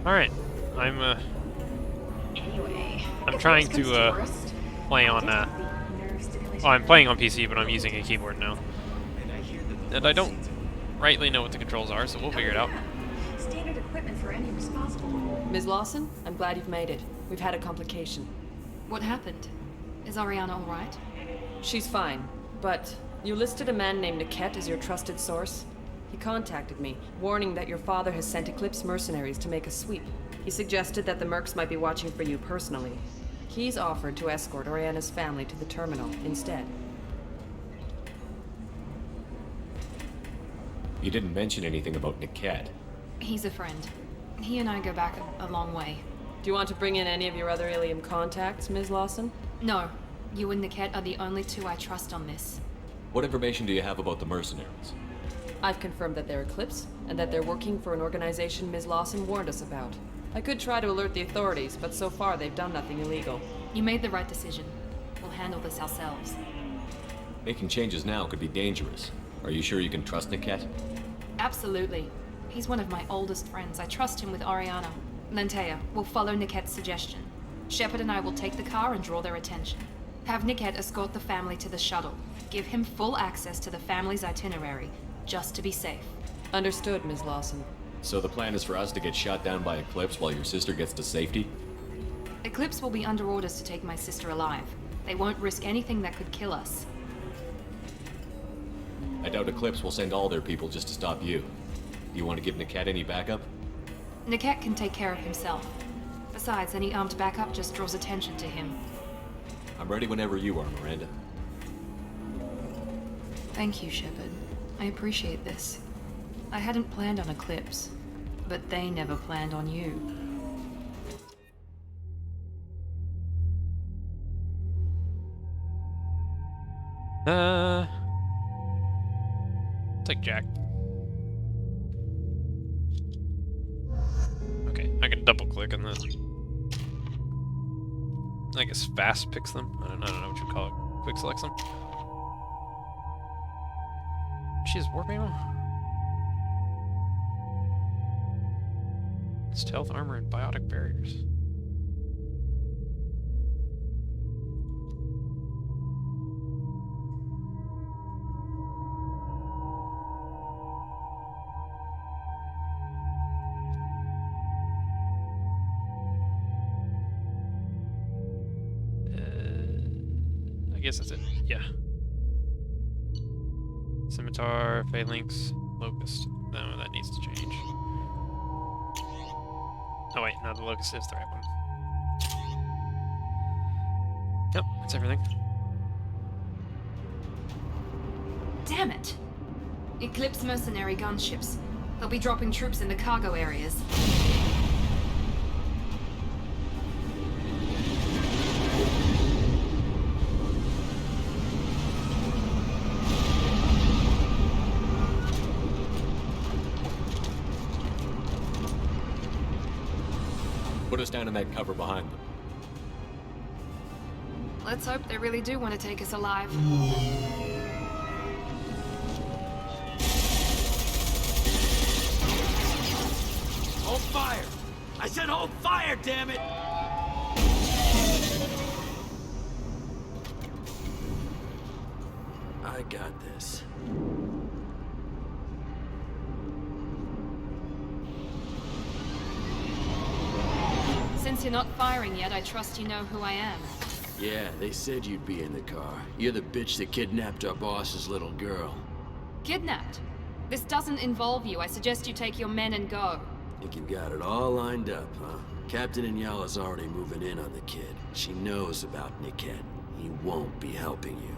Alright. I'm Anyway, I'm if trying worse comes to worst, play I on did have the nerve stimulator. well, I'm playing on PC, but I'm using a keyboard now. And I don't rightly know what the controls are, so we'll figure it out. Yeah. Standard equipment for any responsible. Ms. Lawson, I'm glad you've made it. We've had a complication. What happened? Is Ariana all right? She's fine, but you listed a man named Niket as your trusted source. He contacted me, warning that your father has sent Eclipse mercenaries to make a sweep. He suggested that the Mercs might be watching for you personally. He's offered to escort Oriana's family to the terminal instead. You didn't mention anything about Niket. He's a friend. He and I go back a long way. Do you want to bring in any of your other Ilium contacts, Ms. Lawson? No, you and Niket are the only two I trust on this. What information do you have about the mercenaries? I've confirmed that they're Eclipse, and that they're working for an organization Ms. Lawson warned us about. I could try to alert the authorities, but so far they've done nothing illegal. You made the right decision. We'll handle this ourselves. Making changes now could be dangerous. Are you sure you can trust Niket? Absolutely. He's one of my oldest friends. I trust him with Ariana. Lantea, we'll follow Niket's suggestion. Shepard and I will take the car and draw their attention. Have Niket escort the family to the shuttle. Give him full access to the family's itinerary, just to be safe. Understood, Ms. Lawson. So the plan is for us to get shot down by Eclipse while your sister gets to safety? Eclipse will be under orders to take my sister alive. They won't risk anything that could kill us. I doubt Eclipse will send all their people just to stop you. Do you want to give Niket any backup? Niket can take care of himself. Besides, any armed backup just draws attention to him. I'm ready whenever you are, Miranda. Thank you, Shepard. I appreciate this. I hadn't planned on Eclipse, but they never planned on you. Take Jack. Okay, I can double click on that. I guess fast picks them. I don't know what you call it. Quick selects them. She has warp ammo? Stealth armor and biotic barriers. I guess that's it. Yeah. Scimitar, Phalanx, Locust. No, that needs to change. Oh wait, no, the Locust is the right one. Yep, that's everything. Damn it! Eclipse mercenary gunships. They'll be dropping troops in the cargo areas. Put us down in that cover behind them. Let's hope they really do want to take us alive. Hold fire! I said hold fire, damn it! I got this. Since you're not firing yet, I trust you know who I am. Yeah, they said you'd be in the car. You're the bitch that kidnapped our boss's little girl. Kidnapped? This doesn't involve you. I suggest you take your men and go. Think you've got it all lined up, huh? Captain Inyala's already moving in on the kid. She knows about Niket. He won't be helping you.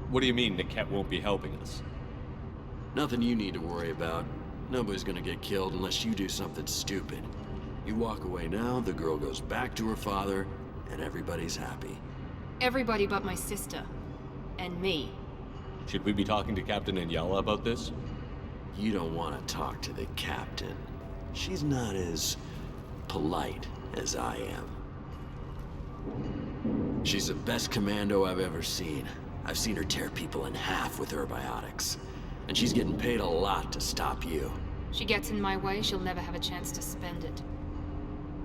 What do you mean Niket won't be helping us? Nothing you need to worry about. Nobody's gonna get killed unless you do something stupid. You walk away now, the girl goes back to her father, and everybody's happy. Everybody but my sister. And me. Should we be talking to Captain Inyala about this? You don't want to talk to the captain. She's not as polite as I am. She's the best commando I've ever seen. I've seen her tear people in half with her biotics. And she's getting paid a lot to stop you. She gets in my way, she'll never have a chance to spend it.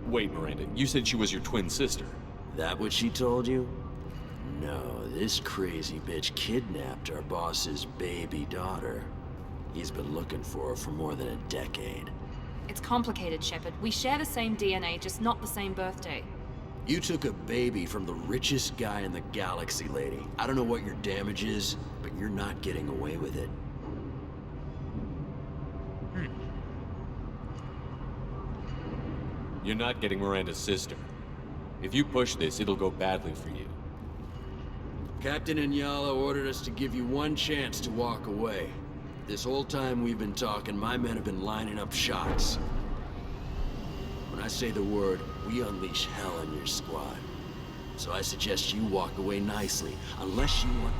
Wait, Miranda, you said she was your twin sister. That what she told you? No, this crazy bitch kidnapped our boss's baby daughter. He's been looking for her for more than a decade. It's complicated, Shepard. We share the same DNA, just not the same birthday. You took a baby from the richest guy in the galaxy, lady. I don't know what your damage is, but you're not getting away with it. You're not getting Miranda's sister. If you push this, it'll go badly for you. Captain Inyala ordered us to give you one chance to walk away. This whole time we've been talking, my men have been lining up shots. When I say the word, we unleash hell on your squad. So I suggest you walk away nicely, unless you want...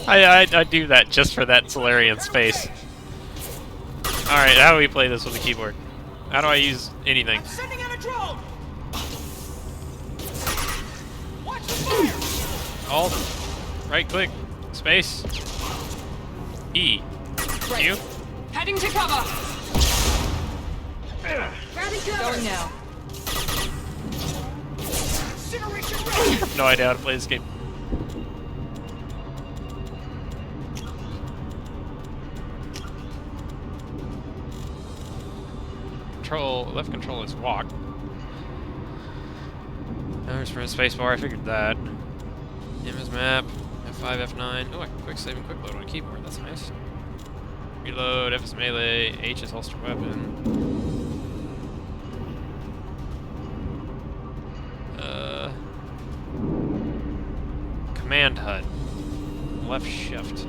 I do that just for that Solarian's face. Alright, how do we play this with a keyboard? How do I use anything? Sending out a drone. Watch the fire. Alt, right click, space, E, Q. Heading to cover! Going now. Incineration ready. No idea how to play this game. Left control is walk. There's for a spacebar, I figured that. M is map, F5, F9. Oh, I can quick save and quick load on a keyboard, that's nice. Reload, F is melee, H is holster weapon. Command HUD. Left shift.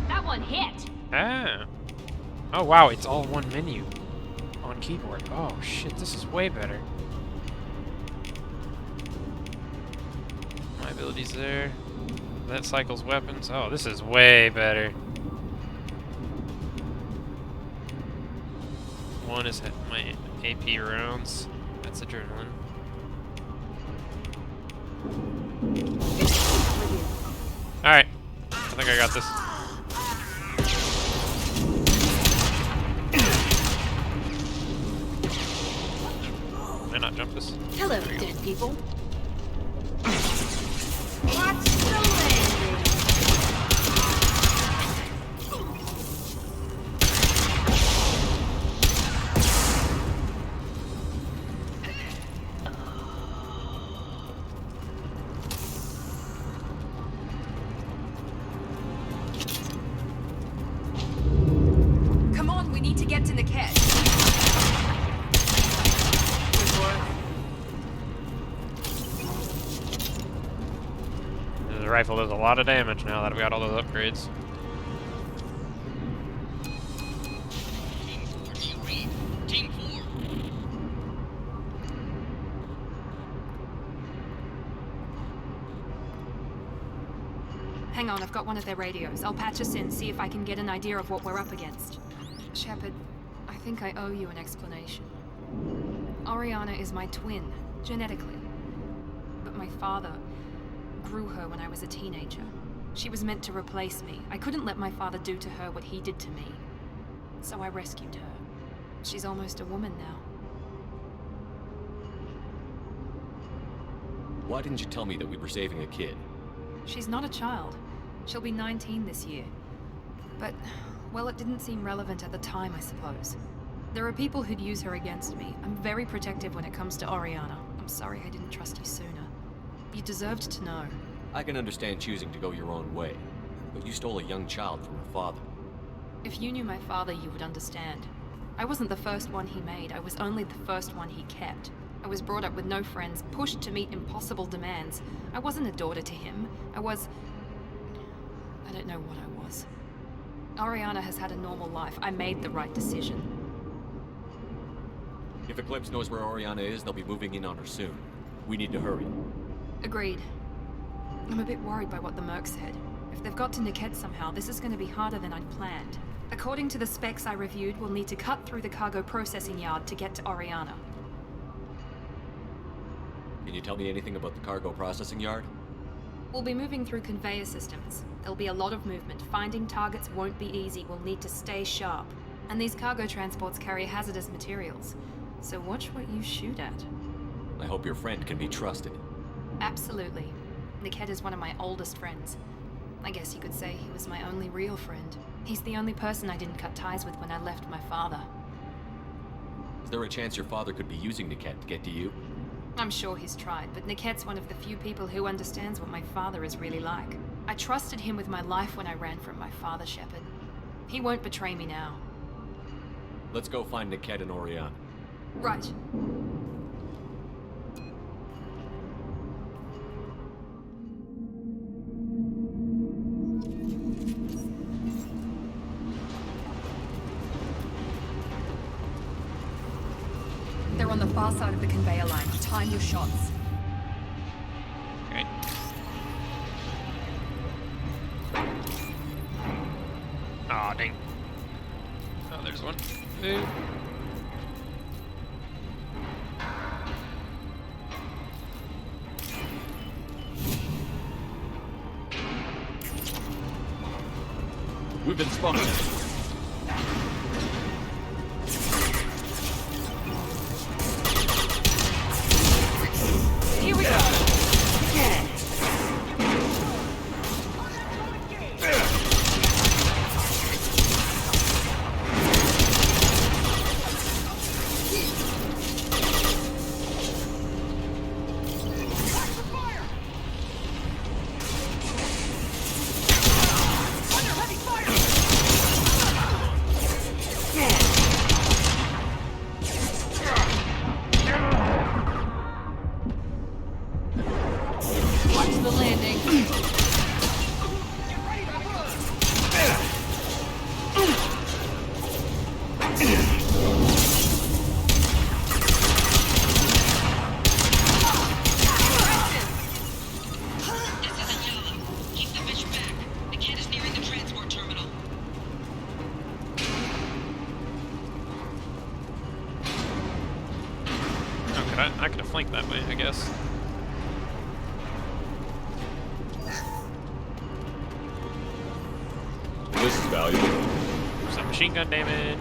That one hit! Ah. Oh wow, it's all one menu on keyboard. Oh shit, this is way better. My abilities there. That cycles weapons. Oh, this is way better. One is my AP rounds. That's adrenaline. Alright. I think I got this. Can I not jump this? Hello, There we go. dead people. Come on, we need to get to Niket. The rifle does a lot of damage now that we got all those upgrades. Team 4. Hang on, I've got one of their radios. I'll patch us in, see if I can get an idea of what we're up against. Shepard, I think I owe you an explanation. Oriana is my twin, genetically. But my father grew her when I was a teenager. She was meant to replace me. I couldn't let my father do to her what he did to me. So I rescued her. She's almost a woman now. Why didn't you tell me that we were saving a kid? She's not a child. She'll be 19 this year. But, well, it didn't seem relevant at the time, I suppose. There are people who'd use her against me. I'm very protective when it comes to Oriana. I'm sorry I didn't trust you sooner. You deserved to know. I can understand choosing to go your own way, but you stole a young child from her father. If you knew my father, you would understand. I wasn't the first one he made. I was only the first one he kept. I was brought up with no friends, pushed to meet impossible demands. I wasn't a daughter to him. I don't know what I was. Ariana has had a normal life. I made the right decision. If Eclipse knows where Oriana is, they'll be moving in on her soon. We need to hurry. Agreed. I'm a bit worried by what the Merc said. If they've got to Niket somehow, this is going to be harder than I'd planned. According to the specs I reviewed, we'll need to cut through the cargo processing yard to get to Oriana. Can you tell me anything about the cargo processing yard? We'll be moving through conveyor systems. There'll be a lot of movement. Finding targets won't be easy. We'll need to stay sharp. And these cargo transports carry hazardous materials. So watch what you shoot at. I hope your friend can be trusted. Absolutely. Niket is one of my oldest friends. I guess you could say he was my only real friend. He's the only person I didn't cut ties with when I left my father. Is there a chance your father could be using Niket to get to you? I'm sure he's tried, but Niket's one of the few people who understands what my father is really like. I trusted him with my life when I ran from my father, Shepard. He won't betray me now. Let's go find Niket and Oriana. Right. They're on the far side of the conveyor line. Time your shots. Okay. Aw, dang. Oh, there's one. Ooh. We've been spotted. Here we go. Watch the landing. This is Ayala. Keep the fish back. The kid is nearing the transport terminal. Oh, I could have flanked that way, I guess. This is valuable. Some machine gun damage.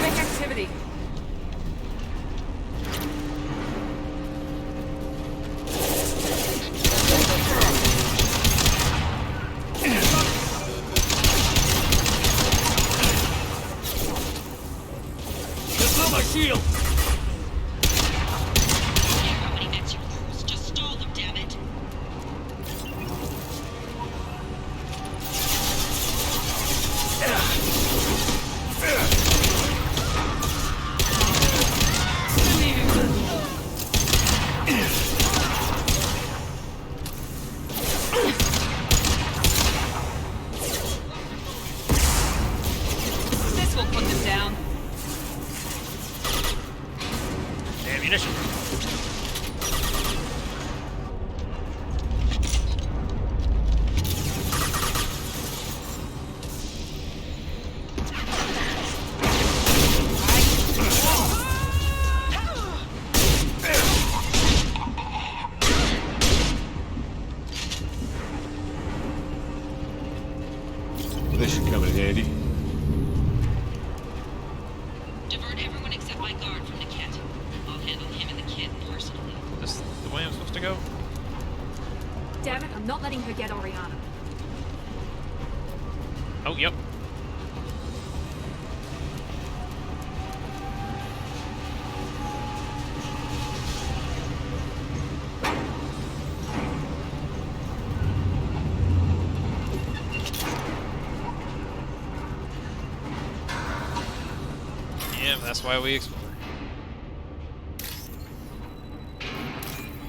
Make activity. That's not my shield! How many nets you cruise? Just stall them, damn it. This will put them down. Ammunition. This should come in handy. Divert everyone except my guard from Niket. I'll handle him and the kid personally. Is this the way I'm supposed to go? Damn it, I'm not letting her get Oriana. Oh, yep. Yeah, That's why we explore.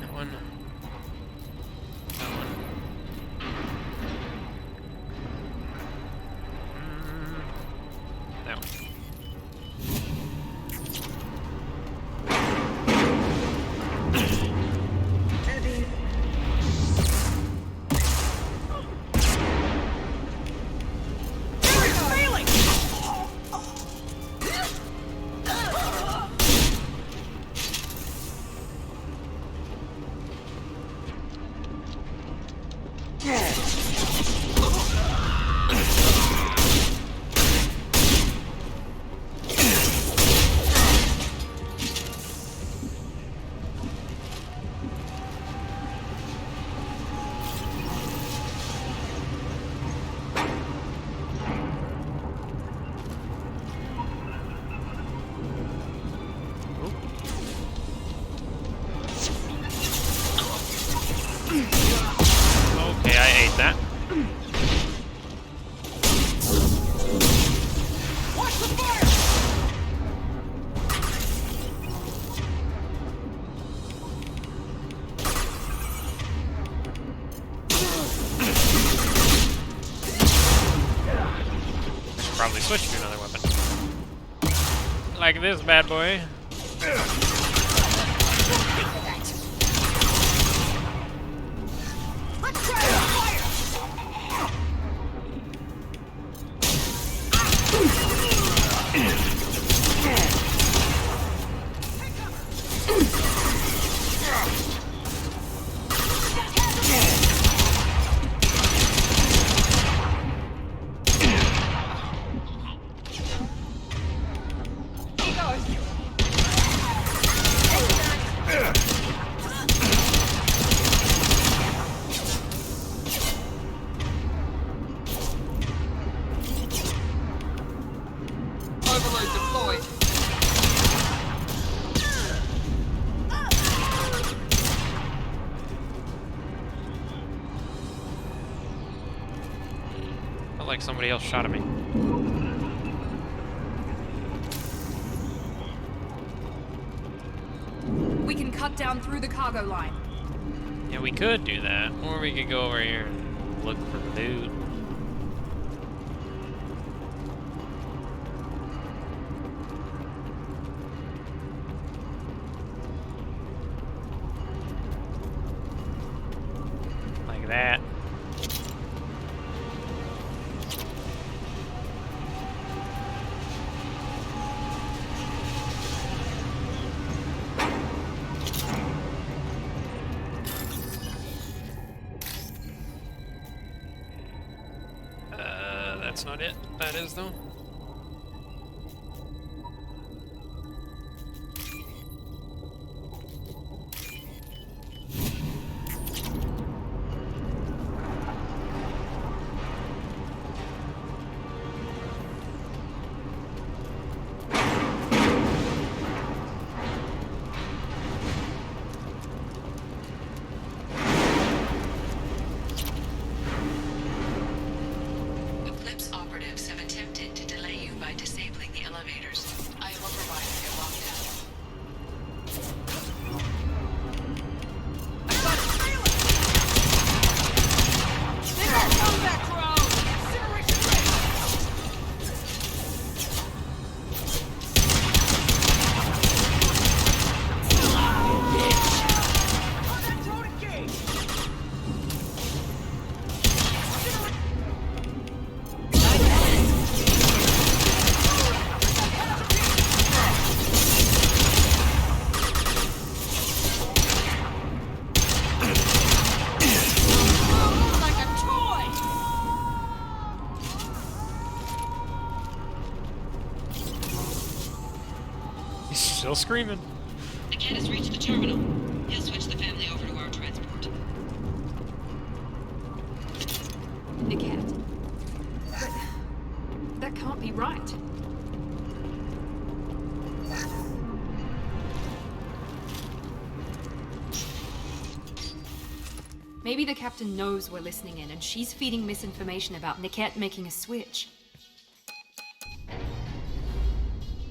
That one. That one. That one. Okay, I ate that. Watch the fire! Should probably switch to another weapon. Like this bad boy. Let's try the fire! Overload deployed. Felt like somebody else shot at me. We can cut down through the cargo line. Yeah, we could do that. Or we could go over here and look for the loot. Like that. That's not it. That is though. Eclipse operatives have attempted to delay you by disabling the elevators. I will provide your lockdown. He's still screaming. The cat has reached the terminal. He'll switch the family over to our transport. Niket. That can't be right. Maybe the captain knows we're listening in and she's feeding misinformation about Niket making a switch.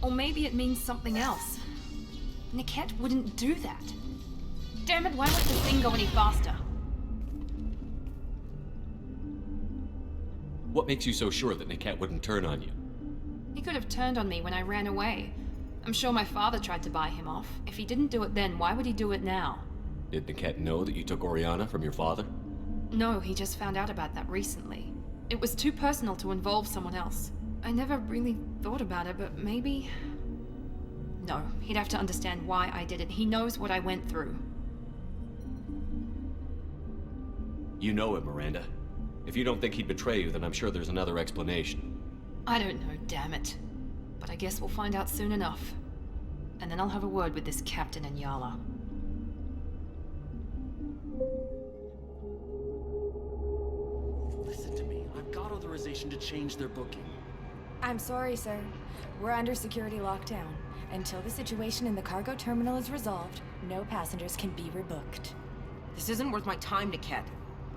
Or maybe it means something else. Niket wouldn't do that. Damn it, why won't the thing go any faster? What makes you so sure that Niket wouldn't turn on you? He could have turned on me when I ran away. I'm sure my father tried to buy him off. If he didn't do it then, why would he do it now? Did Niket know that you took Oriana from your father? No, he just found out about that recently. It was too personal to involve someone else. I never really thought about it, but maybe... No, he'd have to understand why I did it. He knows what I went through. You know him, Miranda. If you don't think he'd betray you, then I'm sure there's another explanation. I don't know, damn it. But I guess we'll find out soon enough. And then I'll have a word with this Captain Inyala. Listen to me. I've got authorization to change their booking. I'm sorry, sir. We're under security lockdown. Until the situation in the cargo terminal is resolved, no passengers can be rebooked. This isn't worth my time, Niket.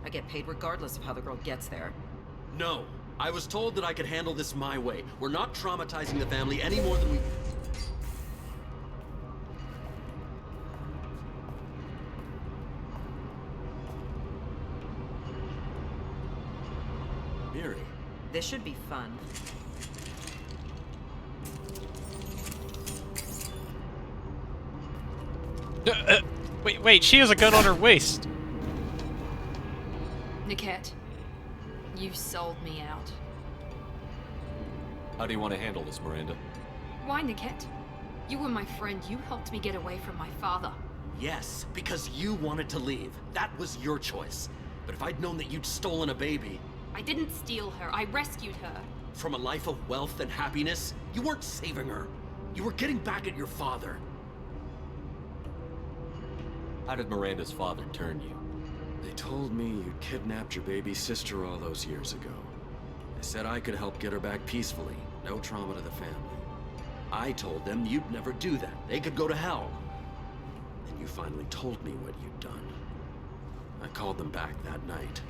I get paid regardless of how the girl gets there. No. I was told that I could handle this my way. We're not traumatizing the family any more than we... Miri. This should be fun. Wait, she has a gun on her waist. Niket, you sold me out. How do you want to handle this, Miranda? Why, Niket? You were my friend. You helped me get away from my father. Yes, because you wanted to leave. That was your choice. But if I'd known that you'd stolen a baby... I didn't steal her. I rescued her. From a life of wealth and happiness, you weren't saving her. You were getting back at your father. How did Miranda's father turn you? They told me you kidnapped your baby sister all those years ago. They said I could help get her back peacefully. No trauma to the family. I told them you'd never do that. They could go to hell. And you finally told me what you'd done. I called them back that night.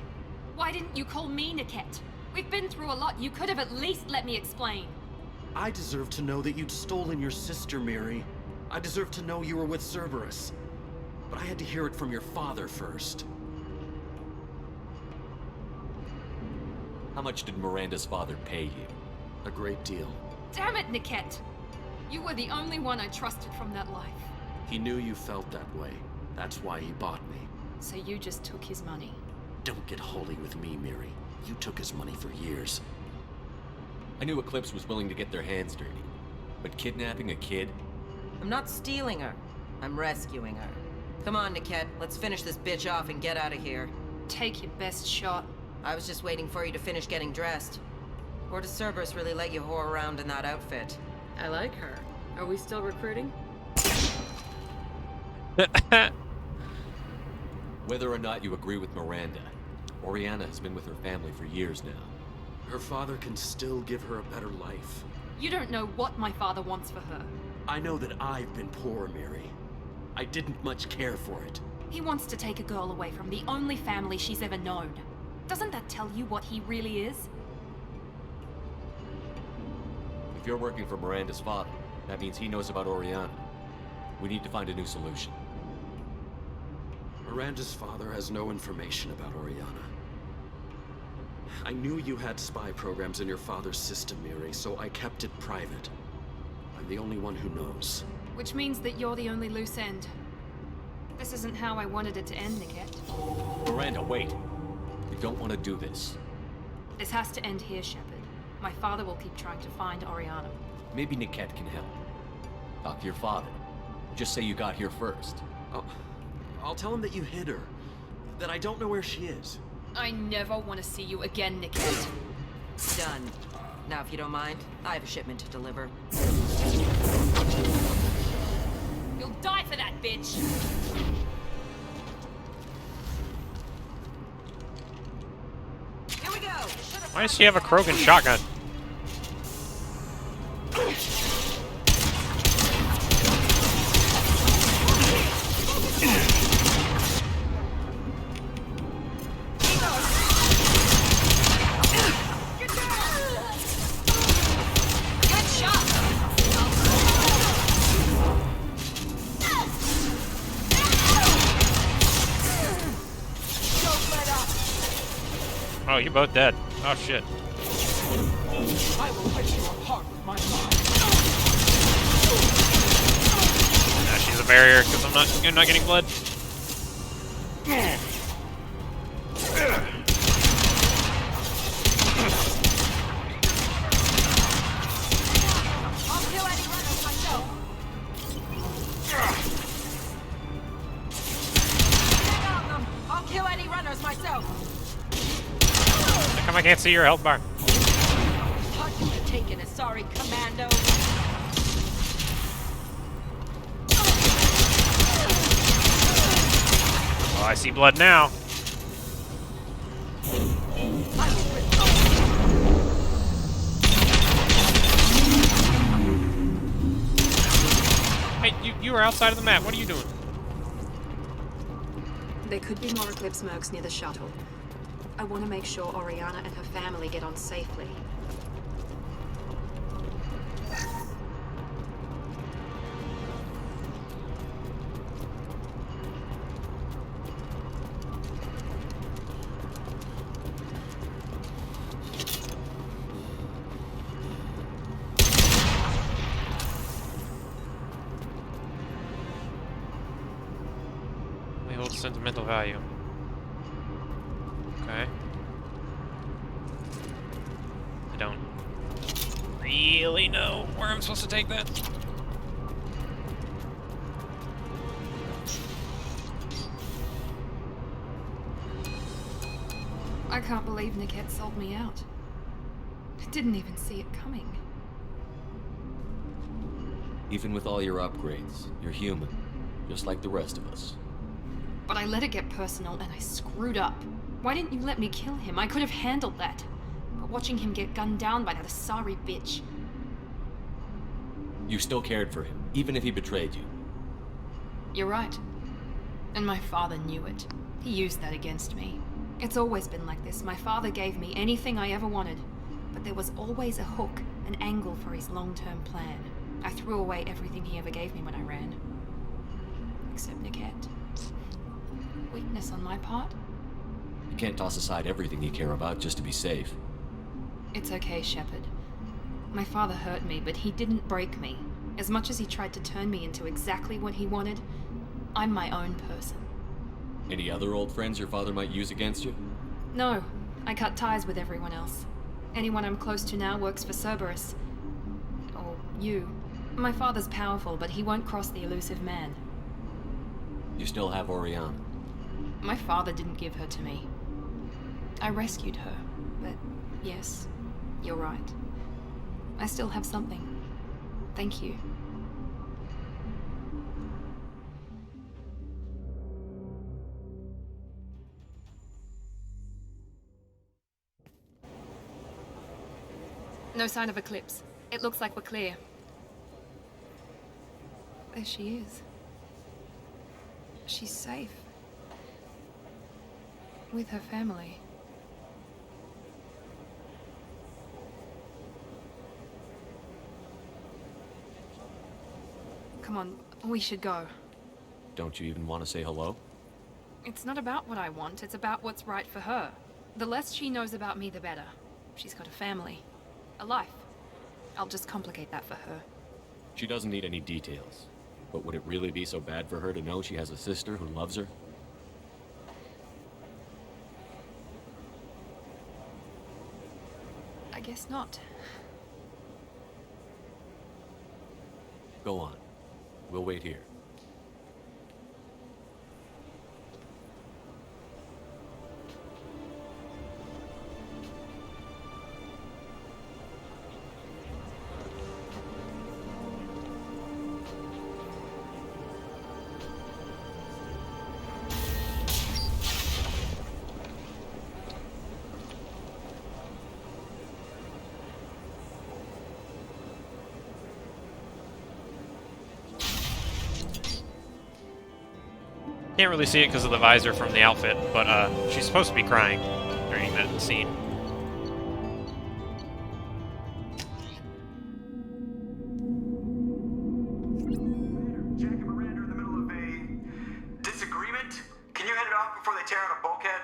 Why didn't you call me, Niket? We've been through a lot. You could have at least let me explain. I deserve to know that you'd stolen your sister, Miri. I deserve to know you were with Cerberus. But I had to hear it from your father first. How much did Miranda's father pay you? A great deal. Damn it, Niket! You were the only one I trusted from that life. He knew you felt that way. That's why he bought me. So you just took his money. Don't get holy with me, Miri. You took his money for years. I knew Eclipse was willing to get their hands dirty. But kidnapping a kid? I'm not stealing her. I'm rescuing her. Come on, Niket. Let's finish this bitch off and get out of here. Take your best shot. I was just waiting for you to finish getting dressed. Or does Cerberus really let you whore around in that outfit? I like her. Are we still recruiting? Whether or not you agree with Miranda, Oriana has been with her family for years now. Her father can still give her a better life. You don't know what my father wants for her. I know that I've been poor, Miri. I didn't much care for it. He wants to take a girl away from the only family she's ever known. Doesn't that tell you what he really is? If you're working for Miranda's father, that means he knows about Oriana. We need to find a new solution. Miranda's father has no information about Oriana. I knew you had spy programs in your father's system, Miri, so I kept it private. I'm the only one who knows. Which means that you're the only loose end. This isn't how I wanted it to end, Niket. Miranda, wait. You don't want to do this. This has to end here, Shepard. My father will keep trying to find Oriana. Maybe Niket can help. Talk to your father. Just say you got here first. I'll tell him that you hid her. That I don't know where she is. I never want to see you again, Niket. Done. Now, if you don't mind, I have a shipment to deliver. You'll die for that, bitch! Here we go! Why does she have a Krogan shotgun? Oh, you're both dead. Oh shit. I will rip you apart with my mind. Nah, she's a barrier because I'm not getting blood. I'll kill any runners myself. Get on them. I'll kill any runners myself. How come I can't see your health bar? Thought you had taken a sorry commando. Oh, I see blood now. Hey, you were outside of the map. What are you doing? There could be more Eclipse mercs near the shuttle. I want to make sure Oriana and her family get on safely. They hold sentimental value. Okay. I don't really know where I'm supposed to take that. I can't believe Niket sold me out. I didn't even see it coming. Even with all your upgrades, you're human, just like the rest of us. But I let it get personal and I screwed up. Why didn't you let me kill him? I could have handled that. But watching him get gunned down by that Asari bitch. You still cared for him, even if he betrayed you. You're right. And my father knew it. He used that against me. It's always been like this. My father gave me anything I ever wanted. But there was always a hook, an angle for his long-term plan. I threw away everything he ever gave me when I ran. Except Niket. Weakness on my part? You can't toss aside everything you care about just to be safe. It's okay, Shepard. My father hurt me, but he didn't break me. As much as he tried to turn me into exactly what he wanted, I'm my own person. Any other old friends your father might use against you? No, I cut ties with everyone else. Anyone I'm close to now works for Cerberus. Or you. My father's powerful, but he won't cross the elusive man. You still have Oriana. My father didn't give her to me. I rescued her, but yes, you're right. I still have something. Thank you. No sign of Eclipse. It looks like we're clear. There she is. She's safe. With her family. Come on, we should go. Don't you even want to say hello? It's not about what I want, it's about what's right for her. The less she knows about me, the better. She's got a family. A life. I'll just complicate that for her. She doesn't need any details. But would it really be so bad for her to know she has a sister who loves her? I guess not. Go on. We'll wait here. Can't really see it because of the visor from the outfit, but she's supposed to be crying during that scene. Jack and Miranda are in the middle of a disagreement. Can you head it off before they tear out a bulkhead?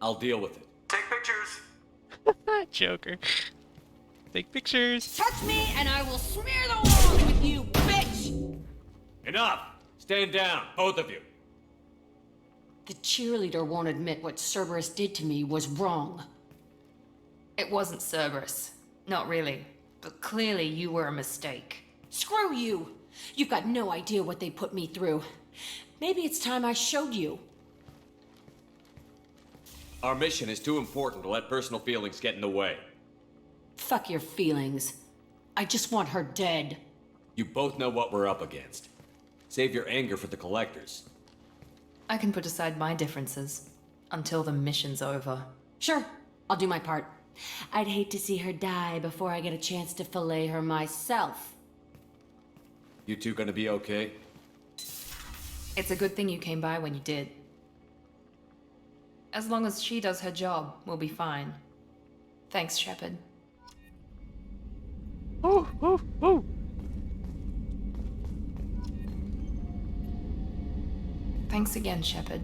I'll deal with it. Take pictures. Joker. Take pictures. Touch me and I will smear the walls with you, bitch! Enough! Stand down, both of you. The cheerleader won't admit what Cerberus did to me was wrong. It wasn't Cerberus. Not really. But clearly you were a mistake. Screw you! You've got no idea what they put me through. Maybe it's time I showed you. Our mission is too important to let personal feelings get in the way. Fuck your feelings. I just want her dead. You both know what we're up against. Save your anger for the collectors. I can put aside my differences until the mission's over. Sure, I'll do my part. I'd hate to see her die before I get a chance to fillet her myself. You two gonna be okay? It's a good thing you came by when you did. As long as she does her job, we'll be fine. Thanks, Shepard. Ooh, ooh, ooh. Thanks again, Shepard.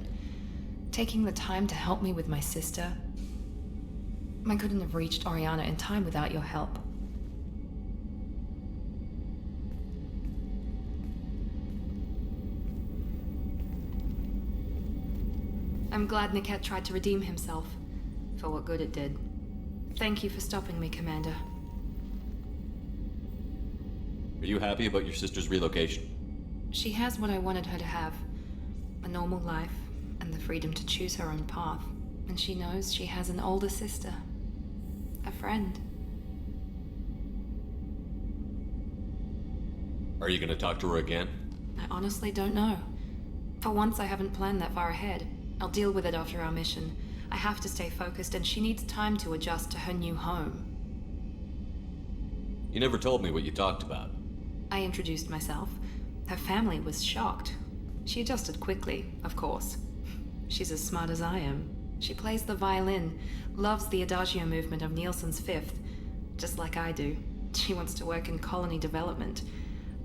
Taking the time to help me with my sister. I couldn't have reached Oriana in time without your help. I'm glad Niket tried to redeem himself, for what good it did. Thank you for stopping me, Commander. Are you happy about your sister's relocation? She has what I wanted her to have. A normal life, and the freedom to choose her own path. And she knows she has an older sister. A friend. Are you gonna talk to her again? I honestly don't know. For once, I haven't planned that far ahead. I'll deal with it after our mission. I have to stay focused, and she needs time to adjust to her new home. You never told me what you talked about. I introduced myself. Her family was shocked. She adjusted quickly, of course. She's as smart as I am. She plays the violin, loves the Adagio movement of Nielsen's Fifth, just like I do. She wants to work in colony development.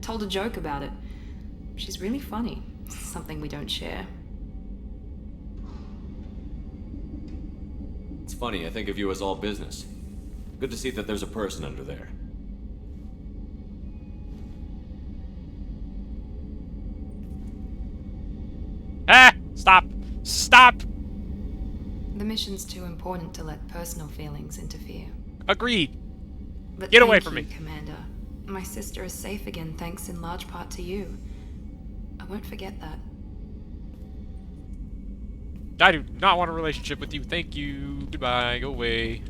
Told a joke about it. She's really funny, something we don't share. It's funny, I think of you as all business. Good to see that there's a person under there. Ah! Stop! Stop! The mission's too important to let personal feelings interfere. Agreed. But Get away thank from you, me. Commander. My sister is safe again thanks in large part to you. I won't forget that. I do not want a relationship with you. Thank you. Goodbye. Go away.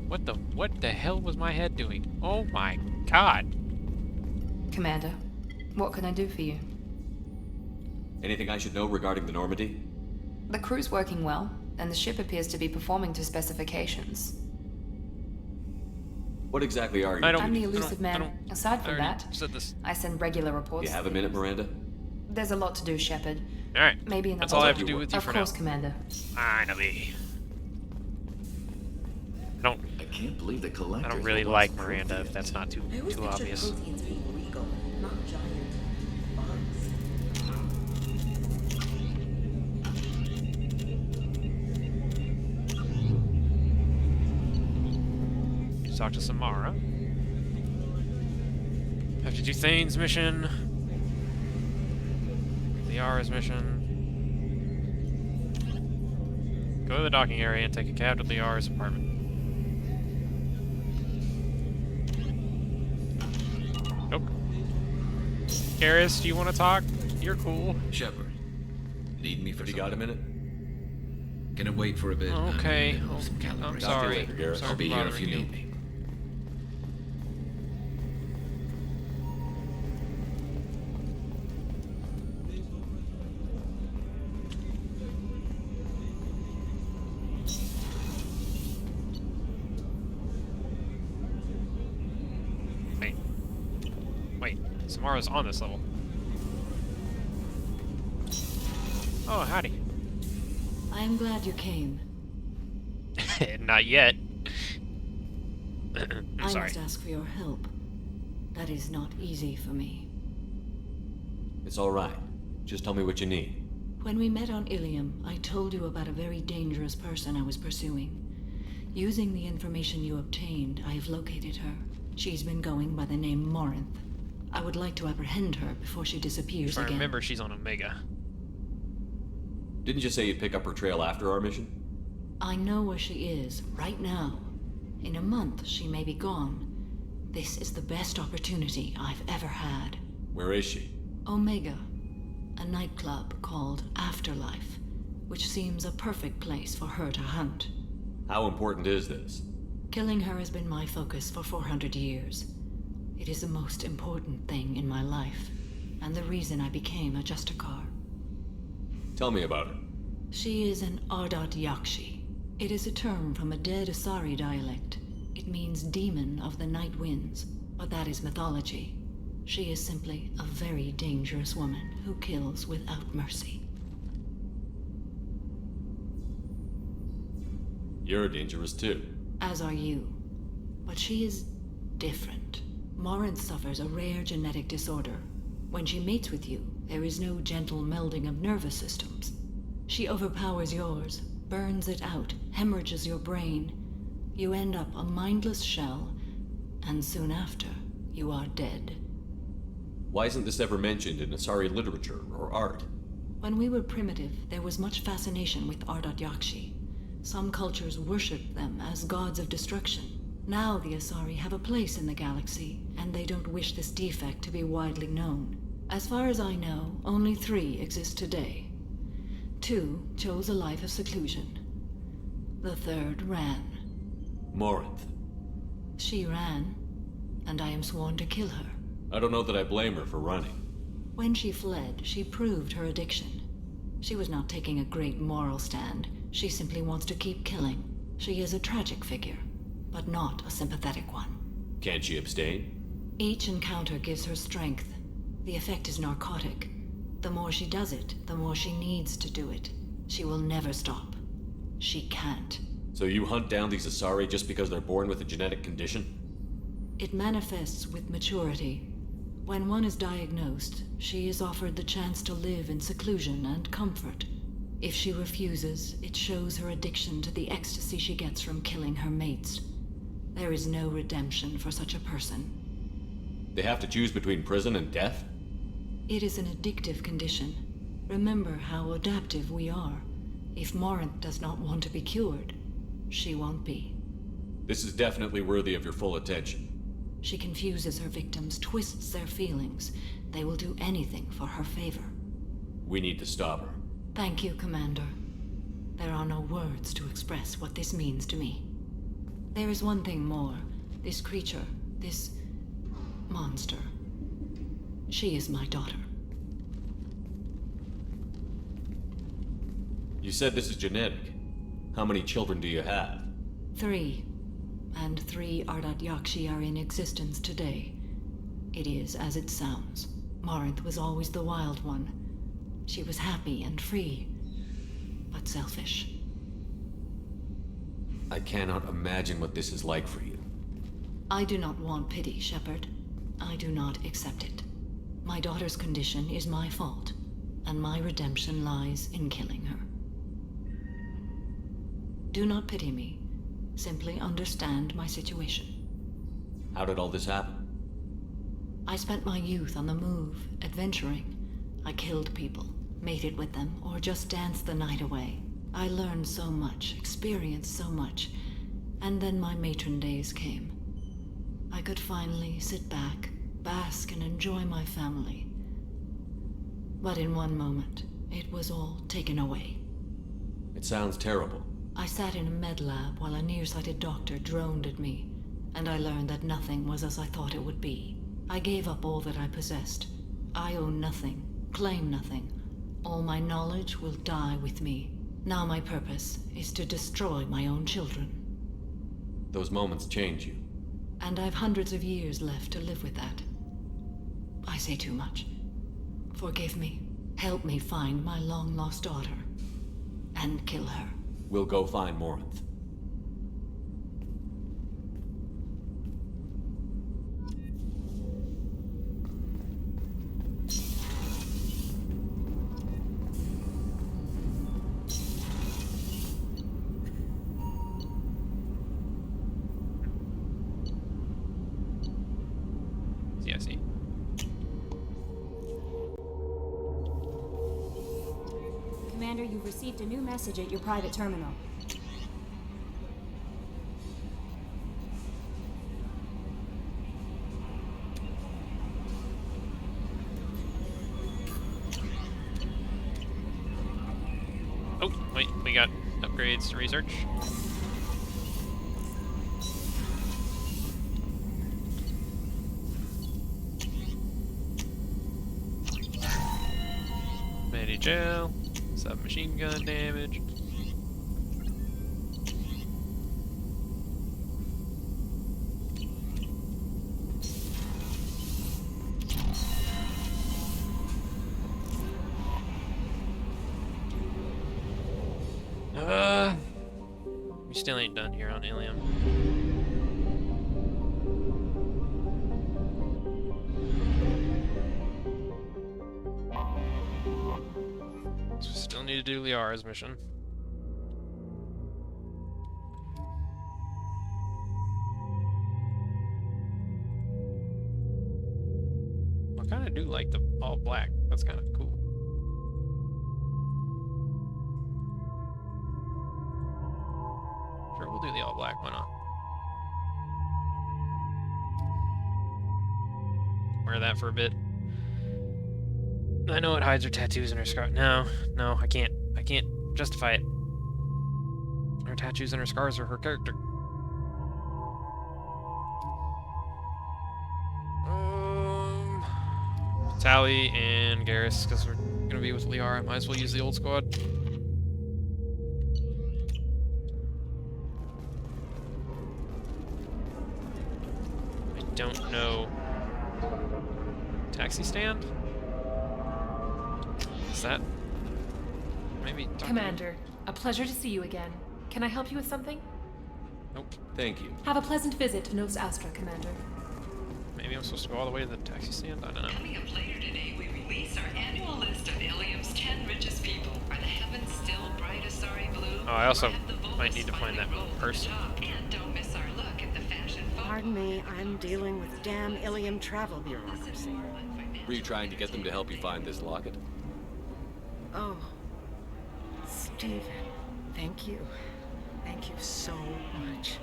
What the hell was my head doing? Oh my god. Commander, what can I do for you? Anything I should know regarding the Normandy? The crew's working well, and the ship appears to be performing to specifications. What exactly are you? I'm the elusive man. Aside from that, said this. I send regular reports. You have a minute, Miranda? There's a lot to do, Shepard. Alright. Maybe another That's all I have to do with you Of for course, now. Commander. Finally. I can't believe the collectors. I don't really like Miranda, if that's not too obvious. being legal, not giant Let's talk to Samara. Have to do Thane's mission. Liara's mission. Go to the docking area and take a cab to Liara's apartment. Nope. Garrus, do you want to talk? You're cool. Shepard, need me for You got a minute? Can it wait for a bit? Oh, okay. I'm some I'm calibration. sorry. later, Garrus. Sorry I'll be for here if you bothering need me. Wait, Samara's on this level. Oh, howdy. I'm glad you came. Not yet. I'm I sorry. must ask for your help. That is not easy for me. It's alright. Just tell me what you need. When we met on Ilium, I told you about a very dangerous person I was pursuing. Using the information you obtained, I have located her. She's been going by the name Morinth. I would like to apprehend her before she disappears If I again. remember, she's on Omega. Didn't you say you'd pick up her trail after our mission? I know where she is, right now. In a month, she may be gone. This is the best opportunity I've ever had. Where is she? Omega, a nightclub called Afterlife, which seems a perfect place for her to hunt. How important is this? Killing her has been my focus for 400 years. It is the most important thing in my life, and the reason I became a Justicar. Tell me about her. She is an Ardat Yakshi. It is a term from a dead Asari dialect. It means demon of the night winds, but that is mythology. She is simply a very dangerous woman who kills without mercy. You're dangerous too. As are you. But she is different. Morinth suffers a rare genetic disorder. When she mates with you, there is no gentle melding of nervous systems. She overpowers yours, burns it out, hemorrhages your brain. You end up a mindless shell, and soon after, you are dead. Why isn't this ever mentioned in Asari literature or art? When we were primitive, there was much fascination with Ardat Yakshi. Some cultures worshipped them as gods of destruction. Now the Asari have a place in the galaxy, and they don't wish this defect to be widely known. As far as I know, only 3 exist today. 2 chose a life of seclusion. The 3rd ran. Morinth. She ran, and I am sworn to kill her. I don't know that I blame her for running. When she fled, she proved her addiction. She was not taking a great moral stand. She simply wants to keep killing. She is a tragic figure, but not a sympathetic one. Can't she abstain? Each encounter gives her strength. The effect is narcotic. The more she does it, the more she needs to do it. She will never stop. She can't. So you hunt down these Asari just because they're born with a genetic condition? It manifests with maturity. When one is diagnosed, she is offered the chance to live in seclusion and comfort. If she refuses, it shows her addiction to the ecstasy she gets from killing her mates. There is no redemption for such a person. They have to choose between prison and death? It is an addictive condition. Remember how adaptive we are. If Morinth does not want to be cured, she won't be. This is definitely worthy of your full attention. She confuses her victims, twists their feelings. They will do anything for her favor. We need to stop her. Thank you, Commander. There are no words to express what this means to me. There is one thing more. This creature, this monster. She is my daughter. You said this is genetic. How many children do you have? 3. And 3 Ardat Yakshi are in existence today. It is as it sounds. Morinth was always the wild one. She was happy and free, but selfish. I cannot imagine what this is like for you. I do not want pity, Shepard. I do not accept it. My daughter's condition is my fault, and my redemption lies in killing her. Do not pity me. Simply understand my situation. How did all this happen? I spent my youth on the move, adventuring. I killed people, mated with them, or just danced the night away. I learned so much, experienced so much, and then my matron days came. I could finally sit back, bask and enjoy my family. But in one moment, it was all taken away. It sounds terrible. I sat in a med lab while a nearsighted doctor droned at me, and I learned that nothing was as I thought it would be. I gave up all that I possessed. I own nothing, claim nothing. All my knowledge will die with me. Now my purpose is to destroy my own children. Those moments change you. And I've hundreds of years left to live with that. I say too much. Forgive me. Help me find my long-lost daughter. And kill her. We'll go find Morinth. Commander, you've received a new message at your private terminal. Oh, wait, we got upgrades to research. Medi gel, submachine gun damage. We still ain't done here on Ilium. So we still need to do Liara's mission. I kind of do like the all black. That's kind of cool. Sure, we'll do the all black. Why not? Wear that for a bit. I know it hides her tattoos and her scar. No, I can't justify it. Her tattoos and her scars are her character. Tally and Garrus, because we're gonna be with Liara. Might as well use the old squad. I don't know. Taxi stand? Is that maybe Commander, a pleasure to see you again. Can I help you with something? Nope. Thank you. Have a pleasant visit to Nos Astra, Commander. Maybe I'm supposed to go all the way to the taxi stand? I don't know. Coming up later today, we release our annual list of Ilium's 10 richest people. Are the heavens still bright Asari blue? Oh, I also might need to find that person. And don't miss our look at the fashion photo. Pardon me, I'm dealing with damn Ilium travel bureaucracy. Were you trying to get them to help you find this locket? Oh, Stephen, thank you. Thank you so much.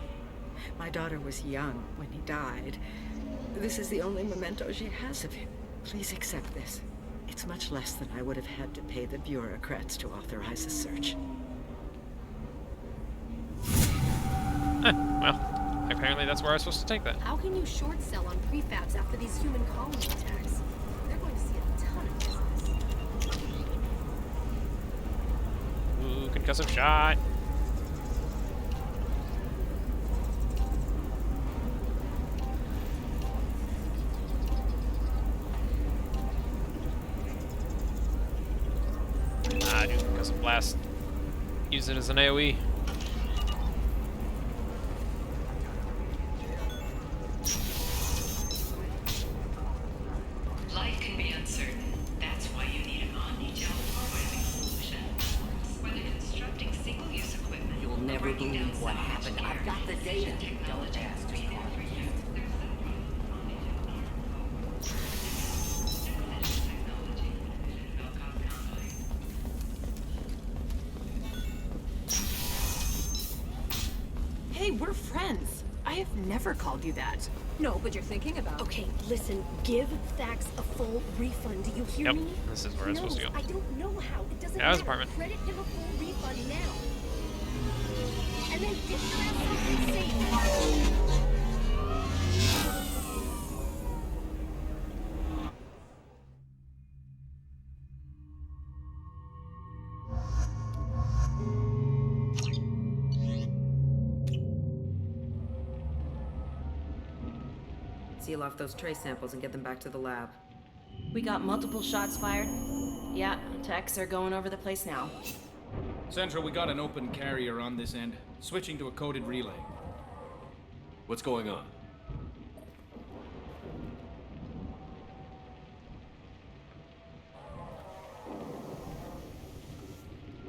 My daughter was young when he died. This is the only memento she has of him. Please accept this. It's much less than I would have had to pay the bureaucrats to authorize a search. Well, apparently that's where I was supposed to take that. How can you short sell on prefabs after these human colony attacks? They're going to see a ton of business. Ooh, concussive shot. Do concussive blast. Use it as an AoE. Life can be uncertain. That's why you need an omni-gel forwarding solution. Whether constructing single-use equipment, you'll never believe what happened. I've got the data. Don't ask me. Hey, we're friends. I have never called you that. No, but you're thinking about. Okay, listen. Give Thax a full refund. Do you hear Yep, me? this is where I'm supposed to go. I don't know how. It doesn't Yeah, his matter. apartment. Credit him a full refund now. And then get your ass something safe. Seal off those trace samples and get them back to the lab. We got multiple shots fired. Yeah, techs are going over the place now. Central, we got an open carrier on this end. Switching to a coded relay. What's going on?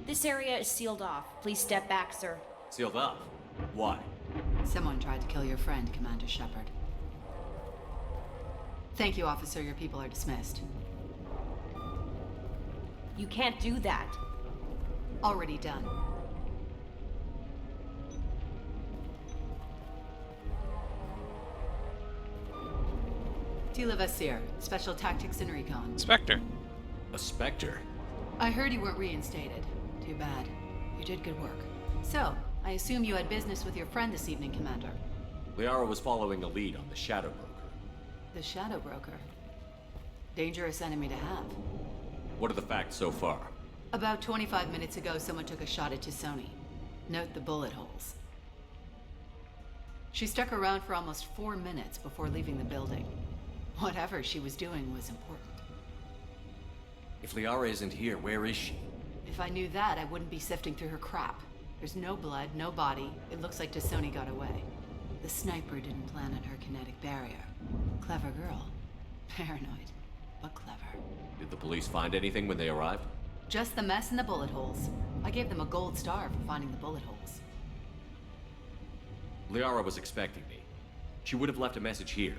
This area is sealed off. Please step back, sir. Sealed off? Why? Someone tried to kill your friend, Commander Shepard. Thank you, officer. Your people are dismissed. You can't do that. Already done. Tila Vasir, Special Tactics and Recon. Spectre. A Spectre? I heard you weren't reinstated. Too bad. You did good work. So, I assume you had business with your friend this evening, Commander. Liara was following a lead on the Shadow Broker. The Shadow Broker. Dangerous enemy to have. What are the facts so far? About 25 minutes ago, someone took a shot at T'Soni. Note the bullet holes. She stuck around for almost 4 minutes before leaving the building. Whatever she was doing was important. If Liara isn't here, where is she? If I knew that, I wouldn't be sifting through her crap. There's no blood, no body. It looks like T'Soni got away. The sniper didn't plant on her kinetic barrier. Clever girl. Paranoid, but clever. Did the police find anything when they arrived? Just the mess and the bullet holes. I gave them a gold star for finding the bullet holes. Liara was expecting me. She would have left a message here.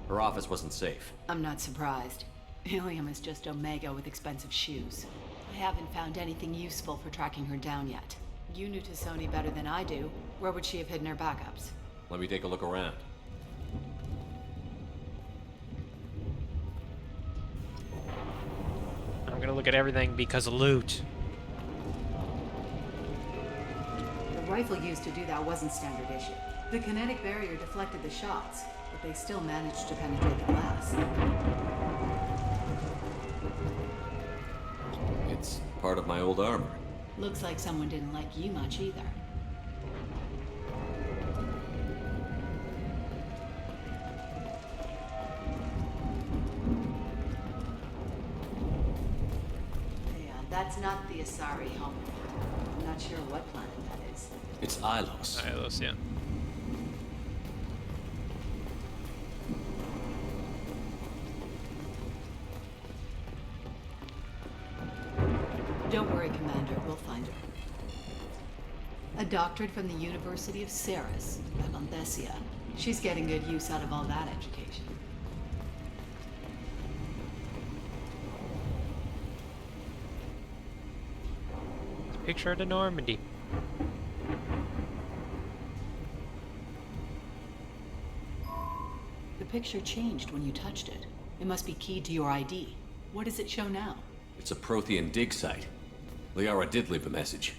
Her office wasn't safe. I'm not surprised. Ilium is just Omega with expensive shoes. I haven't found anything useful for tracking her down yet. You knew T'Soni better than I do. Where would she have hidden her backups? Let me take a look around. I'm gonna look at everything because of loot. The rifle used to do that wasn't standard issue. The kinetic barrier deflected the shots, but they still managed to penetrate the glass. It's part of my old armor. Looks like someone didn't like you much either. Yeah, that's not the Asari home. I'm not sure what planet that is. It's Ilos. Ilos, yeah. Don't worry, Commander. We'll find her. A doctorate from the University of Ceres, Valenthesia. She's getting good use out of all that education. Picture of the Normandy. The picture changed when you touched it. It must be keyed to your ID. What does it show now? It's a Prothean dig site. Liara did leave a message.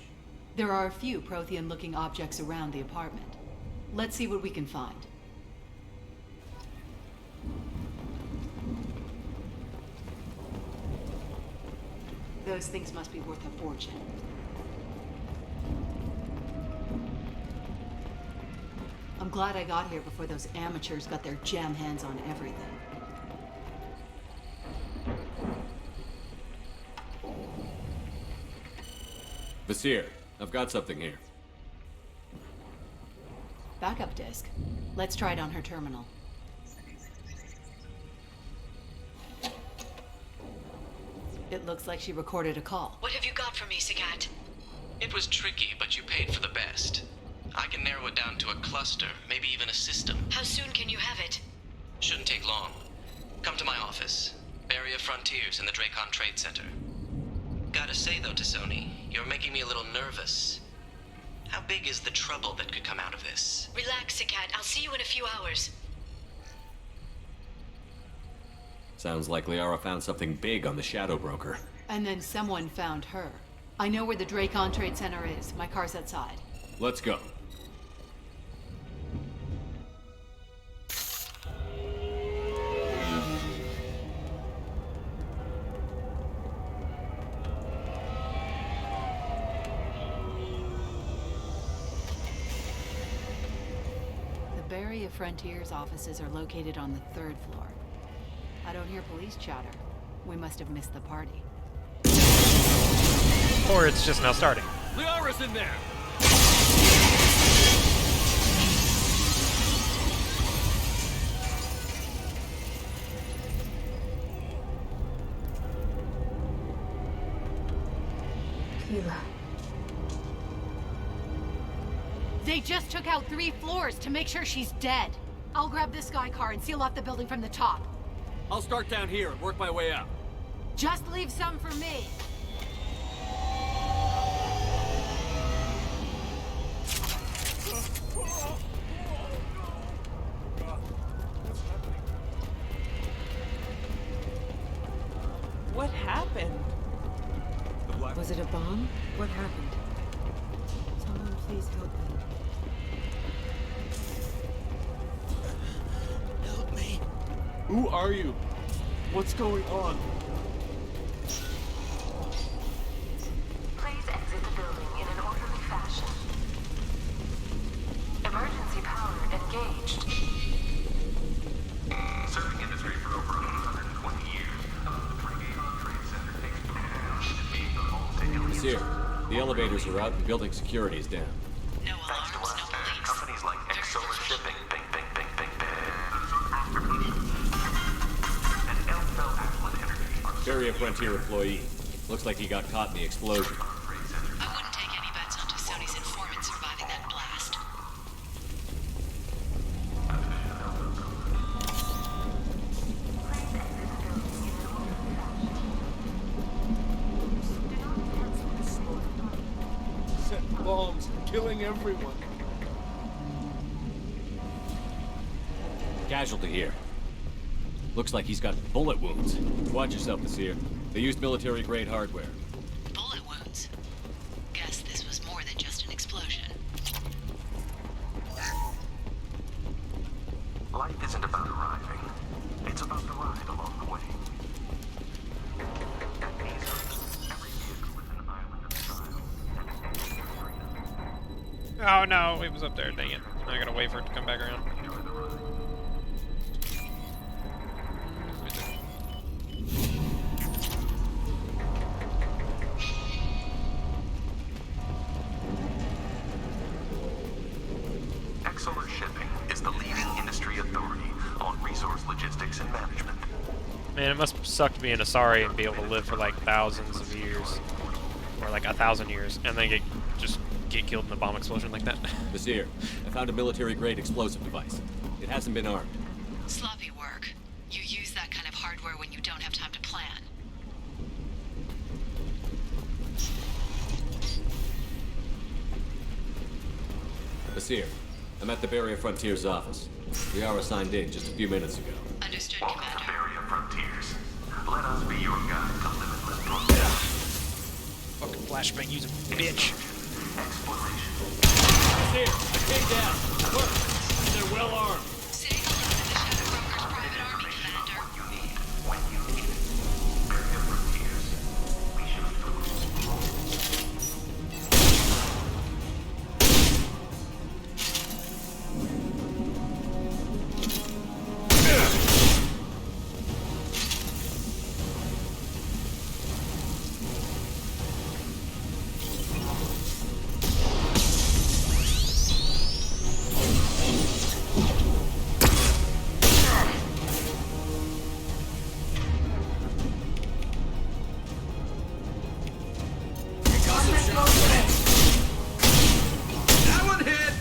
There are a few Prothean-looking objects around the apartment. Let's see what we can find. Those things must be worth a fortune. I'm glad I got here before those amateurs got their jam hands on everything. Vasir, I've got something here. Backup disk. Let's try it on her terminal. It looks like she recorded a call. What have you got for me, Sagat? It was tricky, but you paid for the best. I can narrow it down to a cluster, maybe even a system. How soon can you have it? Shouldn't take long. Come to my office. Barrier Frontiers in the Dracon Trade Center. Gotta say though, T'Soni, you're making me a little nervous. How big is the trouble that could come out of this? Relax, Sagat. I'll see you in a few hours. Sounds like Liara found something big on the Shadow Broker. And then someone found her. I know where the Dracon Trade Center is. My car's outside. Let's go. The Barrier Frontiers offices are located on the 3rd floor. I don't hear police chatter. We must have missed the party. Or it's just now starting. Liara's in there! Tila. They just took out 3 floors to make sure she's dead. I'll grab this Sky car and seal off the building from the top. I'll start down here and work my way out. Just leave some for me. What happened? Was it a bomb? What happened? Someone please help me. Help me. Who are you? What's going on? Please exit the building in an orderly fashion. Emergency power engaged. Serving industry for over 120 years. The Trade Center takes being the home singular. Monsieur, the elevators are out and building security is down. No alarms, no police. Companies like Exolar Shipping, bing, bing, bing, bing, bing. And Elfell Affluent Energy are Barrier Frontier employee. Looks like he got caught in the explosion. I wouldn't take any bets on Sony's informant surviving that blast. Set bombs, killing everyone. Casualty here. Looks like he's got bullet wounds. Watch yourself, Nasir. They used military-grade hardware. Bullet wounds. Guess this was more than just an explosion. Life isn't about arriving. It's about the ride along the way. At Visa, every vehicle is an island of style. Oh no, it was up there, dang it. I gotta wait for it to come back around. Exolar Shipping is the leading industry authority on resource logistics and management. Man, it must suck to be an Asari and be able to live for like thousands of years. Or like 1,000 years, and then get killed in a bomb explosion like that. Nasir, I found a military-grade explosive device. It hasn't been armed. Sloppy work. You use that kind of hardware when you don't have time to plan. Nasir, I'm at the Barrier Frontiers office. We are assigned in just a few minutes ago. Understood, Welcome Commander. to Barrier Frontiers. Let us be your guide to limitless progress. Fucking flashbang using bitch. Exploration. Nasir, I came down. Look, they're well armed. Sitting alone in the Shadow Broker's private army, Commander. You need when you need it. Barrier Frontiers. We shall That one hit!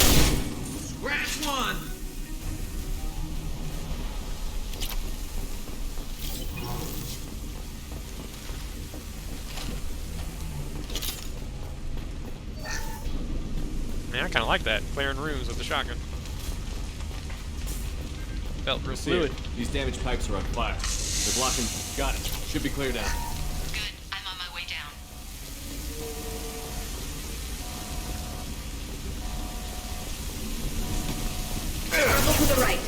Scratch one! Man, I kind of like that. Clearing rooms with the shotgun. Felt real Nasir, fluid. these damaged pipes are on fire. They're blocking. Got it. Should be cleared out. Good. I'm on my way down. Careful to the right.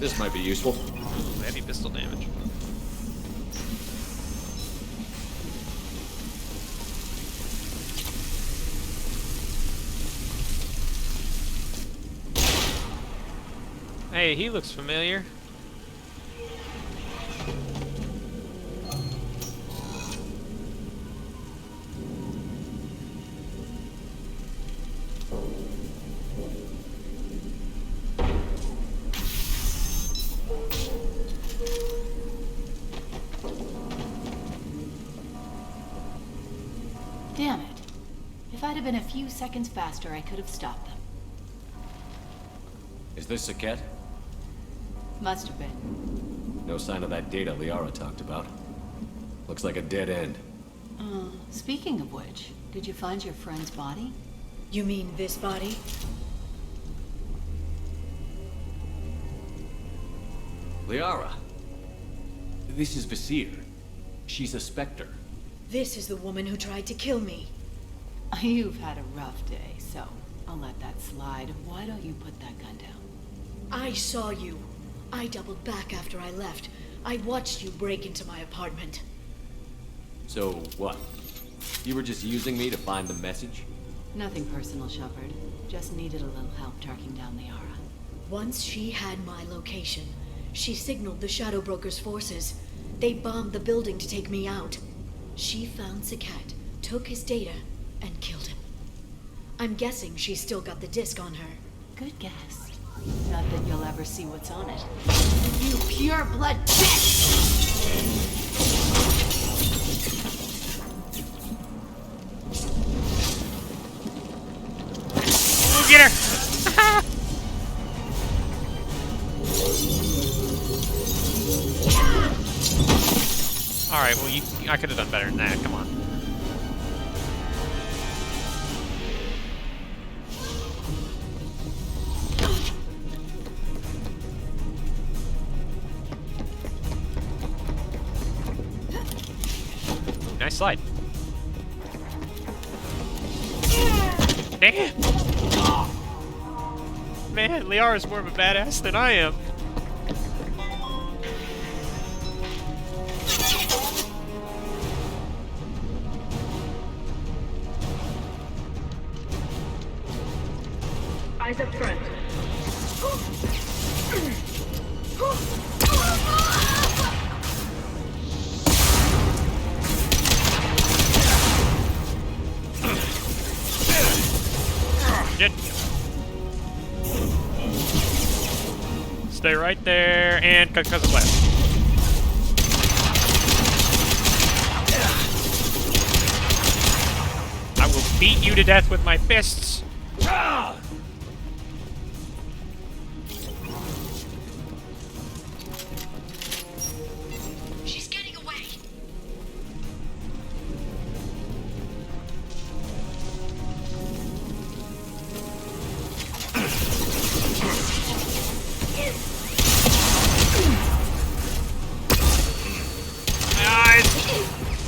This might be useful. Ooh, heavy pistol damage. Hey, he looks familiar. Damn it. If I'd have been a few seconds faster, I could have stopped them. Is this Saket? Must have been. No sign of that data Liara talked about. Looks like a dead end. Speaking of which, did you find your friend's body? You mean this body? Liara! This is Visir. She's a Spectre. This is the woman who tried to kill me. You've had a rough day, so I'll let that slide. Why don't you put that gun down? I saw you. I doubled back after I left. I watched you break into my apartment. So, what? You were just using me to find the message? Nothing personal, Shepard. Just needed a little help tracking down Liara. Once she had my location, she signaled the Shadow Broker's forces. They bombed the building to take me out. She found Saket, took his data, and killed him. I'm guessing she's still got the disc on her. Good guess. Not that you'll ever see what's on it. You pure blood bitch! Ooh, get her! Alright, well, I could have done better than that. Come on. Nice slide. Damn! Man, Liara's more of a badass than I am. Eyes up front. Get. Stay right there and cut the blast. I will beat you to death with my fists. She's getting away.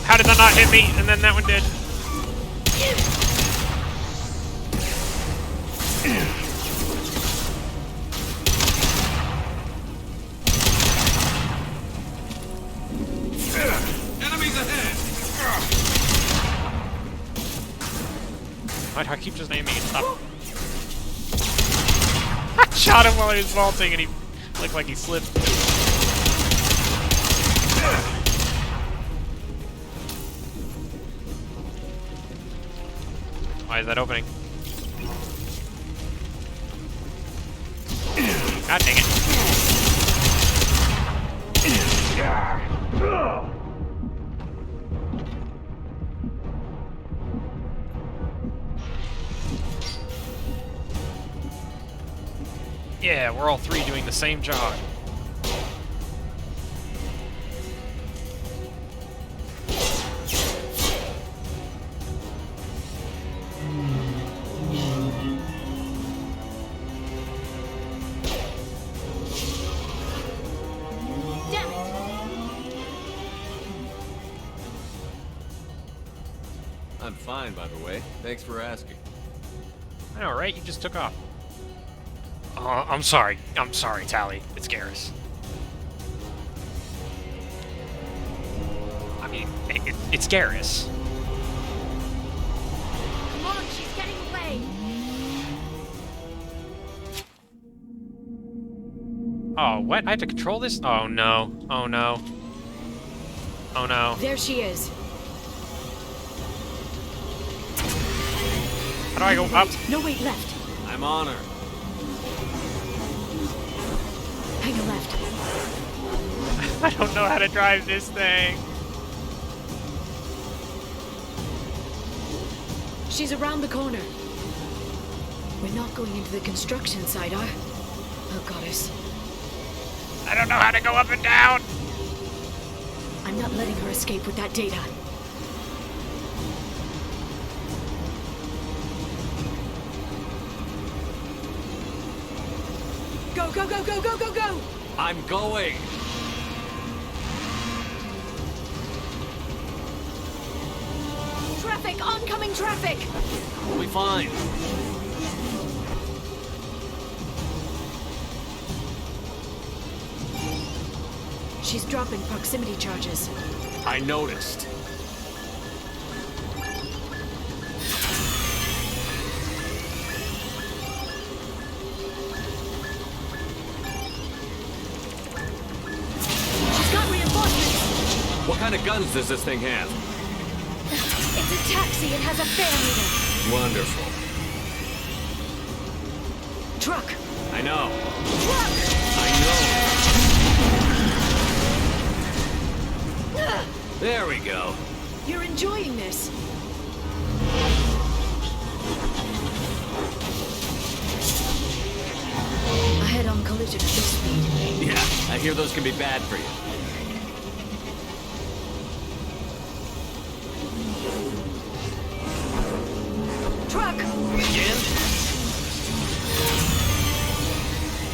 How did that not hit me? And then that one did. Enemies ahead! Why do I keep just aiming and stop? I shot him while he was vaulting and he looked like he slipped. Why is that opening? God dang it. Yeah, we're all three doing the same job. I'm fine, by the way. Thanks for asking. I know, right? You just took off. I'm sorry. I'm sorry, Tally. It's Garrus. I mean, it's Garrus. Come on, she's getting away. Oh, what? I have to control this? Oh, no. Oh, no. Oh, no. There she is. How do I go up? No, wait, left. I'm on her. Hang a left. I don't know how to drive this thing. She's around the corner. We're not going into the construction site, oh, goddess. I don't know how to go up and down. I'm not letting her escape with that data. Go, go, go, go, go, go, go! I'm going. Traffic! Oncoming traffic! We'll be fine. She's dropping proximity charges. I noticed. She's got reinforcements! What kind of guns does this thing have? It's a taxi. It has a fare meter. Wonderful. Truck! I know. Truck! I know. There we go. You're enjoying this. A head-on collision at this speed. Yeah, I hear those can be bad for you. Truck! Again?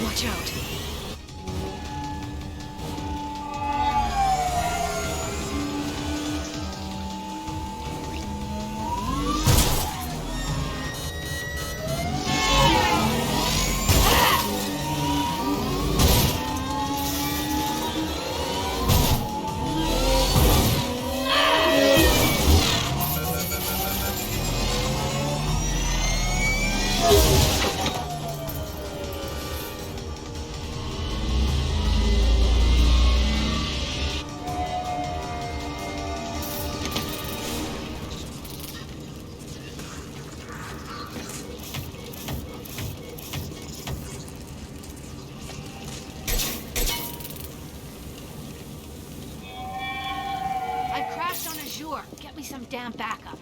Watch out. I crashed on Azure. Get me some damn backup.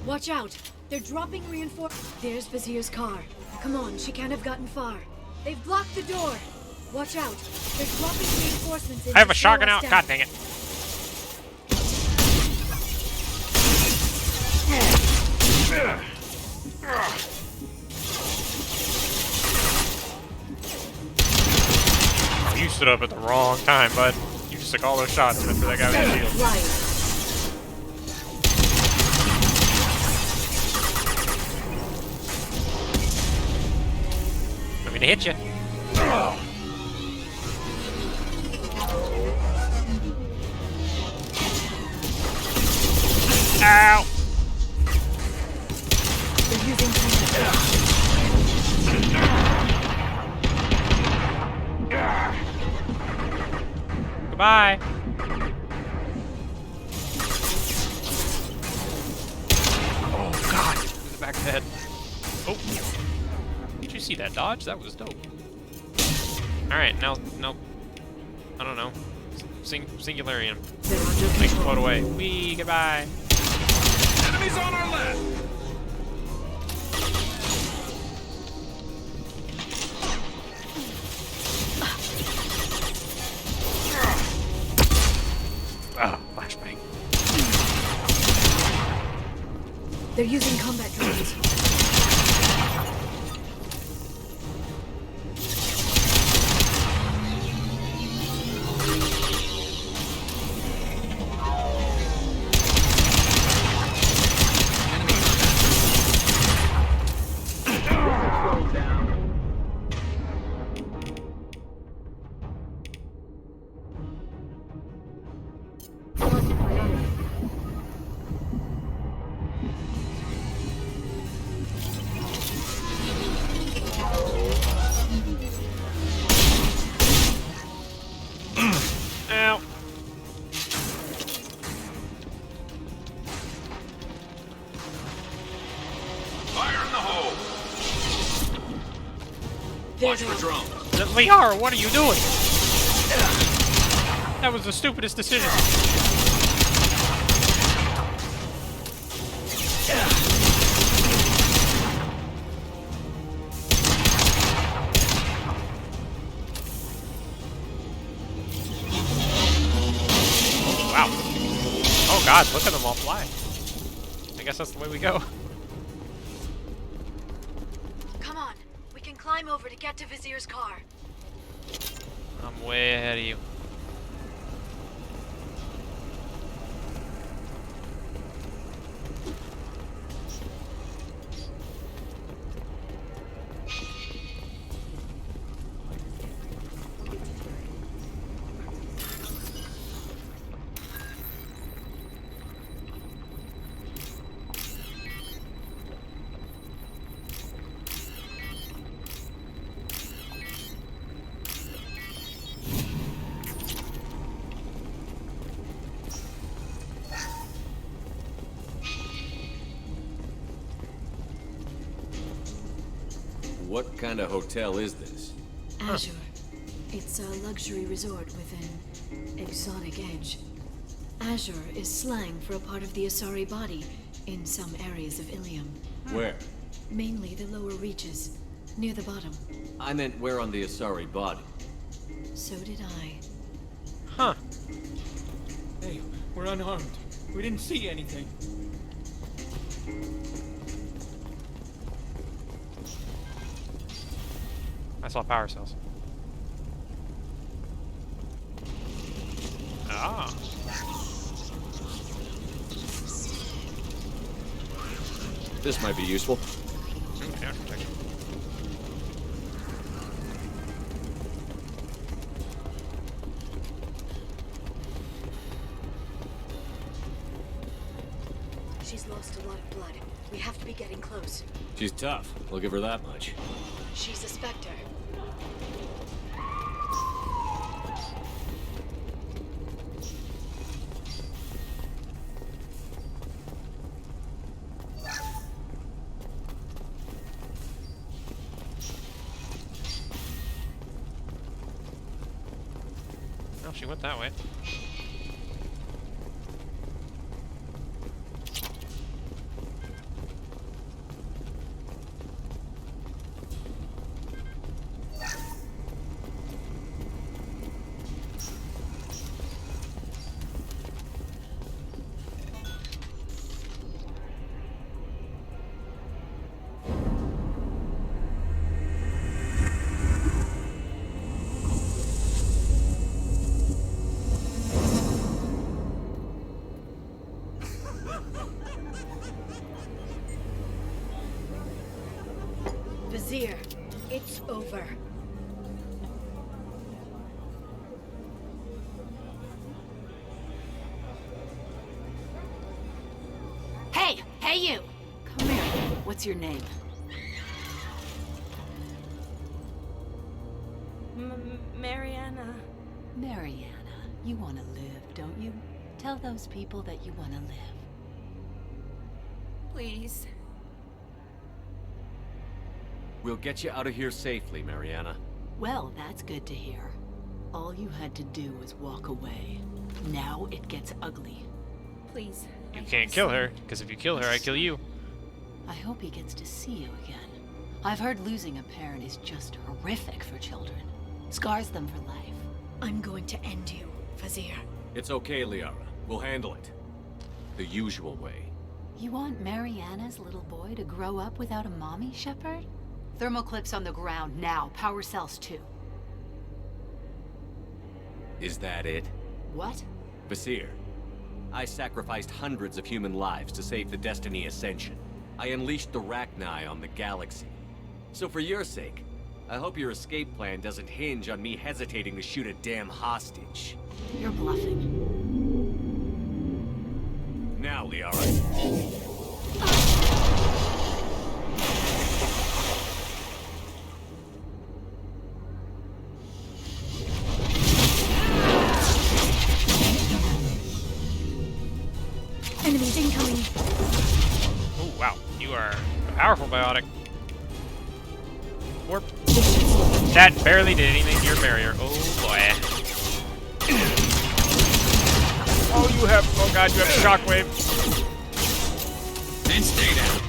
Watch out! They're dropping reinforcements. There's Vizier's car. Come on, she can't have gotten far. They've blocked the door. Watch out! They're dropping reinforcements in. I have to a slow shotgun us out. down. God dang it. Oh, you stood up at the wrong time, bud. You just took all those shots and went for that guy with the shield. Right. I'm gonna hit you. Ow! They're using Goodbye. Oh God! In the back of the head. Oh. Did you see that dodge? That was dope. Alright, now, I don't know. Singularium. Makes float away. Wee, goodbye. Enemies on our left! Oh, flashbang. They're using combat drones. Watch for drones. Liara, what are you doing? That was the stupidest decision. Wow. Oh god, look at them all fly. I guess that's the way we go. Come on, we can climb over to get to Vizier's car. I'm way ahead of you. What kind of hotel is this? Azure. It's a luxury resort with an exotic edge. Azure is slang for a part of the Asari body in some areas of Ilium. Where? Mainly the lower reaches, near the bottom. I meant where on the Asari body. So did I. Huh. Hey, we're unharmed. We didn't see anything. I saw power cells. Ah. This might be useful. Ooh, damage protection. She's lost a lot of blood. We have to be getting close. She's tough. I'll give her that much. She's a Spectre. Oh, she went that way. Vizier, it's over. Hey! Hey, you! Come here. What's your name? Mariana. Mariana. You want to live, don't you? Tell those people that you want to live. Please. We'll get you out of here safely, Mariana. Well, that's good to hear. All you had to do was walk away. Now it gets ugly. Please. You can't kill her, because if you kill her, I kill you. I hope he gets to see you again. I've heard losing a parent is just horrific for children. Scars them for life. I'm going to end you, Vizier. It's okay, Liara. We'll handle it. The usual way. You want Mariana's little boy to grow up without a mommy, Shepard? Thermoclips on the ground now. Power cells too. Is that it? What? Vizier, I sacrificed hundreds of human lives to save the Destiny Ascension. I unleashed the Rachni on the galaxy. So for your sake, I hope your escape plan doesn't hinge on me hesitating to shoot a damn hostage. You're bluffing. Now, Liara. Enemies incoming. Oh, wow. You are a powerful biotic. warp. That barely did anything to your barrier. Oh boy. Oh, you have. Oh god, you have shockwave. Then stay down.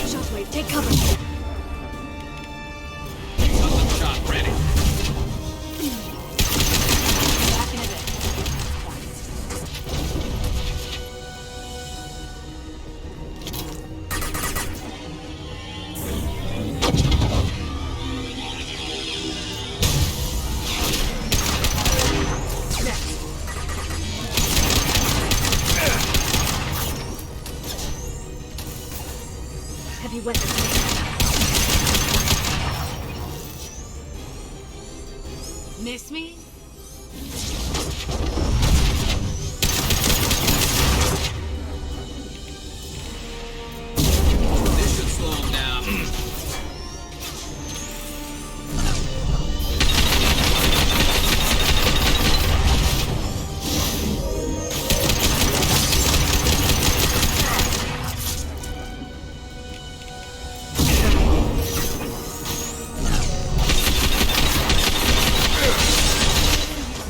Shockwave, take cover. Shot ready. Back in a bit. Heavy weapons. Miss me? This should slow him down.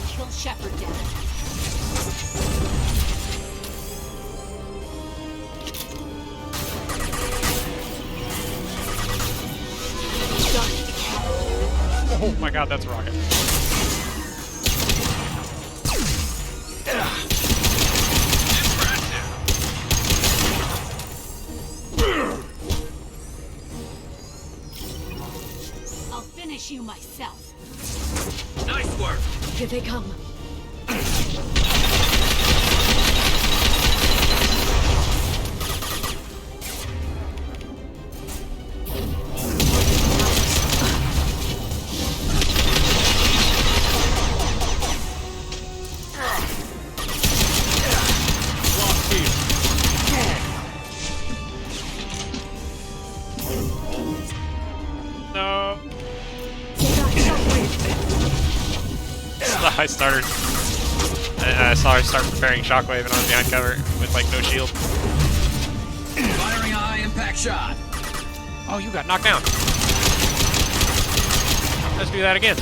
Kill Shepard dead. Oh my god, that's a rocket. I'll finish you myself. Nice work. Here they come. No. I started. I saw her start preparing shockwave and I was behind cover with like no shield. Firing a high impact shot. Oh, you got knocked down. Let's do that again.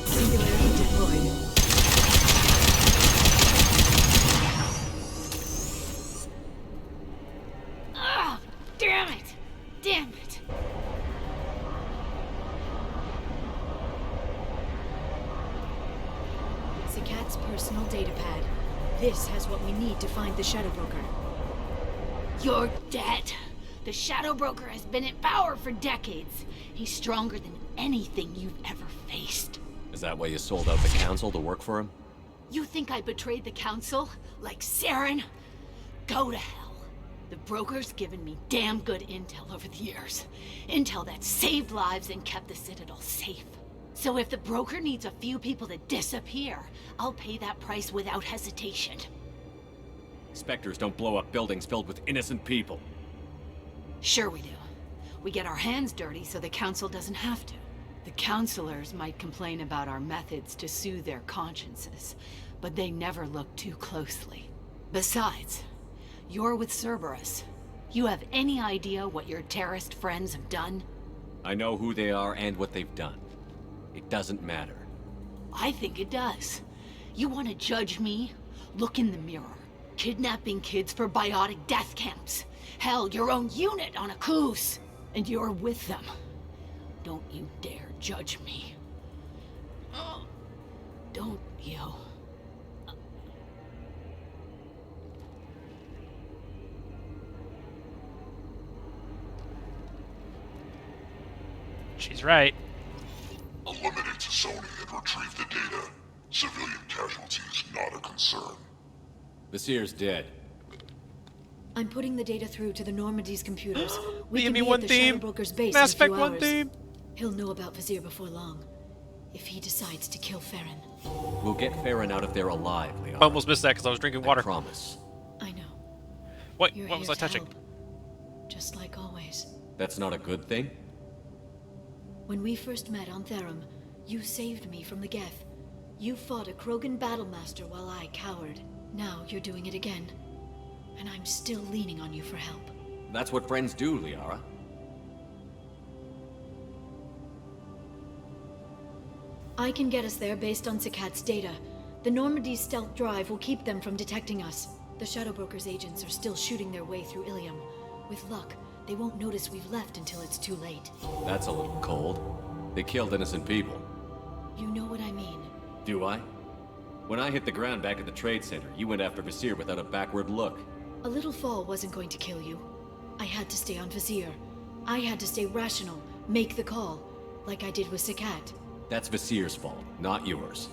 Singularity deployed. Ah, damn it! Damn it! Zakat's personal data pad. This has what we need to find the Shadow Broker. You're dead. The Shadow Broker has been in power for decades. He's stronger than anything you've ever faced. Is that why you sold out the council to work for him? You think I betrayed the Council? Like Saren? Go to hell. The Broker's given me damn good intel over the years. Intel that saved lives and kept the Citadel safe. So if the Broker needs a few people to disappear, I'll pay that price without hesitation. Spectres don't blow up buildings filled with innocent people. Sure we do. We get our hands dirty so the Council doesn't have to. The Councilors might complain about our methods to soothe their consciences, but they never look too closely. Besides, you're with Cerberus. You have any idea what your terrorist friends have done? I know who they are and what they've done. It doesn't matter. I think it does. You want to judge me? Look in the mirror. Kidnapping kids for biotic death camps. Hell, your own unit on a cruise. And you're with them. Don't you dare judge me. Don't you? She's right. Eliminate Sony and retrieve the data. Civilian casualties not a concern. Vasir's dead. I'm putting the data through to the Normandy's computers. Me We and can me be one at the theme. Shadow Broker's base Mass in a few Effect one hours. theme. He'll know about Vasir before long. if he decides to kill Farron. We'll get Farron out of there alive, Liara. I almost missed that because I was drinking water. I promise. I know. What? You're What was here I to touching? help, just like always. That's not a good thing? When we first met on Therum, you saved me from the Geth. You fought a Krogan battlemaster while I cowered. Now you're doing it again. And I'm still leaning on you for help. That's what friends do, Liara. I can get us there based on Sakat's data. The Normandy's stealth drive will keep them from detecting us. The Shadow Broker's agents are still shooting their way through Ilium. With luck, they won't notice we've left until it's too late. That's a little cold. They killed innocent people. You know what I mean. Do I? When I hit the ground back at the trade center, you went after Visir without a backward look. A little fall wasn't going to kill you. I had to stay on Visir. I had to stay rational, make the call, like I did with Sakat. That's Visir's fault, not yours.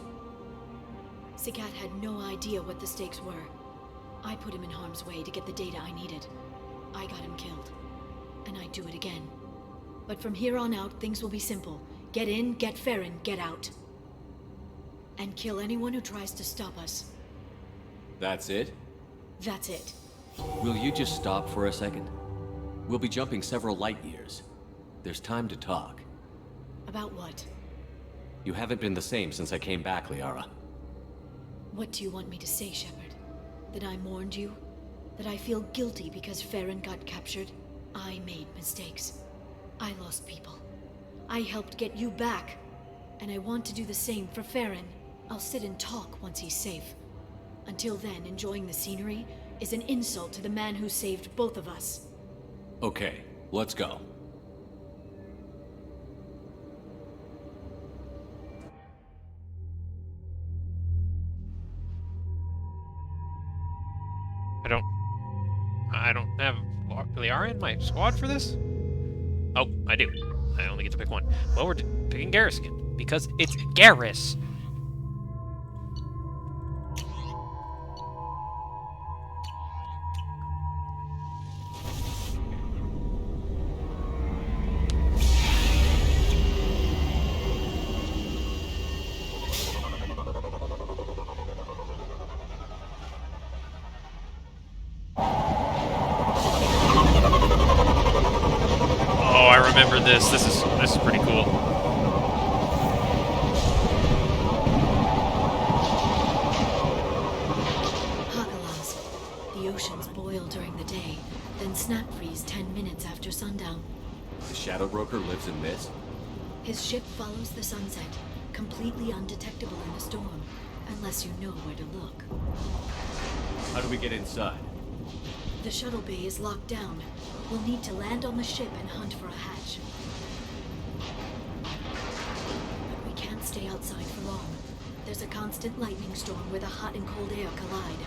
Sakat had no idea what the stakes were. I put him in harm's way to get the data I needed. I got him killed. And I'd do it again. But from here on out, things will be simple. Get in, get Farron, get out. And kill anyone who tries to stop us. That's it? That's it. Will you just stop for a second? We'll be jumping several light years. There's time to talk. About what? You haven't been the same since I came back, Liara. What do you want me to say, Shepard? That I mourned you? That I feel guilty because Farron got captured? I made mistakes. I lost people. I helped get you back. And I want to do the same for Farron. I'll sit and talk once he's safe. Until then, enjoying the scenery is an insult to the man who saved both of us. Okay, let's go. I don't have Liara in my squad for this? Oh, I do. I only get to pick one. Well, we're picking Garrus again, because it's Garrus! Remember this. This is pretty cool. Hagalas. The oceans boil during the day, then snap freeze 10 minutes after sundown. The Shadow Broker lives in this? His ship follows the sunset, completely undetectable in a storm, unless you know where to look. How do we get inside? The shuttle bay is locked down. We'll need to land on the ship and hunt for a hatch. But we can't stay outside for long. There's a constant lightning storm where the hot and cold air collide.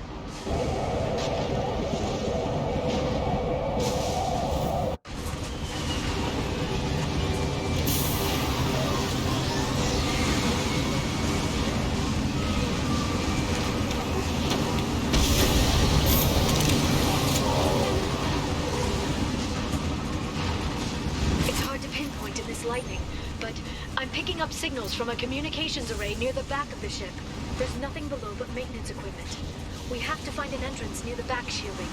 Lightning, but I'm picking up signals from a communications array near the back of the ship. There's nothing below but maintenance equipment. We have to find an entrance near the back shielding.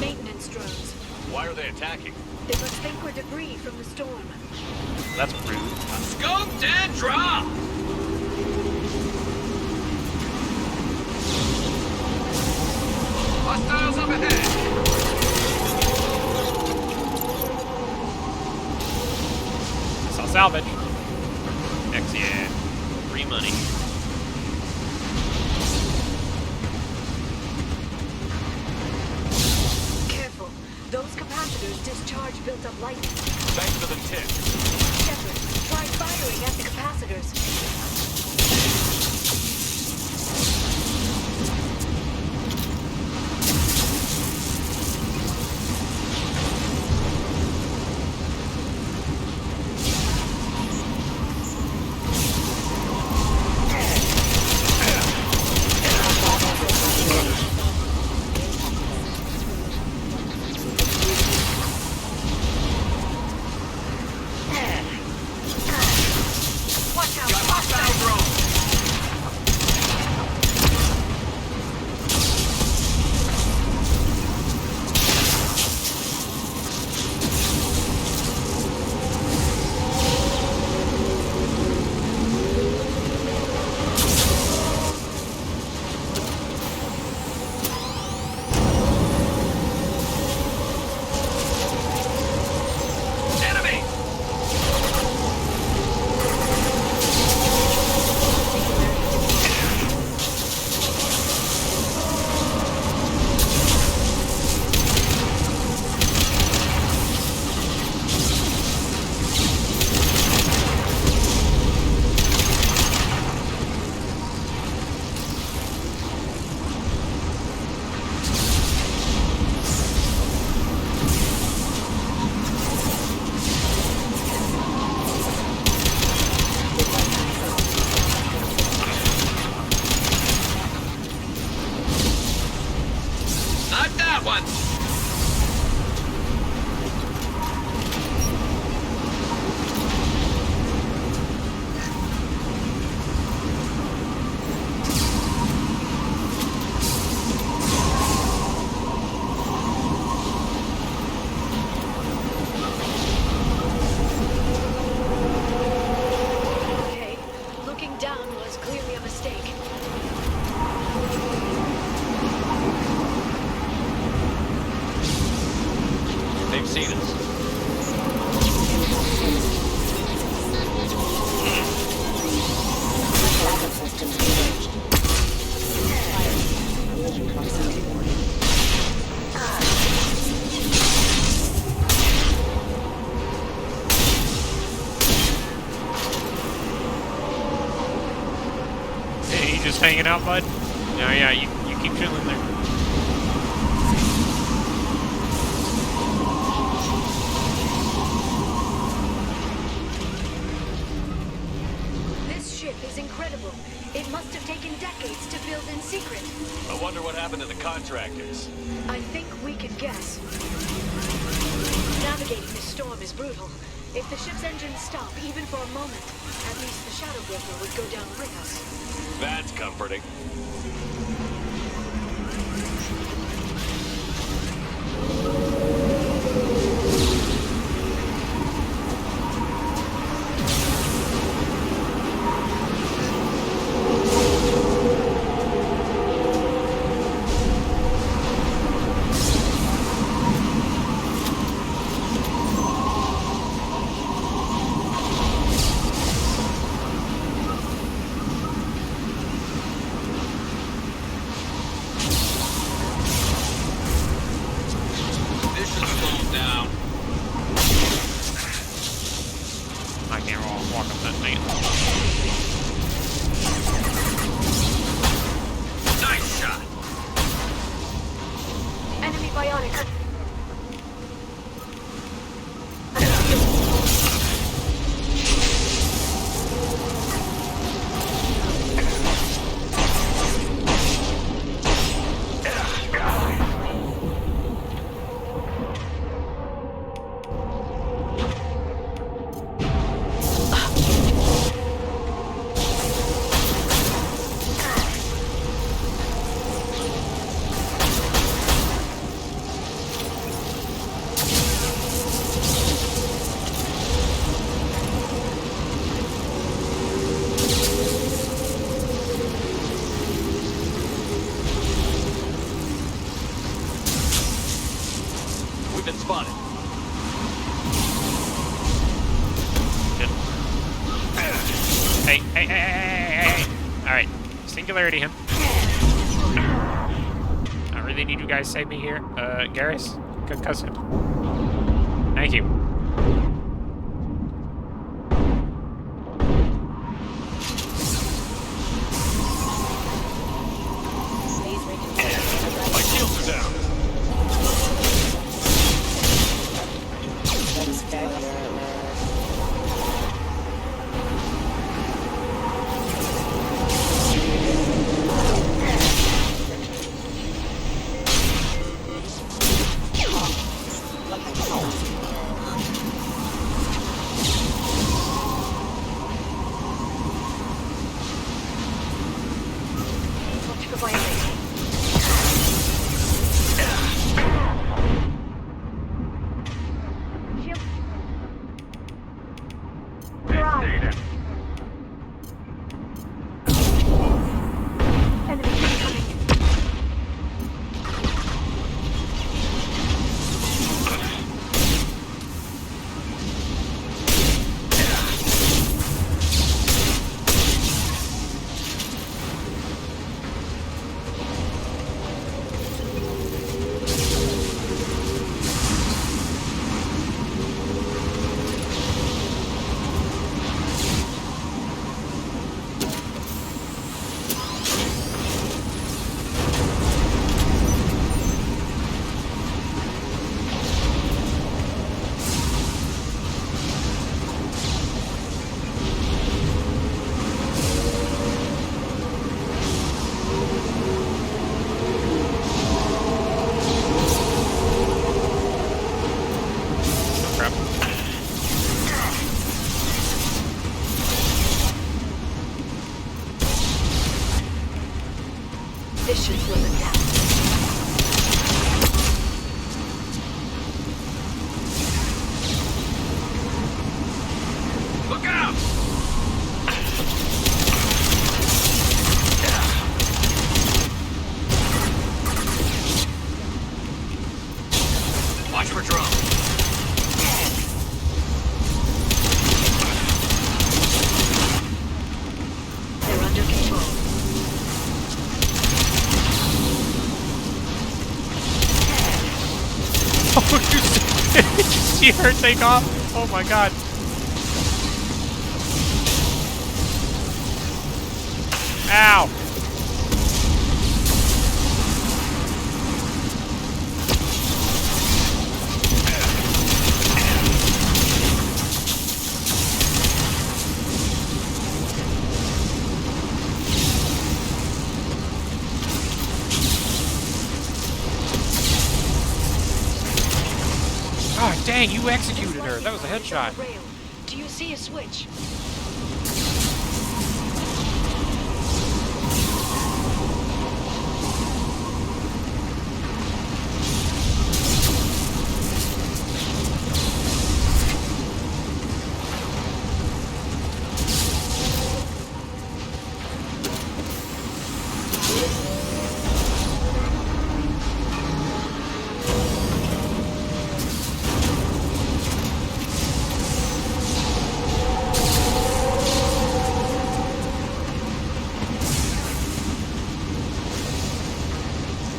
Maintenance drones. Why are they attacking? They must think we're debris from the storm. That's rude. Scoped and dropped! Hostiles up ahead! I saw salvage. Heck yeah. Free money. Careful. Those capacitors discharge built-up lightning. Thanks for the tip. Shepard, try firing at the capacitors. Hey, you just hanging out, bud? No, yeah, you keep chilling there. This ship is incredible. It must have taken decades to build in secret. I wonder what happened to the contractors. I think we can guess. Navigating this storm is brutal. If the ship's engines stop, even for a moment, at least the Shadow Broker would go down with us. That's comforting. I can't walk up that thing. Nice shot! Enemy bionic. We've been spotted. Hey. Alright, singularity him. I really need you guys to save me here. Garrus, concuss him. Thank you. My shields are down. This should slow them down. Look out! Watch for drone. Did you see her take off? Oh my god. Ow. God dang, you executed her. That was a headshot. Do you see a switch?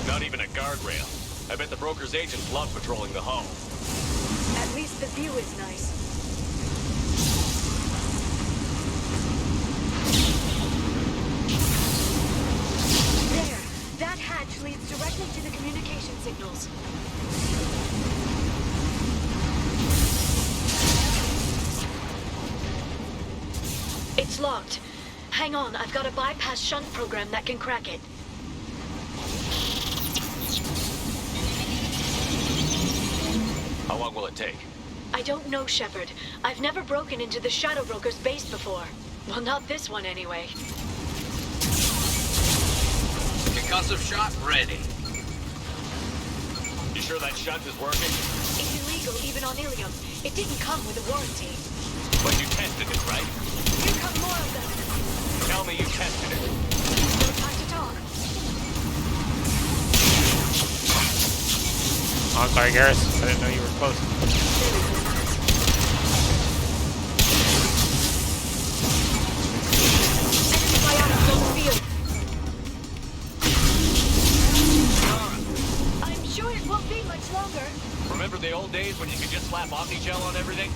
Not even a guardrail. I bet the broker's agents love patrolling the hull. At least the view is nice. There! That hatch leads directly to the communication signals. It's locked. Hang on, I've got a bypass shunt program that can crack it. How long will it take? I don't know, Shepard. I've never broken into the Shadow Broker's base before. Well, not this one anyway. Concussive shot ready. You sure that shunt is working? It's illegal even on Ilium. It didn't come with a warranty. But you tested it, right? Here come more of them. Tell me you tested it. No time to talk. Oh, I'm sorry, Garrus. I didn't know you were close. I'm sure it won't be much longer. Remember the old days when you could just slap Omnigel on everything?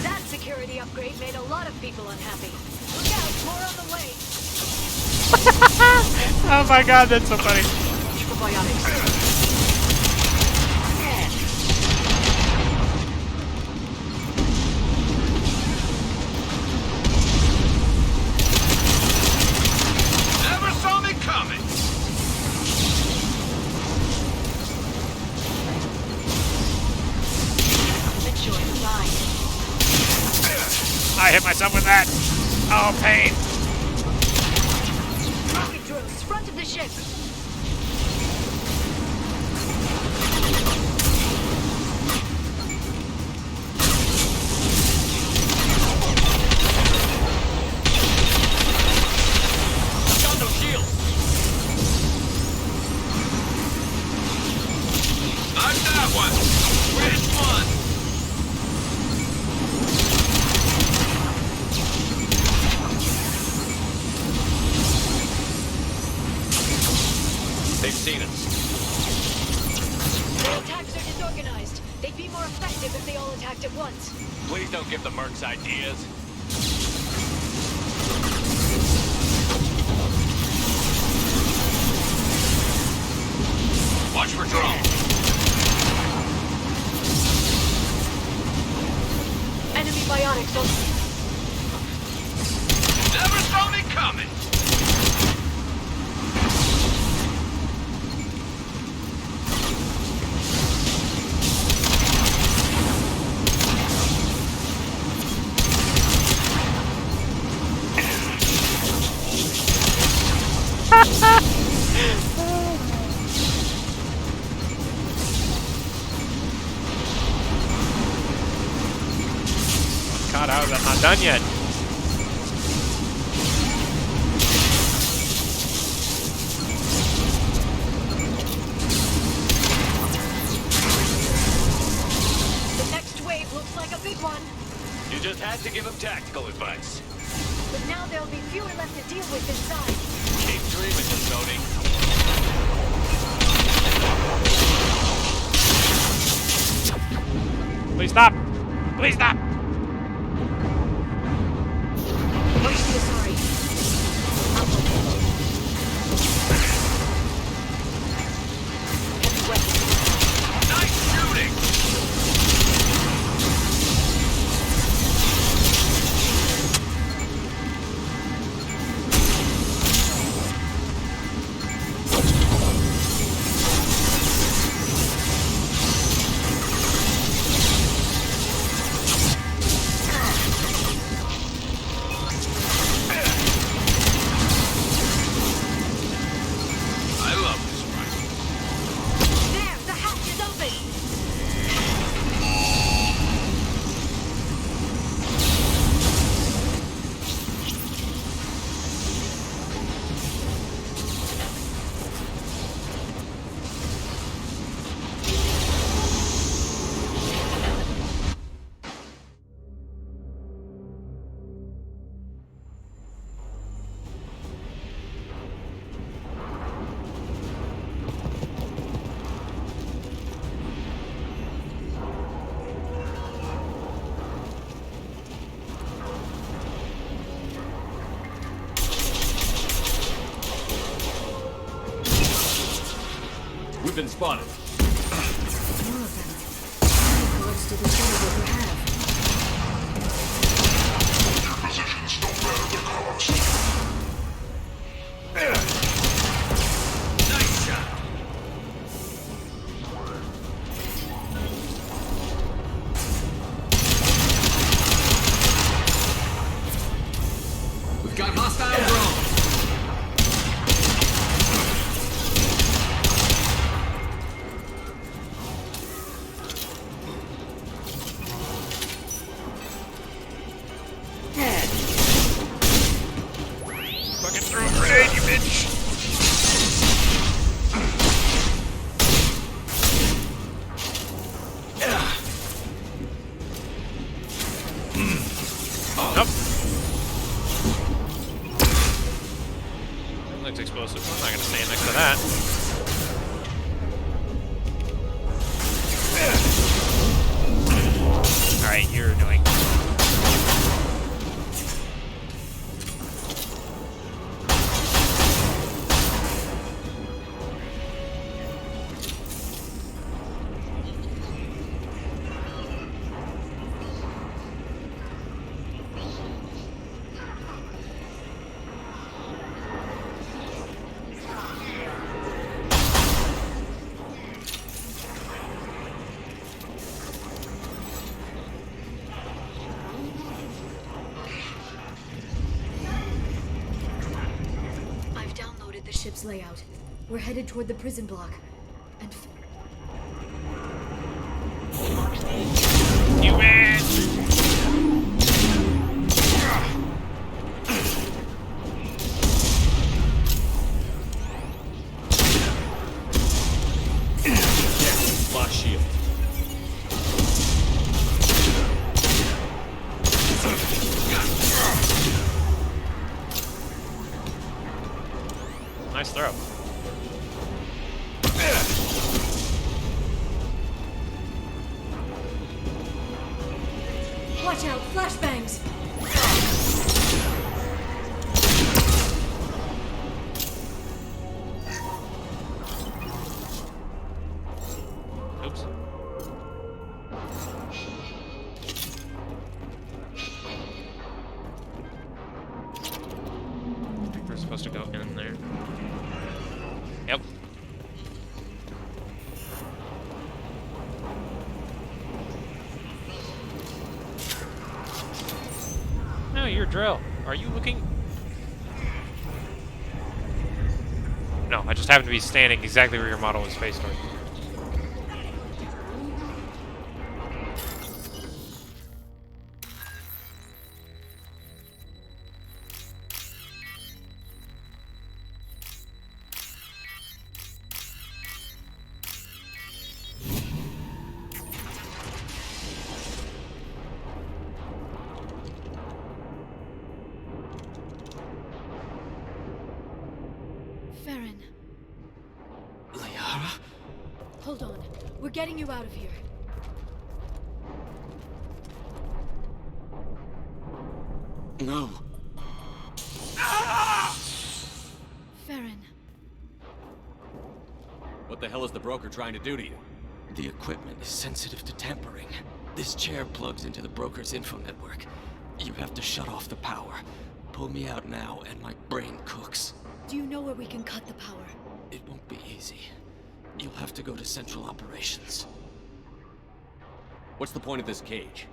That security upgrade made a lot of people unhappy. Look out, more on the way. Oh my god, that's so funny. Never saw me coming. Enjoy the ride. I hit myself with that. Oh, pain. Rocket drones, front of the ship. Got no shield. Knock that one. Which one? They've seen us. Their attacks are disorganized. They'd be more effective if they all attacked at once. Please don't give the mercs ideas. Watch for drone. Enemy bionics on. Never saw me coming. God, I'm not done yet. The next wave looks like a big one. You just had to give him tactical advice. But now there'll be fewer left to deal with inside. Keep dreaming, Sony. Please stop! Please stop! What's the sorry? Nice shooting! We've been spotted. More of them. How many bullets did the Shadowbroker have? Your positions don't matter the cost. Nice shot! We've got hostile drones! Fucking throw a grenade, you bitch! Nope. That looks explosive. I'm not gonna stand next to that. Alright, you're annoying. I've downloaded the ship's layout. We're headed toward the prison block. And You man! Lost shield. Nice throw. watch out, flashbangs! Oops. I think we're supposed to go in there. Yep. No, you're Drell. Are you looking? No, I just happen to be standing exactly where your model was faced toward. Farron. Liara? Hold on. We're getting you out of here. No. Farron. What the hell is the broker trying to do to you? The equipment is sensitive to tampering. This chair plugs into the broker's info network. You have to shut off the power. Pull me out now, and my brain cooks. Do you know where we can cut the power? It won't be easy. You'll have to go to Central Operations. What's the point of this cage?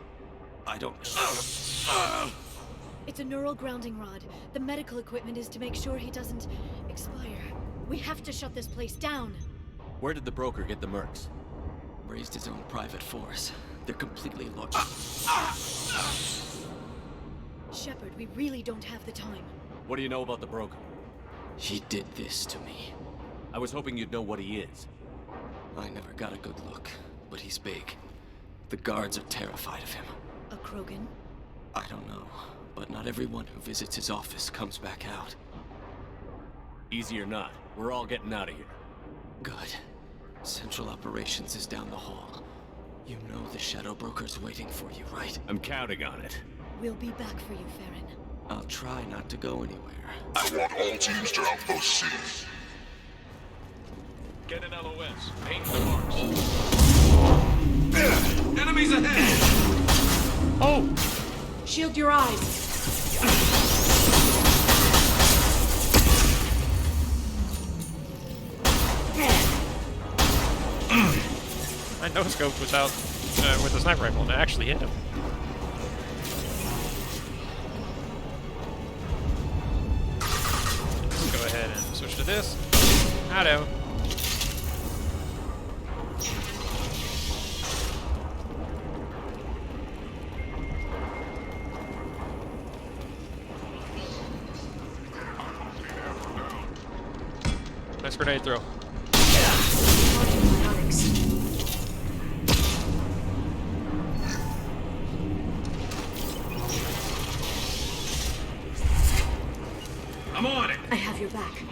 I don't... It's a neural grounding rod. The medical equipment is to make sure he doesn't expire. We have to shut this place down. Where did the broker get the mercs? Raised his own private force. They're completely lost. Shepard, we really don't have the time. What do you know about the broker? He did this to me. I was hoping you'd know what he is. I never got a good look, but he's big. The guards are terrified of him. A Krogan? I don't know, but not everyone who visits his office comes back out. Easy or not, we're all getting out of here. Good. Central Operations is down the hall. You know the Shadow Broker's waiting for you, right? I'm counting on it. We'll be back for you, Farron. I'll try not to go anywhere. I want all teams to Outpost C. Get an LOS. Paint the marks. Enemies ahead! Oh! Shield your eyes. I no-scoped without, with the sniper rifle, and it actually hit him. Let's go ahead and switch to this. Hello. Nice grenade throw. I'm on it! I have your back.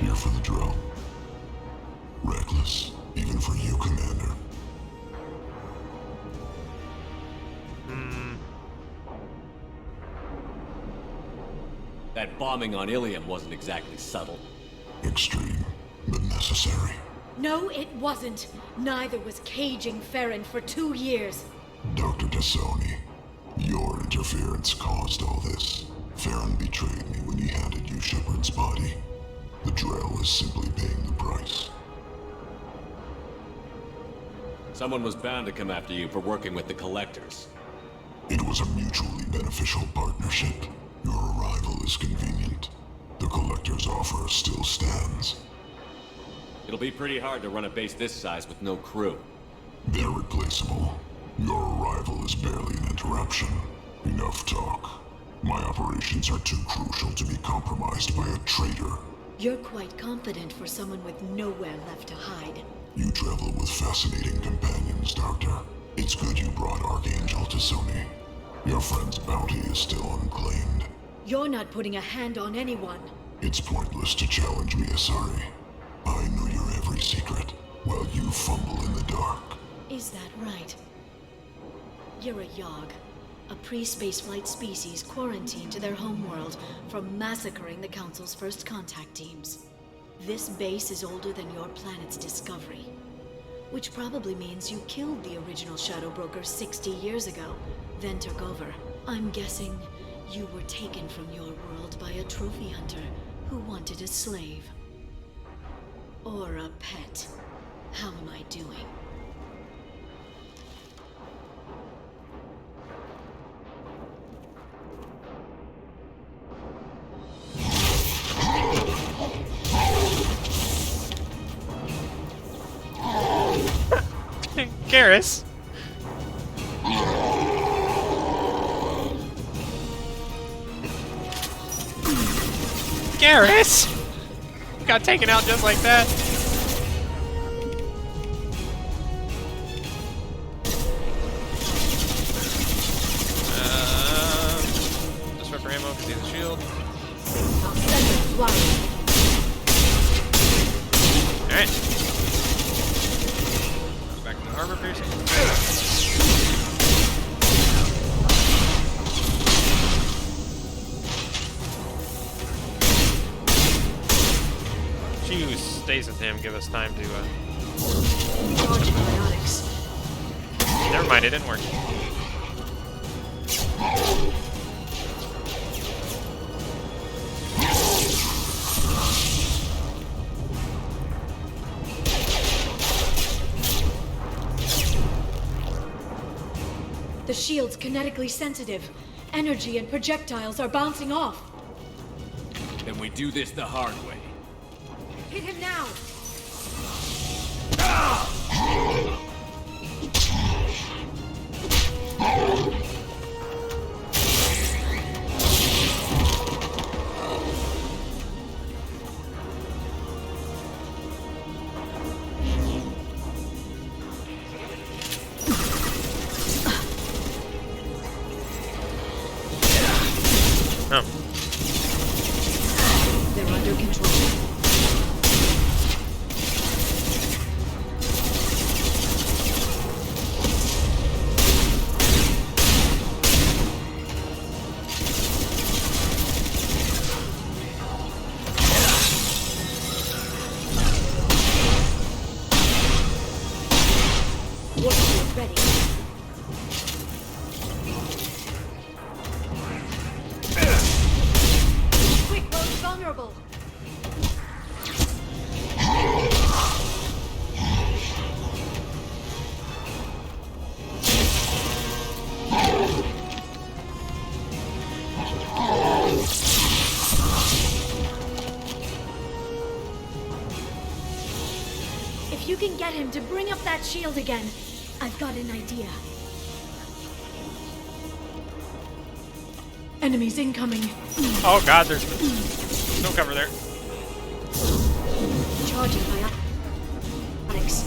Here for the drill. Reckless, even for you, Commander. That bombing on Ilium wasn't exactly subtle. Extreme, but necessary. No, it wasn't. Neither was caging Farron for 2 years. Dr. Tassoni, your interference caused all this. Farron betrayed me when he handed you Shepard's body. The Drell is simply paying the price. Someone was bound to come after you for working with the Collectors. It was a mutually beneficial partnership. Your arrival is convenient. The Collector's offer still stands. It'll be pretty hard to run a base this size with no crew. They're replaceable. Your arrival is barely an interruption. Enough talk. My operations are too crucial to be compromised by a traitor. You're quite confident for someone with nowhere left to hide. You travel with fascinating companions, Doctor. It's good you brought Archangel Tassoni. Your friend's bounty is still unclaimed. You're not putting a hand on anyone. It's pointless to challenge me, Asari. I know your every secret, while you fumble in the dark. Is that right? You're a Yogg, a pre-spaceflight species quarantined to their homeworld from massacring the Council's first contact teams. This base is older than your planet's discovery, which probably means you killed the original Shadow Broker 60 years ago, then took over. I'm guessing you were taken from your world by a trophy hunter who wanted a slave. Or a pet. How am I doing? Garrus. Garrus! Got taken out just like that. can see the shield. I'll send them flying. Alright. Back to the armor piercing. She who stays with him, give us time to, Charge biotics. Never mind, it didn't work. The shield's kinetically sensitive. Energy and projectiles are bouncing off. Then we do this the hard way. Hit him now! Oh. They're under control. Warrior ready. Quick, road's vulnerable. If you can get him to bring up that shield again, I've got an idea. Enemies incoming. Oh god, there's no cover there. Charging biotics.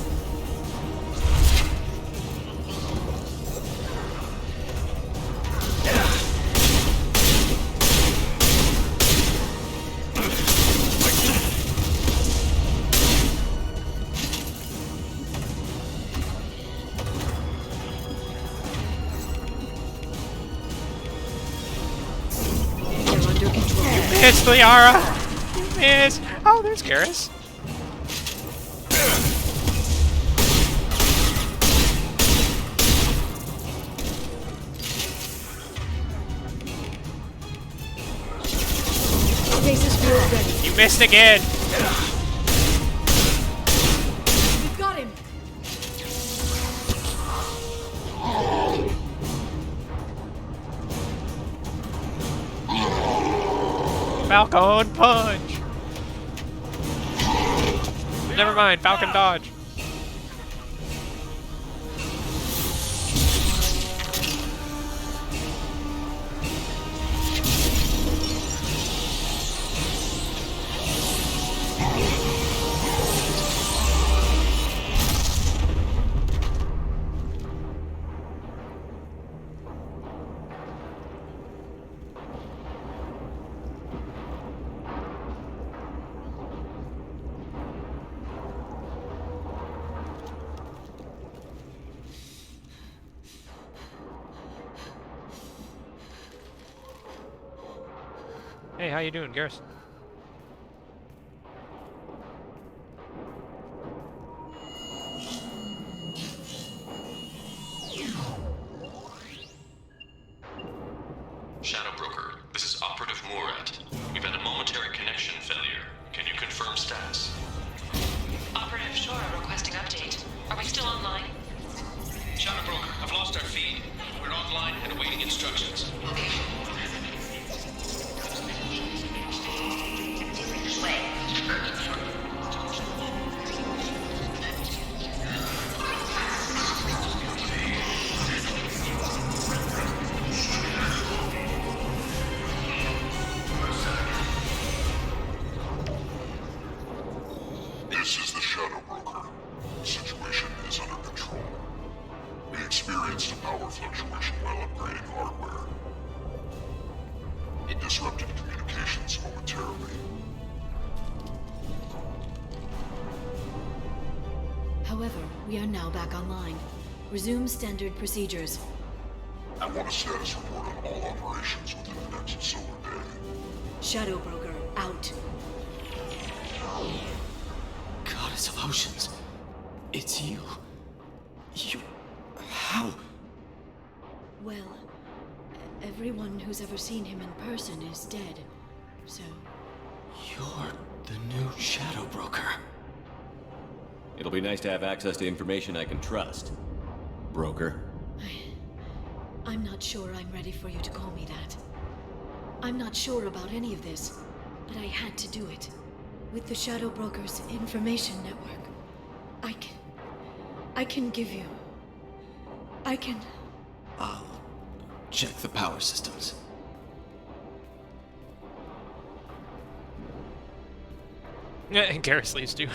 They're under control. It's Liara! You missed! Oh, there's Garrus. Stasis field ready. You missed again! We've got him. Falcon punch! Never mind, Falcon dodge. Hey, how you doing, Garrus? Shadow Broker, this is Operative Murat. We've had a momentary connection failure. Can you confirm status? Operative Shora requesting update. Are we still online? Shadow Broker, I've lost our feed. We're online and awaiting instructions. This is the Shadow Broker. The situation is under control. We experienced a power fluctuation while upgrading hardware. It disrupted However, we are now back online. Resume standard procedures. I want a status report on all operations within the next solar day. Shadow Broker, out. Goddess of Oceans. It's you. You... How? Well, everyone who's ever seen him in person is dead, so... You're the new Shadow Broker. It'll be nice to have access to information I can trust. Broker. I'm not sure I'm ready for you to call me that. I'm not sure about any of this, but I had to do it. With the Shadow Broker's information network, I can give you... I'll check the power systems. Yeah, and Garrus leaves too.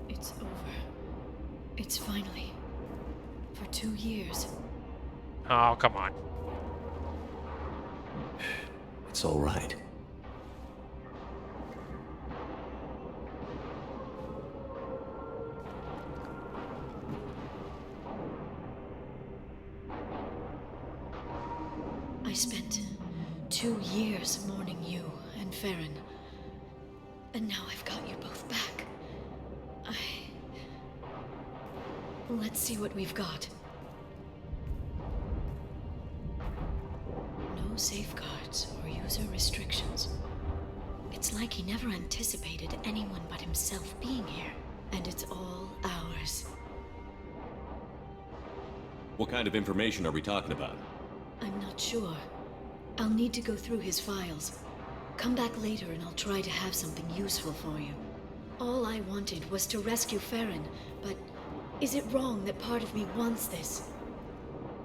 It's over. It's finally. For 2 years. Oh, come on. It's all right. I spent 2 years mourning you and Farron. And now I've got you both back. Let's see what we've got. No safeguards or user restrictions. It's like he never anticipated anyone but himself being here. And it's all ours. What kind of information are we talking about? I'm not sure. I'll need to go through his files. Come back later and I'll try to have something useful for you. All I wanted was to rescue Farron, but is it wrong that part of me wants this?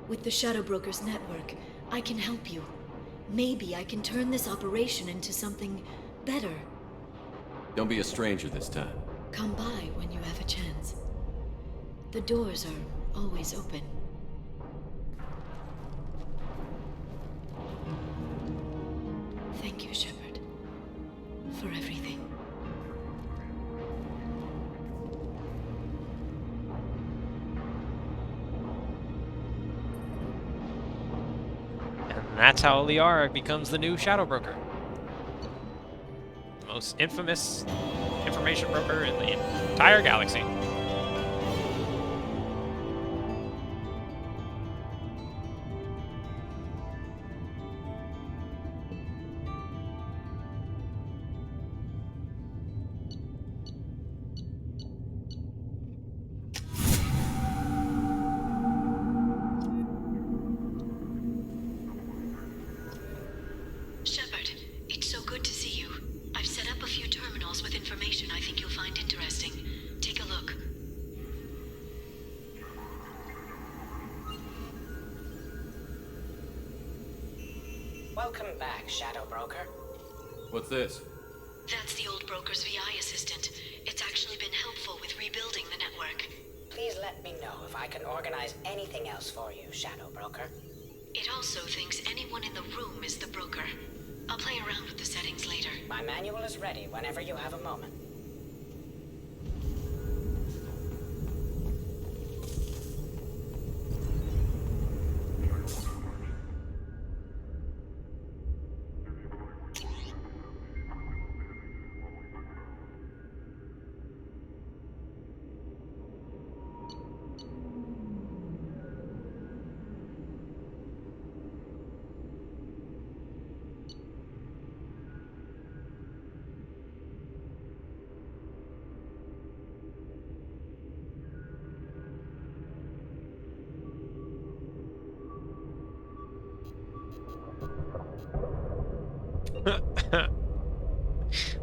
With the Shadow Broker's network, I can help you. Maybe I can turn this operation into something better. Don't be a stranger this time. Come by when you have a chance. The doors are always open. Thank you, Shepard, for everything. And that's how Liara becomes the new Shadow Broker. The most infamous information broker in the entire galaxy. Shepard, it's so good to see you. I've set up a few terminals with information I think you'll find interesting. Take a look. Welcome back, Shadow Broker. What's this? That's the old broker's VI assistant. It's actually been helpful with rebuilding the network. Please let me know if I can organize anything else for you, Shadow Broker. It also thinks anyone in the room is the broker. I'll play around with the settings later. My manual is ready whenever you have a moment.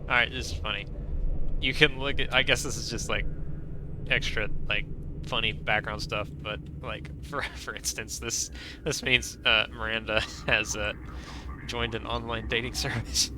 Alright, this is funny. You can look at, I guess this is just like extra like funny background stuff, but like for instance, this means Miranda has joined an online dating service.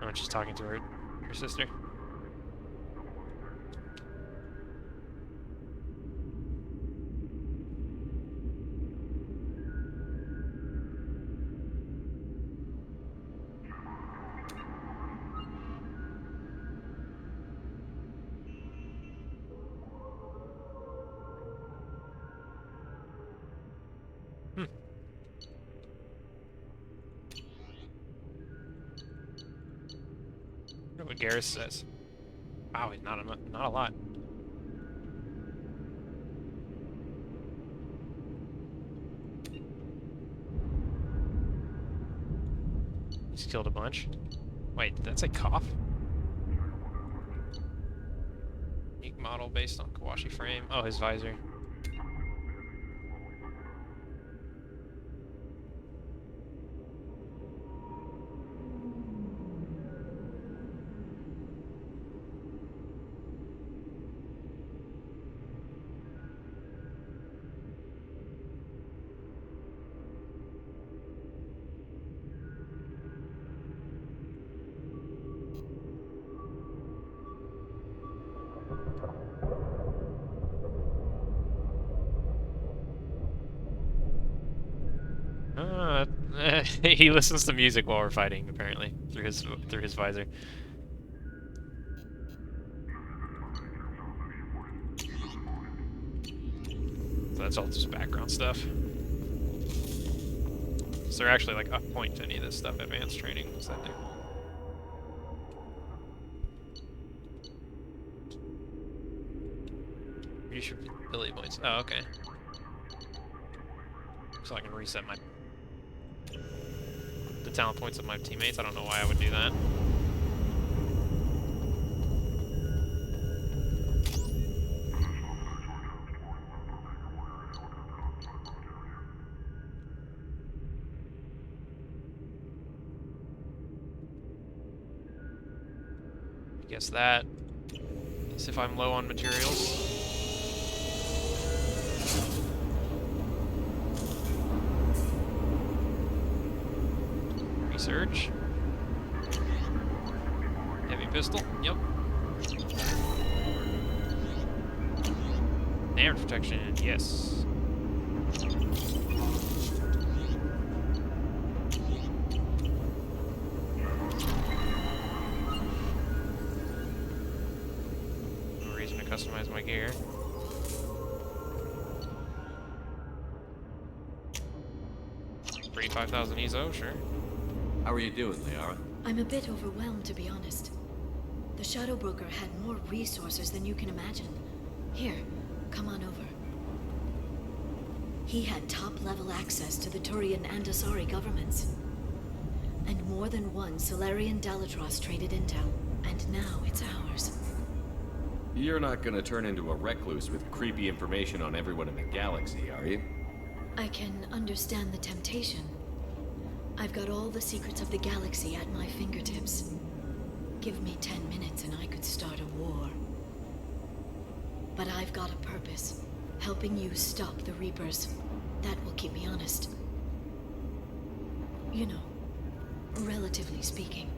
Oh, and she's talking to her sister. What Garrus says. Wow, not a lot. He's killed a bunch. Wait, did that say cough? Unique model based on Kawashi frame. Oh, his visor. He listens to music while we're fighting, apparently, through his visor. So that's all just background stuff. So they're actually like up point to any of this stuff. Advanced training. What's that do? You should ability points. Oh, okay. So I can reset the talent points of my teammates. I don't know why I would do that. I guess that is if I'm low on materials. Research. Heavy pistol. Yep. Damage protection. Yes. No reason to customize my gear. $35,000 ESO, sure. How are you doing, Liara? I'm a bit overwhelmed, to be honest. The Shadow Broker had more resources than you can imagine. Here, come on over. He had top-level access to the Turian and Asari governments. And more than one Solarian Delatros traded intel. And now it's ours. You're not gonna turn into a recluse with creepy information on everyone in the galaxy, are you? I can understand the temptation. I've got all the secrets of the galaxy at my fingertips. Give me 10 minutes and I could start a war. But I've got a purpose. Helping you stop the Reapers. That will keep me honest. You know, relatively speaking.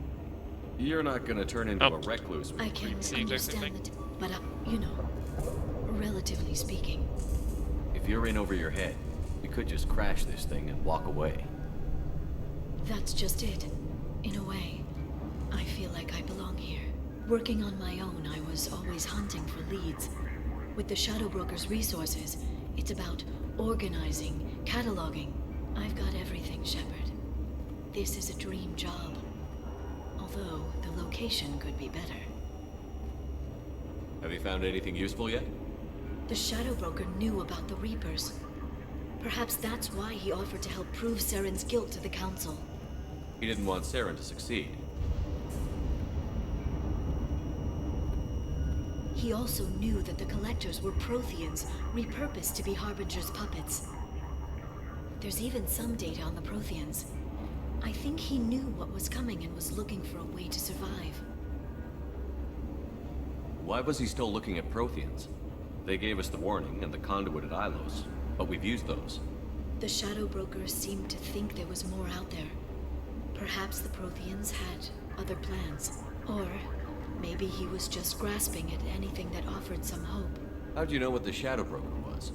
You're not gonna turn into a recluse with I can understand that, but you know, relatively speaking. If you're in over your head, you could just crash this thing and walk away. That's just it. In a way, I feel like I belong here. Working on my own, I was always hunting for leads. With the Shadow Broker's resources, it's about organizing, cataloging. I've got everything, Shepard. This is a dream job. Although, the location could be better. Have you found anything useful yet? The Shadow Broker knew about the Reapers. Perhaps that's why he offered to help prove Saren's guilt to the Council. He didn't want Saren to succeed. He also knew that the Collectors were Protheans, repurposed to be Harbinger's puppets. There's even some data on the Protheans. I think he knew what was coming and was looking for a way to survive. Why was he still looking at Protheans? They gave us the warning and the conduit at Ilos, but we've used those. The Shadow Broker seemed to think there was more out there. Perhaps the Protheans had other plans. Or maybe he was just grasping at anything that offered some hope. How'd you know what the Shadow Broker was?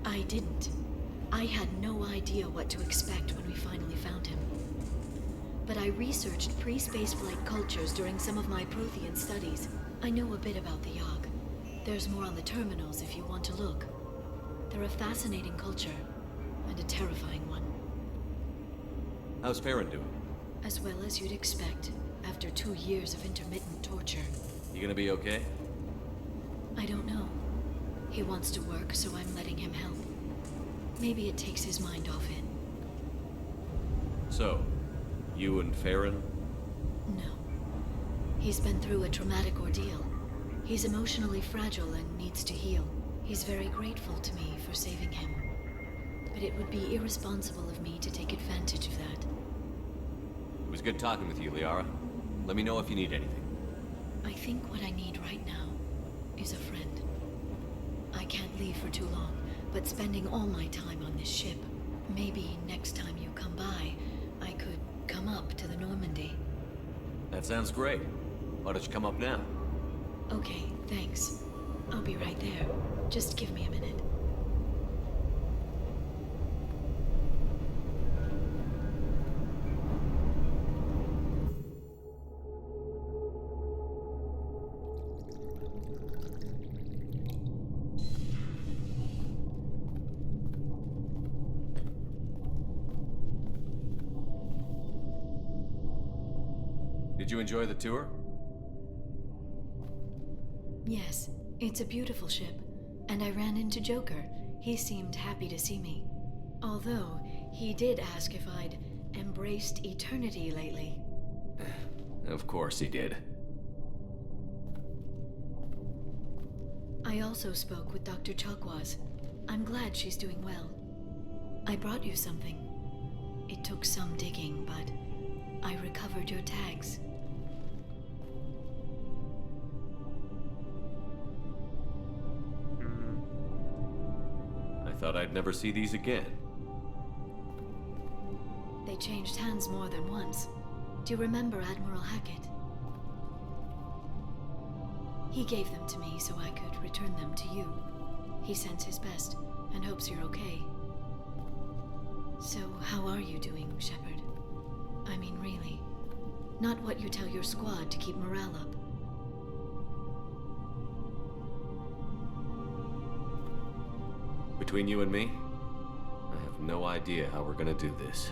I didn't. I had no idea what to expect when we finally found him. But I researched pre-spaceflight cultures during some of my Prothean studies. I know a bit about the Yogg. There's more on the terminals if you want to look. They're a fascinating culture, and a terrifying one. How's Farron doing? As well as you'd expect, after 2 years of intermittent torture. You gonna be okay? I don't know. He wants to work, so I'm letting him help. Maybe it takes his mind off it. So, you and Farron? No. He's been through a traumatic ordeal. He's emotionally fragile and needs to heal. He's very grateful to me for saving him. But it would be irresponsible of me to take advantage of that. It was good talking with you, Liara. Let me know if you need anything. I think what I need right now is a friend. I can't leave for too long, but spending all my time on this ship. Maybe next time you come by, I could come up to the Normandy. That sounds great. Why don't you come up now? Okay, thanks. I'll be right there. Just give me a minute. Did you enjoy the tour? Yes, it's a beautiful ship. And I ran into Joker. He seemed happy to see me. Although, he did ask if I'd embraced eternity lately. Of course he did. I also spoke with Dr. Chakwas. I'm glad she's doing well. I brought you something. It took some digging, but I recovered your tags. I thought I'd never see these again. They changed hands more than once. Do you remember Admiral Hackett? He gave them to me so I could return them to you. He sends his best and hopes you're okay. So, how are you doing, Shepard? I mean, really. Not what you tell your squad to keep morale up. Between you and me, I have no idea how we're gonna do this.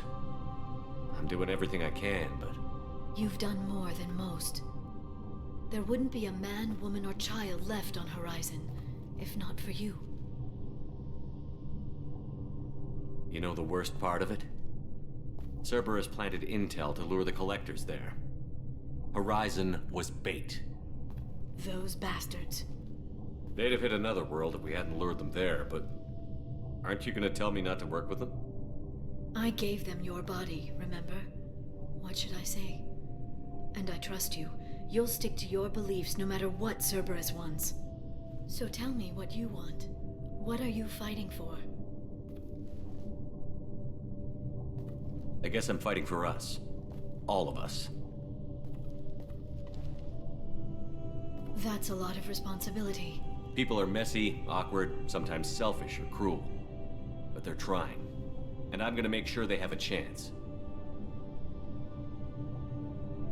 I'm doing everything I can, but... You've done more than most. There wouldn't be a man, woman, or child left on Horizon, if not for you. You know the worst part of it? Cerberus planted intel to lure the Collectors there. Horizon was bait. Those bastards. They'd have hit another world if we hadn't lured them there, but... Aren't you gonna tell me not to work with them? I gave them your body, remember? What should I say? And I trust you. You'll stick to your beliefs no matter what Cerberus wants. So tell me what you want. What are you fighting for? I guess I'm fighting for us. All of us. That's a lot of responsibility. People are messy, awkward, sometimes selfish or cruel. But they're trying. And I'm gonna make sure they have a chance.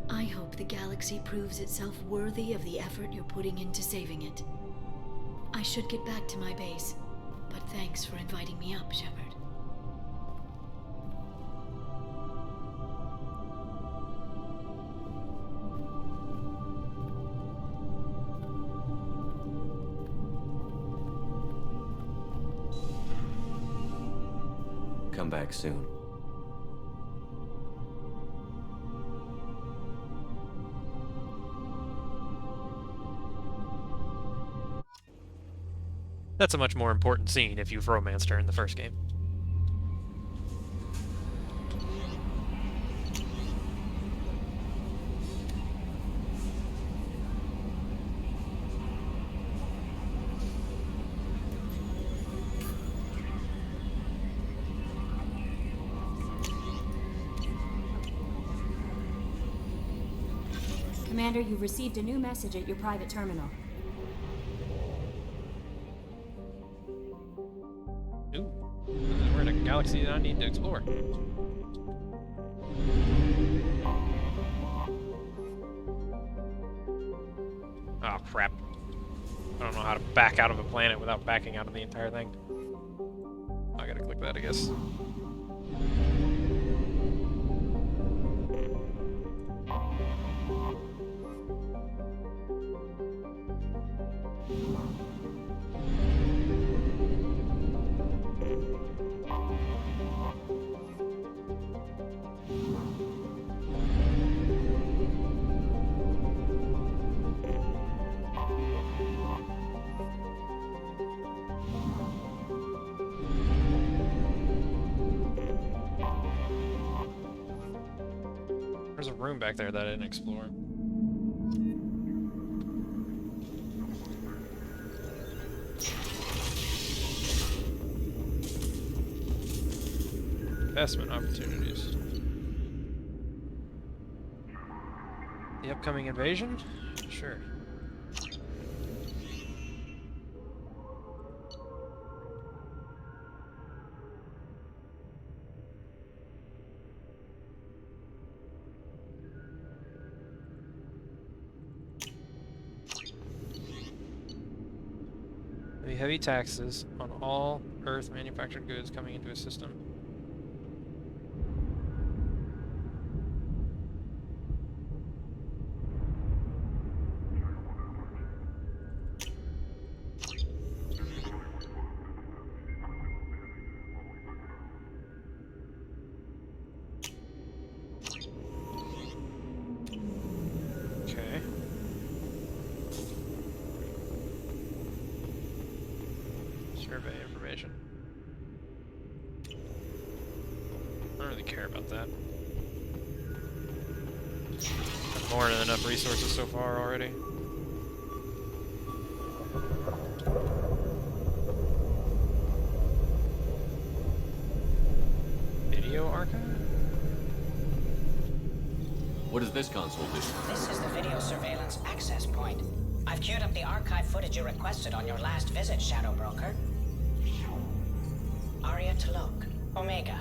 I hope the galaxy proves itself worthy of the effort you're putting into saving it. I should get back to my base, but thanks for inviting me up, Shepard. Come back soon. That's a much more important scene if you've romanced her in the first game. Commander, you've received a new message at your private terminal. Ooh, we're in a galaxy that I need to explore. Oh, crap. I don't know how to back out of a planet without backing out of the entire thing. I gotta click that, I guess. There's a room back there that I didn't explore. Investment opportunities. The upcoming invasion? Sure. Heavy taxes on all Earth manufactured goods coming into a system. Okay. Survey information. I don't really care about that. Have more than enough resources so far already. Video archive? What does this console do? This is the video surveillance access point. I've queued up the archive footage you requested on your last visit, Shadow Broker. Aria T'Loak, Omega.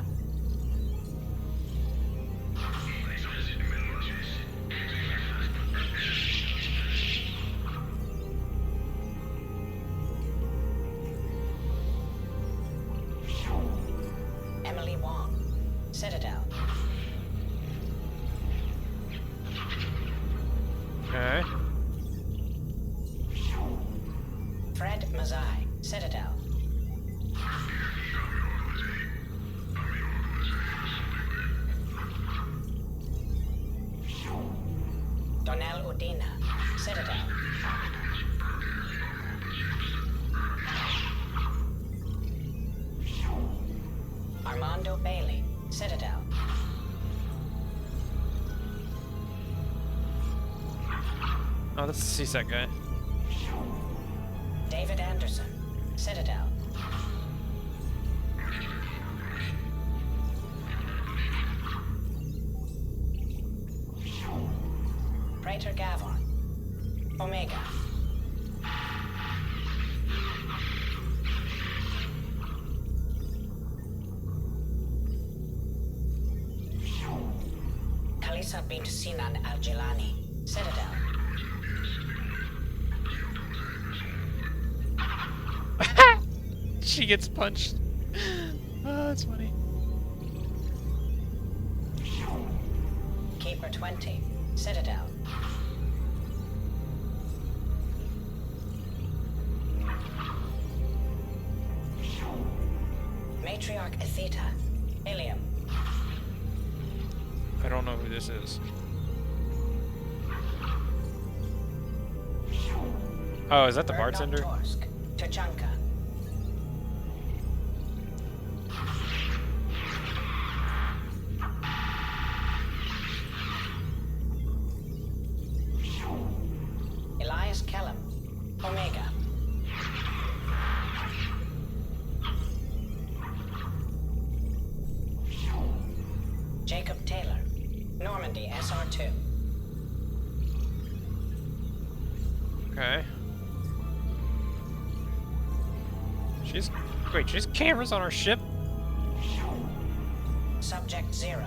Emily Wong, Citadel. Okay. Fred Mazai, Citadel. Donnell Udina, Citadel. Armando Bailey, Citadel. Oh, that's the CSEC guy. David Anderson, Citadel. Praetor Gavon, Omega. Kalisa bint Sinan Al-Jilani, Citadel. She gets punched. Oh, that's funny. Keeper 20, Citadel. Matriarch Atheta, Ilium. I don't know who this is. Oh, is that the bartender? Torsk, Tuchanka. Elias Kellum, Omega. Jacob Taylor, Normandy SR2. Okay. She's cameras on our ship? Subject 0.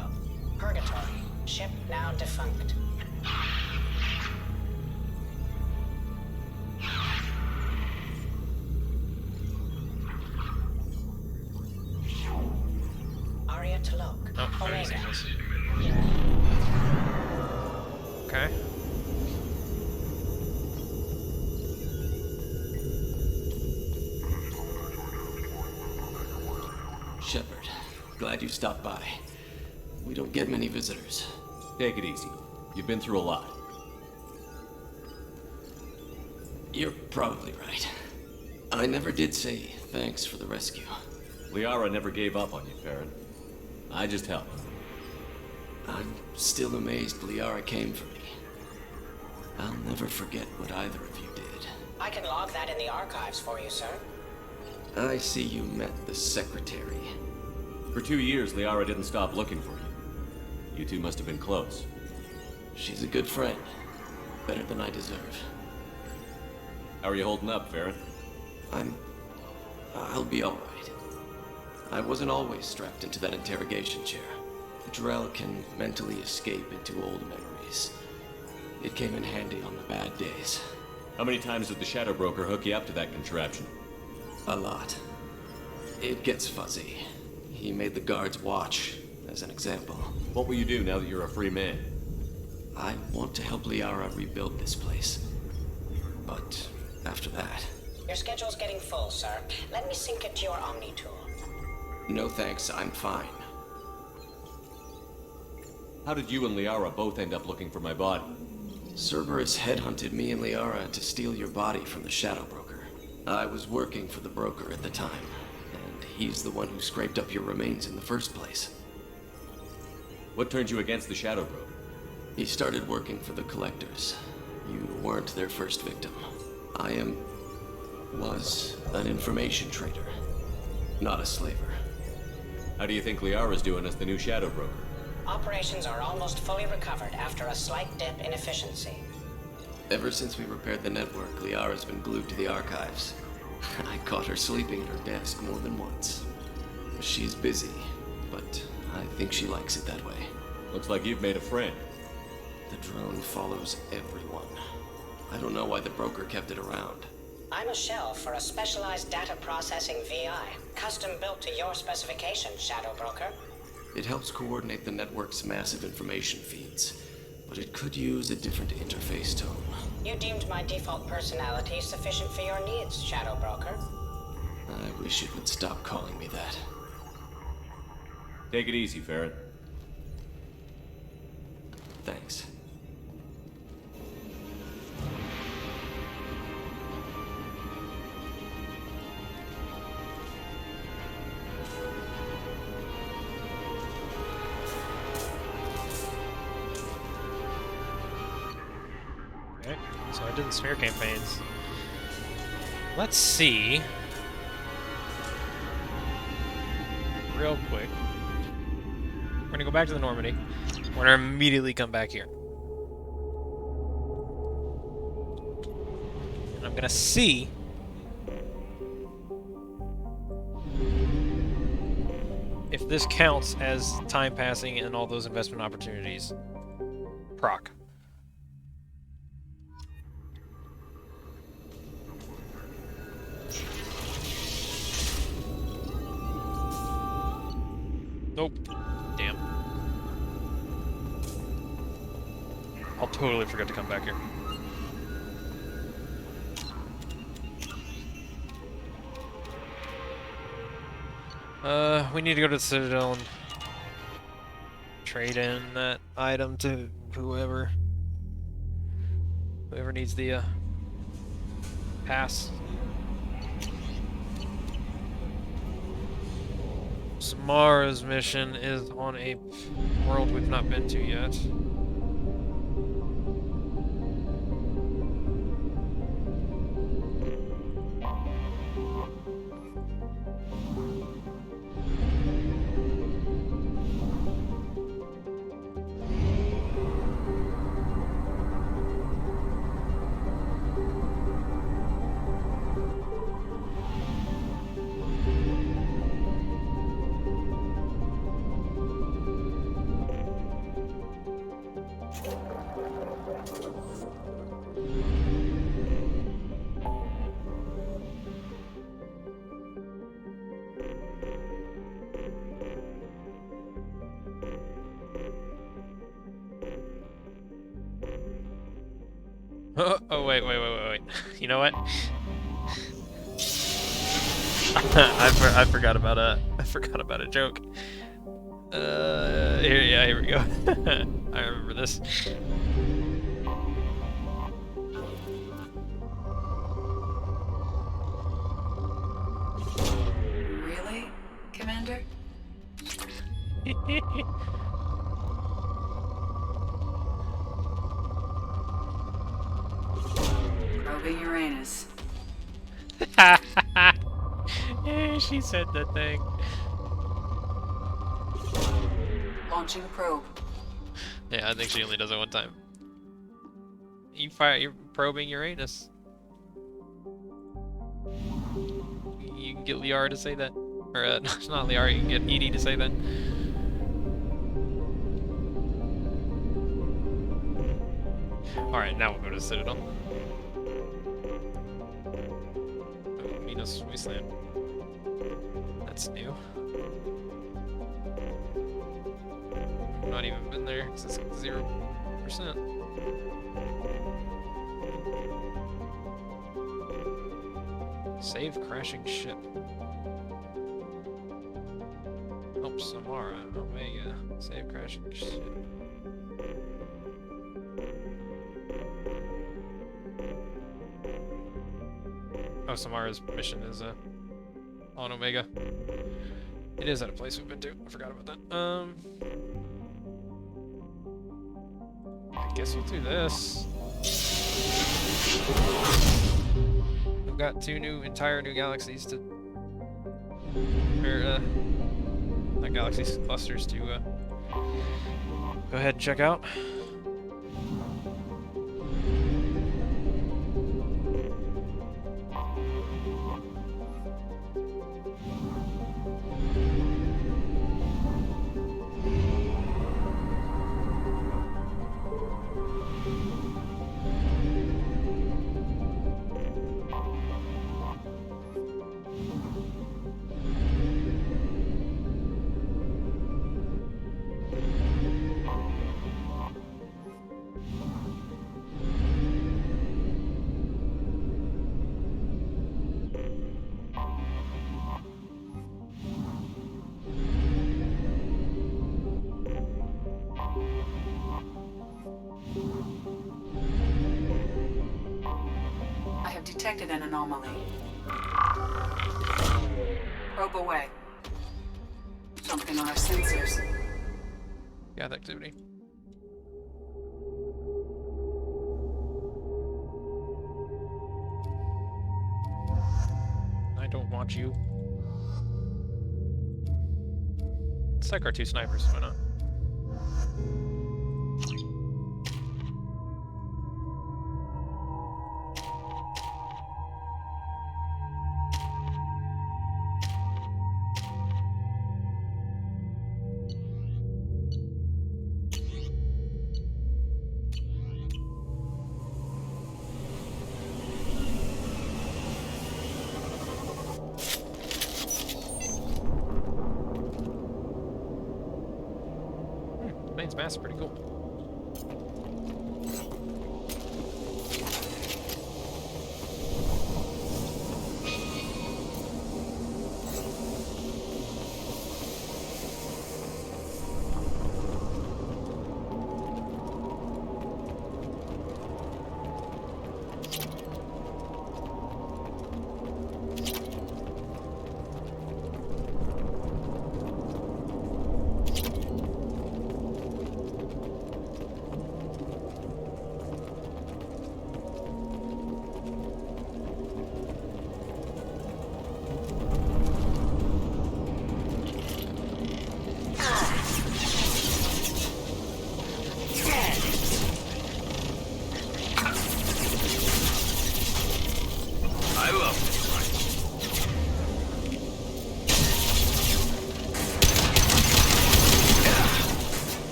Purgatory. Ship now defunct. Aria Talok. Oh, Omega. Okay. Shepard, glad you stopped by. We don't get many visitors. Take it easy. You've been through a lot. You're probably right. I never did say thanks for the rescue. Liara never gave up on you, Farron. I just helped. I'm still amazed Liara came for me. I'll never forget what either of you did. I can log that in the archives for you, sir. I see you met the secretary. For 2 years, Liara didn't stop looking for you. You two must have been close. She's a good friend. Better than I deserve. How are you holding up, Farron? I'll be alright. I wasn't always strapped into that interrogation chair. Drell can mentally escape into old memories. It came in handy on the bad days. How many times did the Shadow Broker hook you up to that contraption? A lot. It gets fuzzy. He made the guards watch, as an example. What will you do now that you're a free man? I want to help Liara rebuild this place. But after that... Your schedule's getting full, sir. Let me sync it to your Omni tool. No thanks, I'm fine. How did you and Liara both end up looking for my body? Cerberus headhunted me and Liara to steal your body from the Shadow Broker. I was working for the broker at the time, and he's the one who scraped up your remains in the first place. What turned you against the Shadow Broker? He started working for the Collectors. You weren't their first victim. I was an information trader, not a slaver. How do you think Liara's doing as the new Shadow Broker? Operations are almost fully recovered after a slight dip in efficiency. Ever since we repaired the network, Liara's been glued to the archives. I caught her sleeping at her desk more than once. She's busy, but I think she likes it that way. Looks like you've made a friend. The drone follows everyone. I don't know why the broker kept it around. I'm a shell for a specialized data processing VI, custom built to your specifications, Shadow Broker. It helps coordinate the network's massive information feeds, but it could use a different interface tone. You deemed my default personality sufficient for your needs, Shadow Broker. I wish it would stop calling me that. Take it easy, Farron. Thanks. Okay, so I did the smear campaigns. Let's see. Real quick. We're gonna go back to the Normandy. We're gonna immediately come back here. And I'm gonna see if this counts as time passing and all those investment opportunities proc. Nope. Damn. I'll totally forget to come back here. We need to go to the Citadel and trade in that item to whoever needs the pass. Samara's mission is on a world we've not been to yet. Oh, wait. You know what? I forgot about a joke. Here we go. I remember this. Really, Commander? Probing Uranus. Yeah, she said the thing. Launching probe. Yeah, I think she only does it one time. You're probing Uranus. You can get Liara to say that. Or, not Liara, you can get Edie to say that. Alright, now we'll go to the Citadel. Oh, Minos Wasteland. That's new. Not even been there, because it's 0%. Save crashing ship. Help Samara, Omega. Save crashing ship. Oh, Samara's mission is on Omega. It is at a place we've been to. I forgot about that. I guess we'll do this. We've got entire new galaxies to, or not galaxies, clusters to go ahead and check out. Detected an anomaly. Probe away. Something on our sensors. Got activity. I don't want you. Let's take our 2 snipers, why not? Main's mass is pretty cool.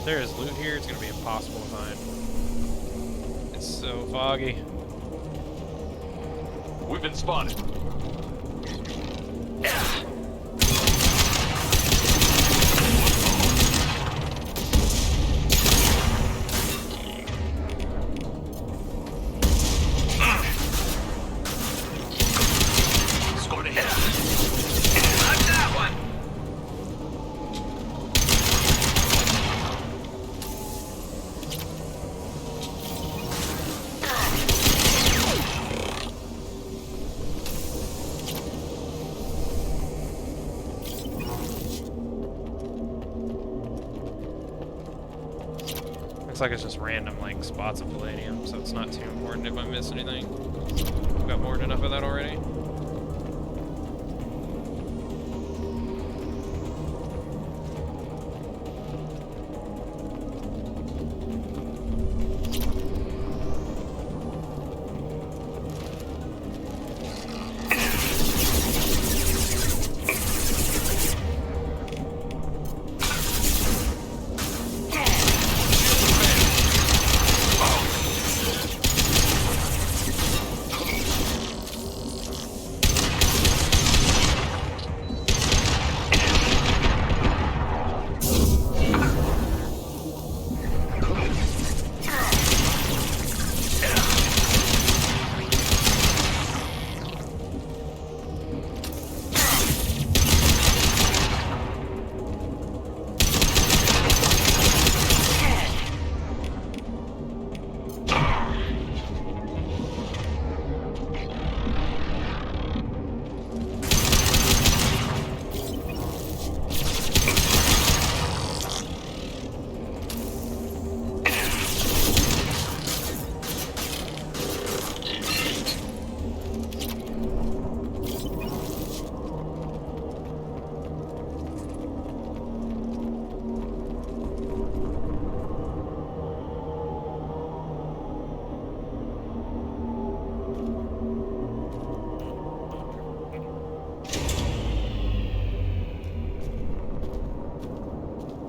If there is loot here, it's gonna be impossible to find. It's so foggy. We've been spotted. Scored a hit. Like that one. Looks like it's just random like spots of palladium, so it's not too important if I miss anything. I've got more than enough of that already.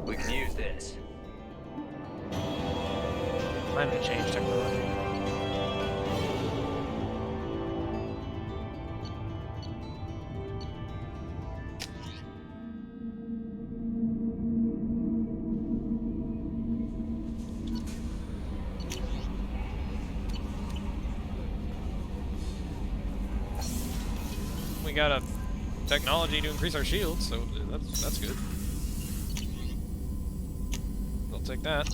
We can use this. Climate change technology. We got a technology to increase our shields, so that's good. I'll take that.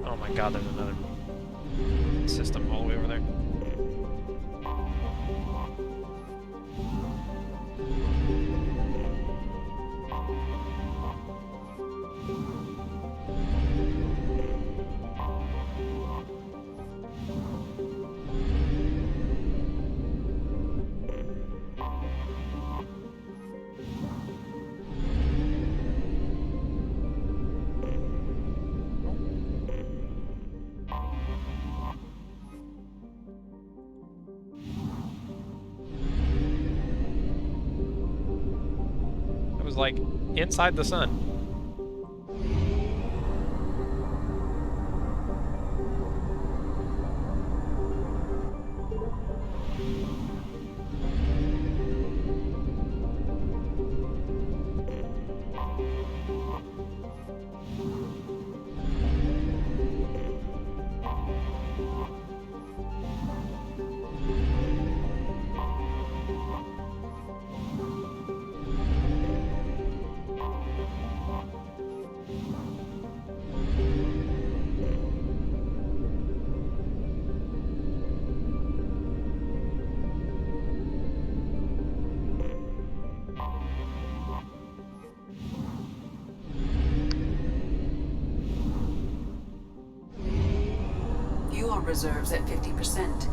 Oh my god, there's another system all the way over there. Like inside the sun. mineral reserves at 50%.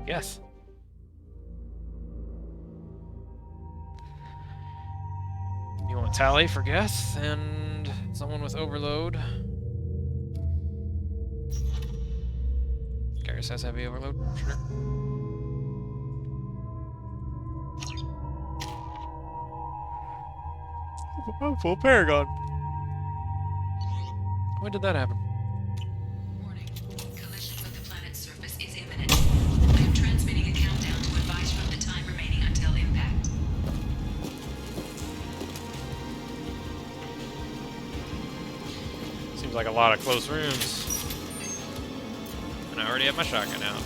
Yes. You want Tally for guess and someone with overload. Garrus has heavy overload, sure. Oh, full Paragon. When did that happen? Collision with the planet's surface is imminent. I am transmitting a countdown to advise from the time remaining until impact. Seems like a lot of close rooms. And I already have my shotgun out.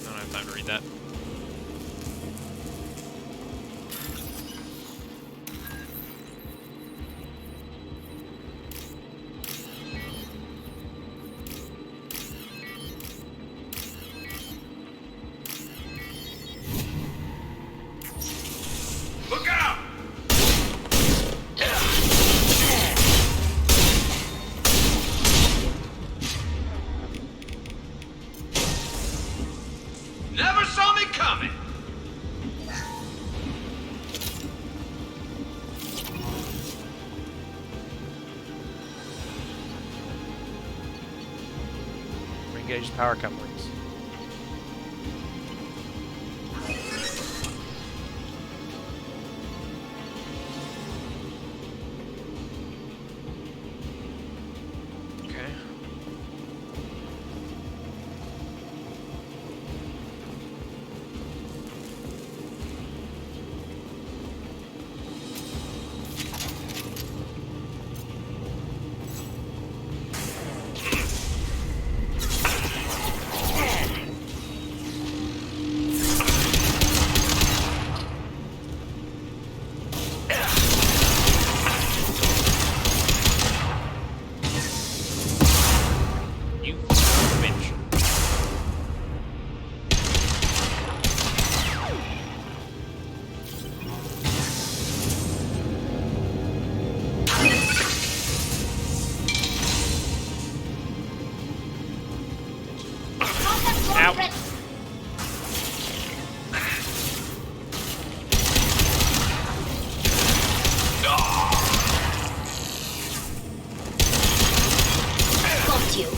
I don't have time to read that. Look out! Never saw me coming! Engage the power couplings. Okay. You bitch. Ow. Got you.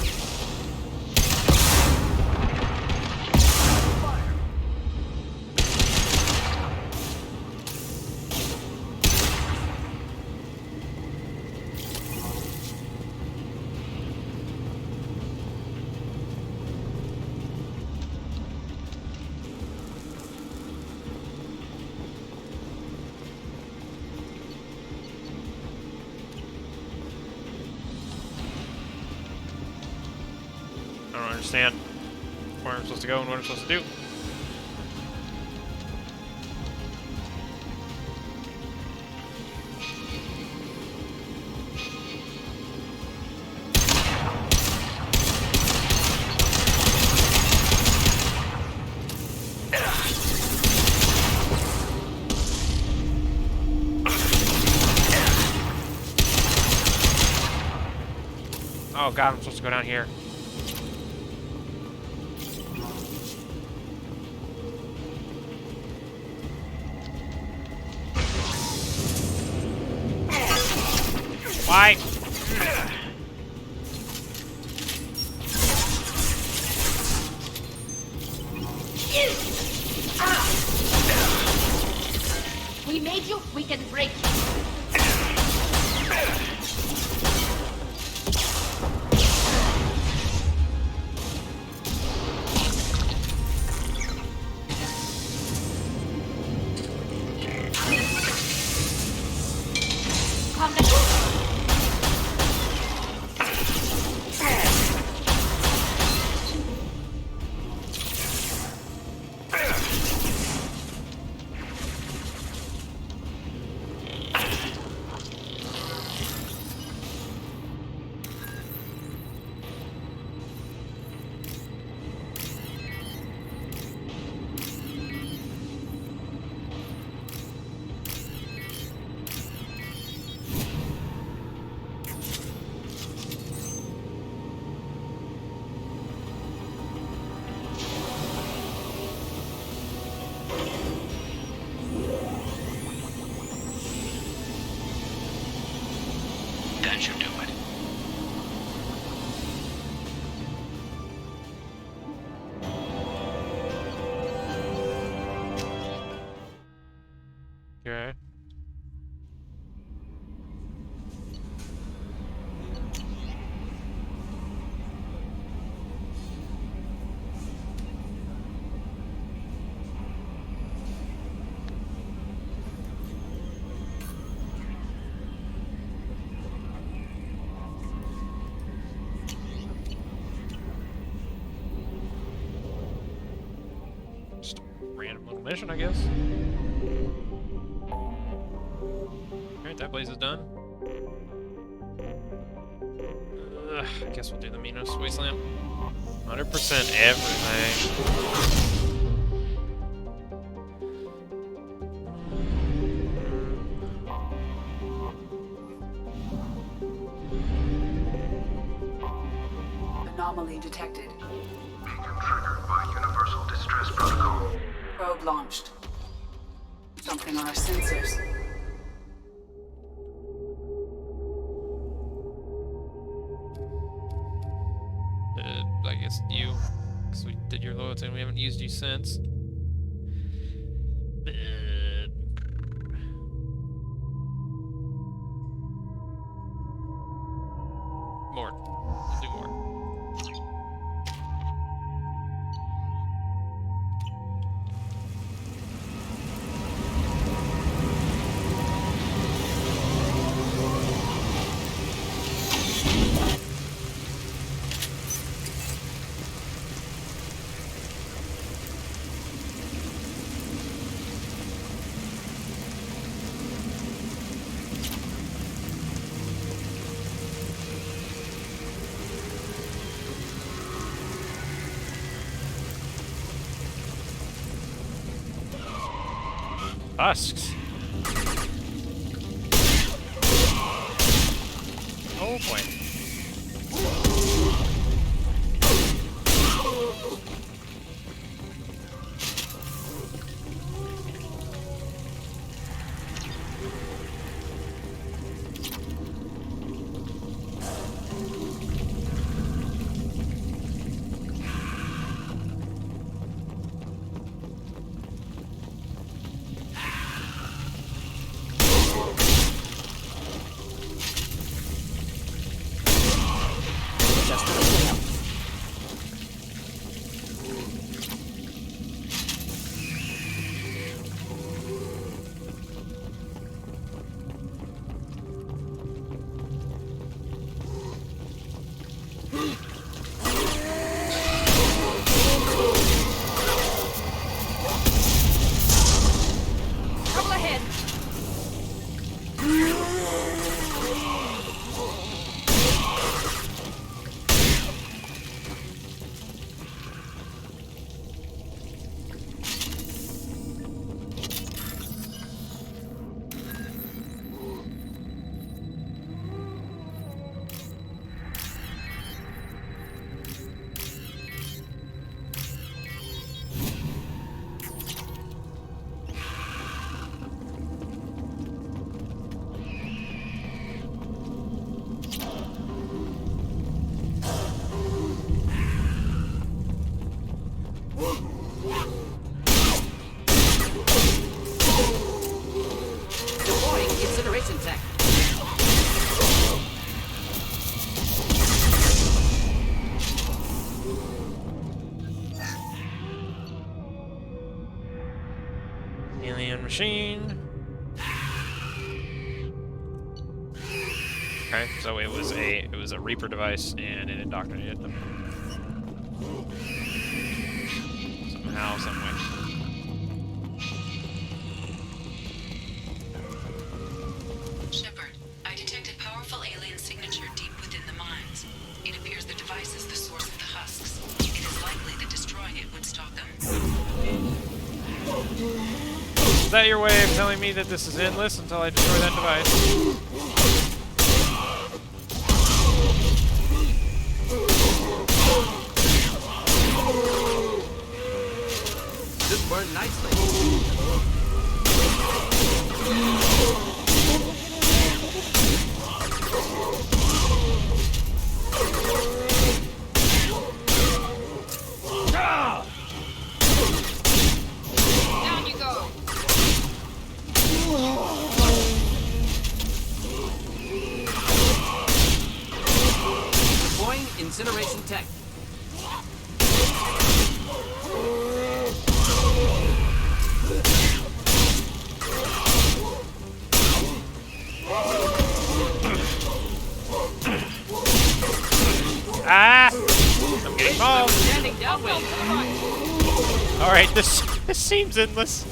I don't understand where I'm supposed to go and what I'm supposed to do. Oh god, I'm supposed to go down here. Why? We made you, we can break you. That should do it. Okay. Just a random little mission, I guess. Alright, that blaze is done. I guess we'll do the Minos Wasteland. 100% everything. Anomaly detected. Beacon triggered by Universal Distress Protocol. Probe launched. Something on our sensors. I guess you, because we did your loyalty and we haven't used you since. More. Let's do more. Husks. Oh boy. Alien machine. Okay, so it was a Reaper device and it indoctrinated them. Somehow, some way. Shepard, I detected powerful alien signature deep within the mines. It appears the device is the source of the husks. It is likely that destroying it would stop them. Is that your way of telling me that this is endless until I destroy that device? This burned nicely. incineration tech. Ah! I'm getting mauled. Standing downwind. Alright, this seems endless.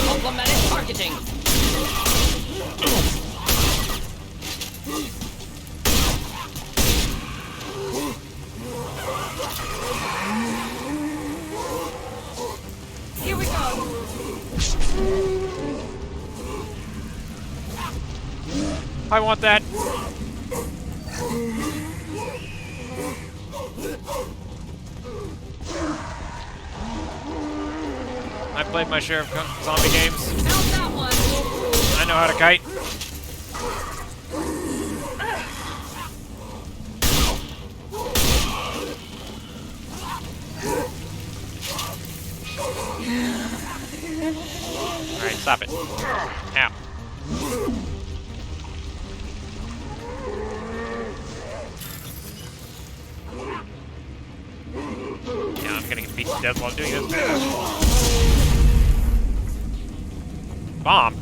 Complemented targeting. Here we go. I want that. I played my share of zombie games. How's that one? I know how to kite. Alright, stop it. Ow. Yeah, I'm gonna get beaten to death while doing this. Bomb.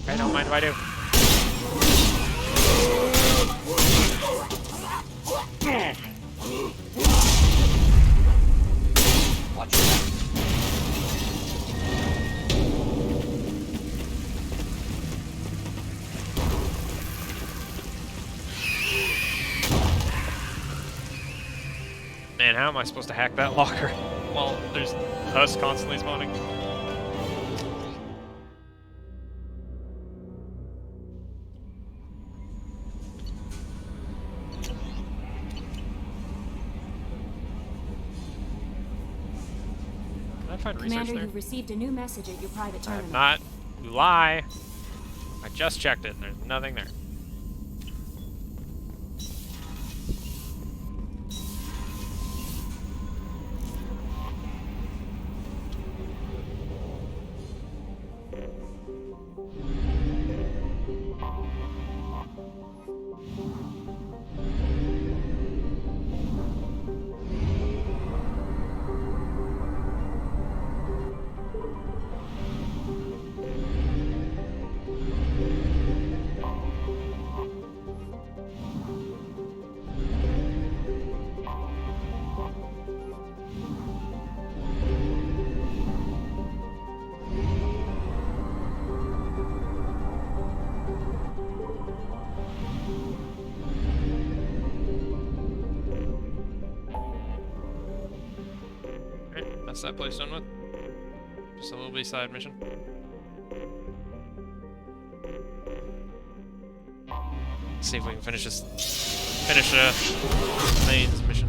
I don't mind if I do. Watch your back. Man, how am I supposed to hack that locker while there's us constantly spawning? Can I find research Commander, there? you've received a new message at your private I terminal. have not. You lie. I just checked it and there's nothing there. That's that place done with. Just a little B-side mission. Let's see if we can finish this. Finish Lane's mission.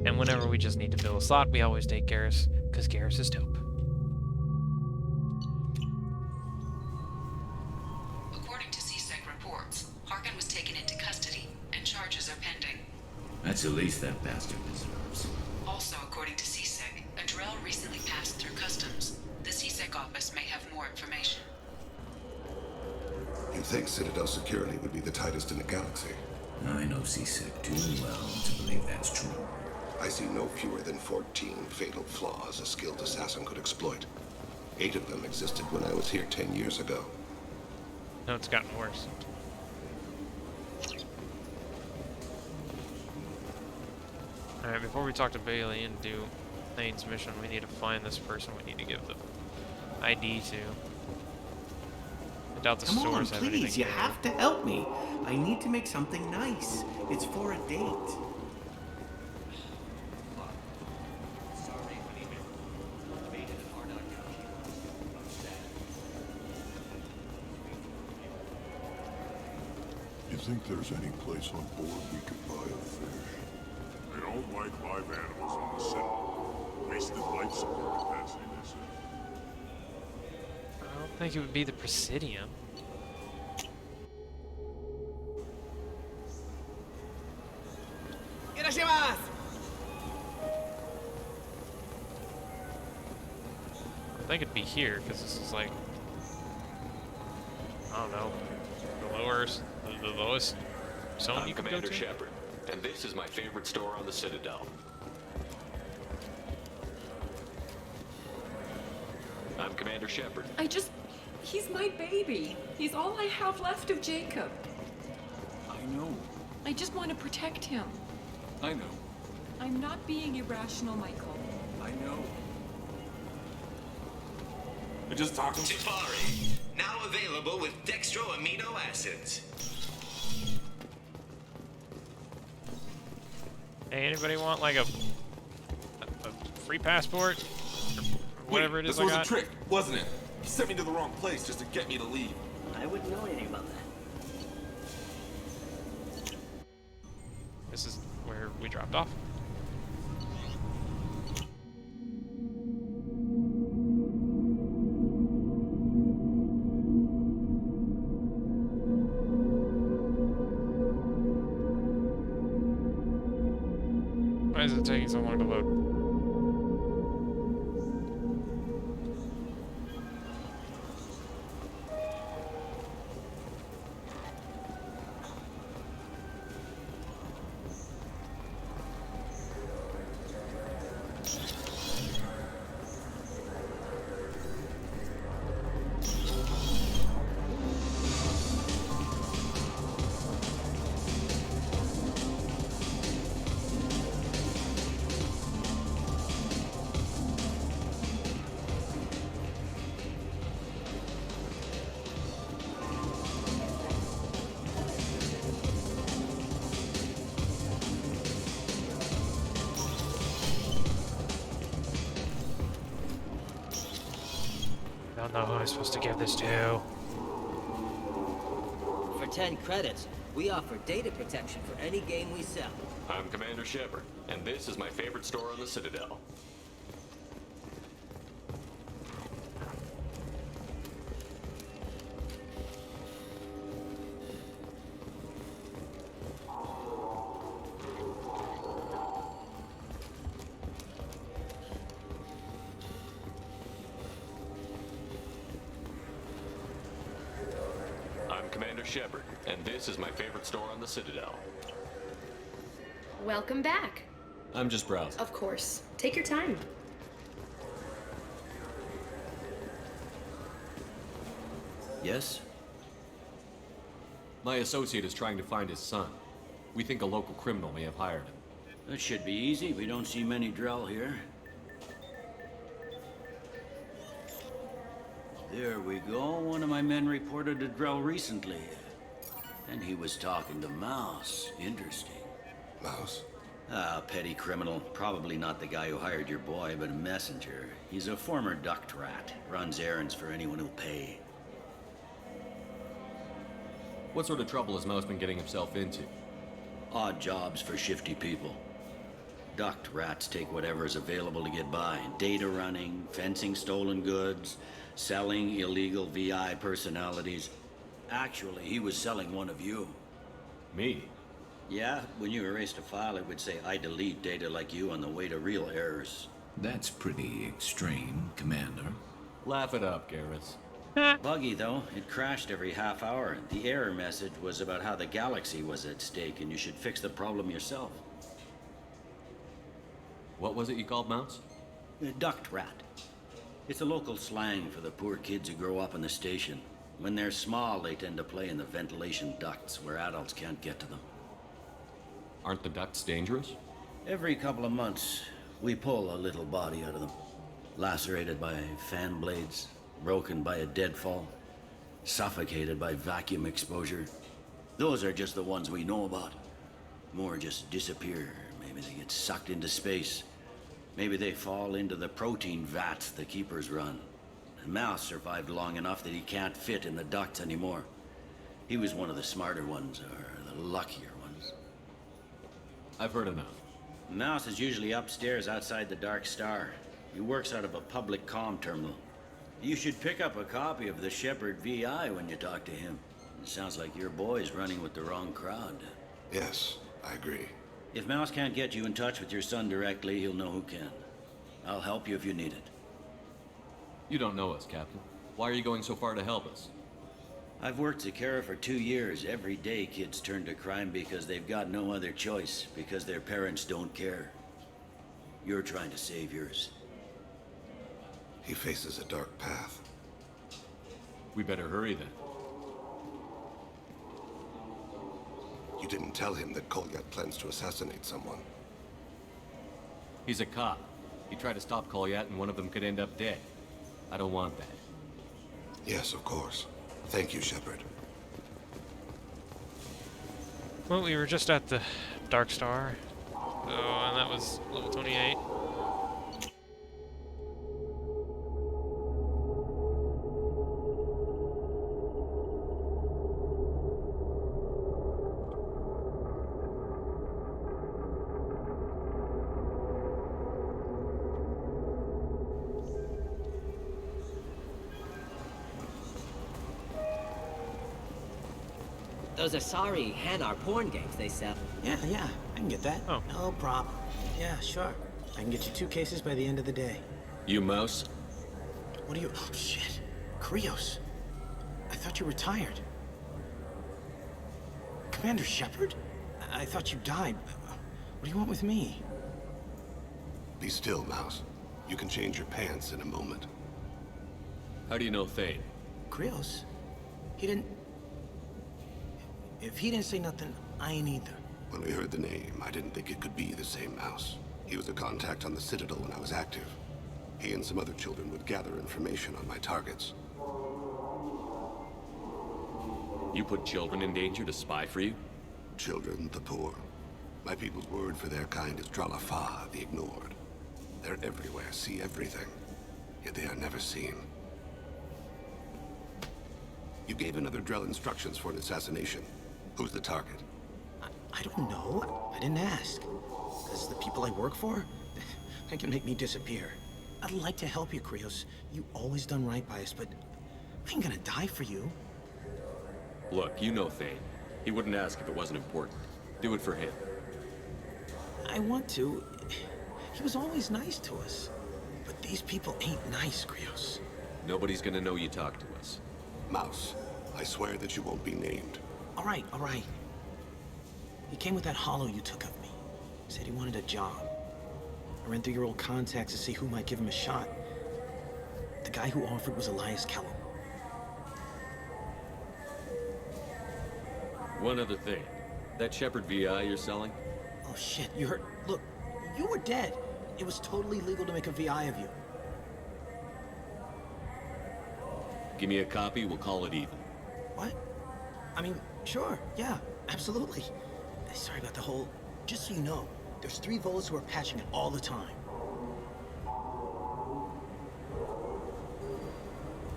And whenever we just need to fill a slot, we always take Garrus, because Garrus is dope. According to CSEC reports, Harkin was taken into custody, and charges are pending. That's the least that bastard deserves. Also, according to CSEC, a Drell recently passed through customs. The CSEC office may have more information. You think Citadel security would be the tightest in the galaxy? I know CSEC too well to believe that's true. I see no fewer than 14 fatal flaws a skilled assassin could exploit. 8 of them existed when I was here 10 years ago. No, it's gotten worse. Alright, before we talk to Bailey and do Lane's mission, we need to find this person we need to give the ID to. I doubt the Come on, stores have anything. please, you have to help me. I need to make something nice. It's for a date. think there's any place on board we could buy a fish? They don't like live animals on the set. Wasted life support capacity, they say. I don't think it would be the Presidium. I think it'd be here, because this is like, I don't know, the lowest zone I'm you can go Commander to? Shepard, and this is my favorite store on the Citadel. I'm Commander Shepard. He's my baby. He's all I have left of Jacob. I know. I just want to protect him. I know. I'm not being irrational, Michael. I know. I just talked to Tifari, now available with dextro amino acids. Hey, anybody want like a free passport? Or whatever it is this I was got? a trick, wasn't it? He sent me to the wrong place just to get me to leave. I wouldn't know anything about that. This is where we dropped off. Why is it taking so long to load? I don't know who I'm supposed to give this to. For 10 credits, we offer data protection for any game we sell. I'm Commander Shepard, and this is my favorite store on the Citadel. I'm Commander Shepard, and this is my favorite store on the Citadel. Welcome back. I'm just browsing. Of course. Take your time. Yes? My associate is trying to find his son. We think a local criminal may have hired him. That should be easy. We don't see many Drell here. There we go. One of my men reported a Drell recently. And he was talking to Mouse. Interesting. Mouse? Ah, petty criminal. Probably not the guy who hired your boy, but a messenger. He's a former duct rat. Runs errands for anyone who'll pay. What sort of trouble has Mouse been getting himself into? Odd jobs for shifty people. Duct rats take whatever is available to get by. Data running, fencing stolen goods, selling illegal VI personalities. Actually, he was selling one of you. Me? Yeah, when you erased a file, it would say, I delete data like you on the way to real errors. That's pretty extreme, Commander. Laugh it up, Garrus. Buggy, though. It crashed every half hour. The error message was about how the galaxy was at stake, and you should fix the problem yourself. What was it you called Mouse? A duct rat. It's a local slang for the poor kids who grow up in the station. When they're small, they tend to play in the ventilation ducts where adults can't get to them. Aren't the ducts dangerous? Every couple of months, we pull a little body out of them. Lacerated by fan blades, broken by a deadfall, suffocated by vacuum exposure. Those are just the ones we know about. More just disappear. Maybe they get sucked into space. Maybe they fall into the protein vats the Keepers run. And Mouse survived long enough that he can't fit in the ducts anymore. He was one of the smarter ones, or the luckier ones. I've heard enough. Mouse is usually upstairs outside the Dark Star. He works out of a public comm terminal. You should pick up a copy of the Shepard VI when you talk to him. It sounds like your boy's running with the wrong crowd. Yes, I agree. If Mouse can't get you in touch with your son directly, he'll know who can. I'll help you if you need it. You don't know us, Captain. Why are you going so far to help us? I've worked Zakera for 2 years. Every day kids turn to crime because they've got no other choice, because their parents don't care. You're trying to save yours. He faces a dark path. We better hurry then. You didn't tell him that Kolyat plans to assassinate someone. He's a cop. He tried to stop Kolyat and one of them could end up dead. I don't want that. Yes, of course. Thank you, Shepard. Well, we were just at the Dark Star. So, and that was level 28. Those Asari Hanar porn games they sell. Yeah, I can get that. Oh. No problem. Yeah, sure. I can get you 2 cases by the end of the day. You Mouse? What are you... Oh, shit. Krios. I thought you retired. Commander Shepard? I thought you died. What do you want with me? Be still, Mouse. You can change your pants in a moment. How do you know Thane? Krios? He didn't... If he didn't say nothing, I ain't either. When we heard the name, I didn't think it could be the same Mouse. He was a contact on the Citadel when I was active. He and some other children would gather information on my targets. You put children in danger to spy for you? Children, the poor. My people's word for their kind is Dralafa, the ignored. They're everywhere, see everything. Yet they are never seen. You gave another Drell instructions for an assassination. Who's the target? I don't know. I didn't ask. Because the people I work for, they can make me disappear. I'd like to help you, Krios. You always done right by us, but I ain't gonna die for you. Look, you know Thane. He wouldn't ask if it wasn't important. Do it for him. I want to. He was always nice to us. But these people ain't nice, Krios. Nobody's gonna know you talked to us. Mouse, I swear that you won't be named. All right. He came with that hollow you took of me. Said he wanted a job. I ran through your old contacts to see who might give him a shot. The guy who offered was Elias Kellum. One other thing. That Shepard VI you're selling? Oh shit, you heard? Look, you were dead. It was totally legal to make a VI of you. Give me a copy, we'll call it even. What? I mean, sure, yeah, absolutely. Sorry about the whole... Just so you know, there's 3 Volus who are patching it all the time.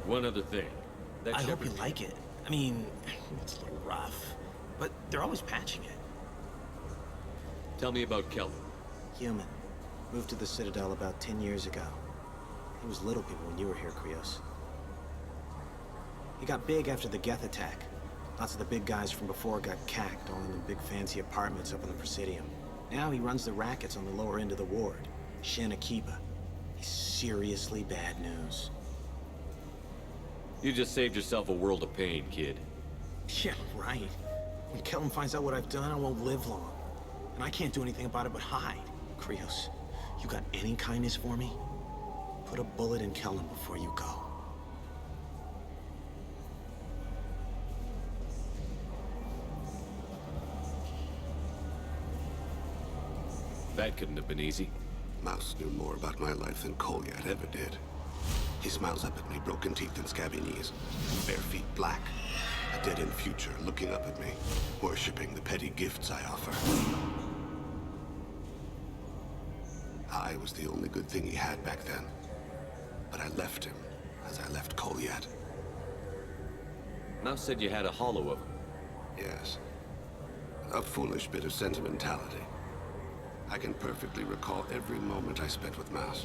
One other thing. That I Shepard hope you like it. I mean, it's a little rough, but they're always patching it. Tell me about Kellum. Human. Moved to the Citadel about 10 years ago. He was little people when you were here, Krios. He got big after the Geth attack. Lots of the big guys from before got cacked, all in the big fancy apartments up on the Presidium. Now he runs the rackets on the lower end of the ward, Shin Akiba. He's seriously bad news. You just saved yourself a world of pain, kid. Yeah, right. When Kellum finds out what I've done, I won't live long. And I can't do anything about it but hide. Krios, you got any kindness for me? Put a bullet in Kellum before you go. That couldn't have been easy. Mouse knew more about my life than Kolyat ever did. He smiles up at me, broken teeth and scabby knees, bare feet black, a dead-end future looking up at me, worshipping the petty gifts I offer. I was the only good thing he had back then, but I left him as I left Kolyat. Mouse said you had a hollow of him. Yes. A foolish bit of sentimentality. I can perfectly recall every moment I spent with Mouse.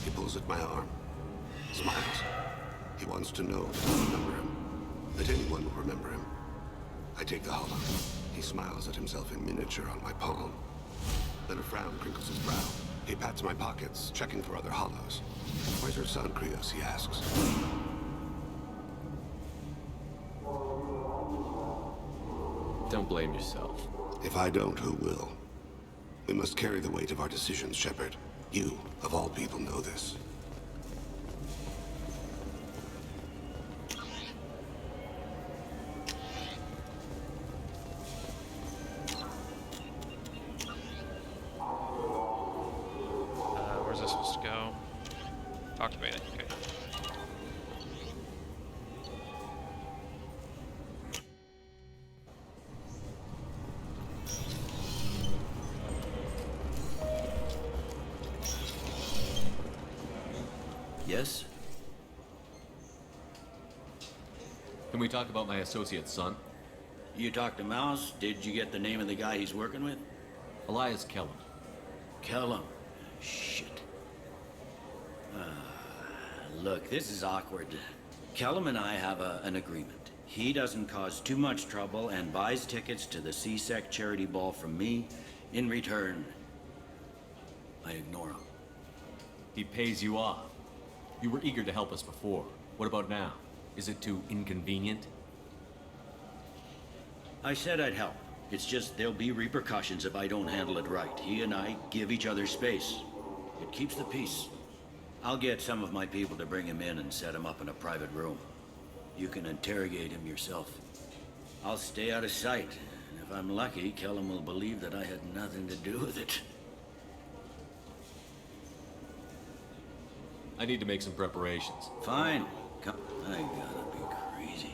He pulls at my arm, smiles. He wants to know that I remember him, that anyone will remember him. I take the hollow. He smiles at himself in miniature on my palm. Then a frown crinkles his brow. He pats my pockets, checking for other hollows. Where's your son, Krios? He asks. Don't blame yourself. If I don't, who will? We must carry the weight of our decisions, Shepard. You, of all people, know this. Where's this supposed to go? Talk to Bailey. Okay. Yes? Can we talk about my associate's son? You talked to Mouse? Did you get the name of the guy he's working with? Elias Kellum. Kellum? Shit. Look, this is awkward. Kellum and I have an agreement. He doesn't cause too much trouble and buys tickets to the C-Sec charity ball from me. In return, I ignore him. He pays you off. You were eager to help us before. What about now? Is it too inconvenient? I said I'd help. It's just there'll be repercussions if I don't handle it right. He and I give each other space. It keeps the peace. I'll get some of my people to bring him in and set him up in a private room. You can interrogate him yourself. I'll stay out of sight. And if I'm lucky, Kellum will believe that I had nothing to do with it. I need to make some preparations. Fine. Come. I gotta be crazy.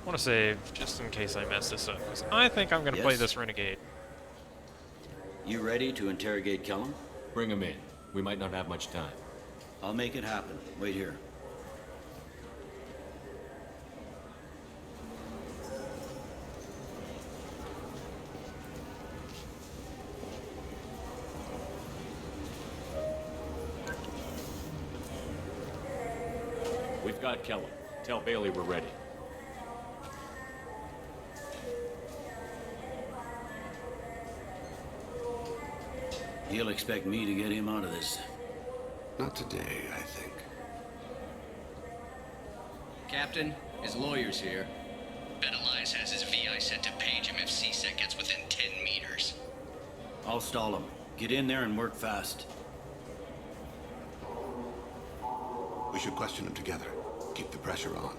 I want to save just in case I mess this up, because I think I'm going to play this Renegade. You ready to interrogate Kellum? Bring him in. We might not have much time. I'll make it happen. Wait here. We've got Kellum. Tell Bailey we're ready. He'll expect me to get him out of this. Not today, I think. Captain, his lawyer's here. Bet Elias has his VI set to page him if C-Sec gets within 10 meters. I'll stall him. Get in there and work fast. We should question him together. Keep the pressure on.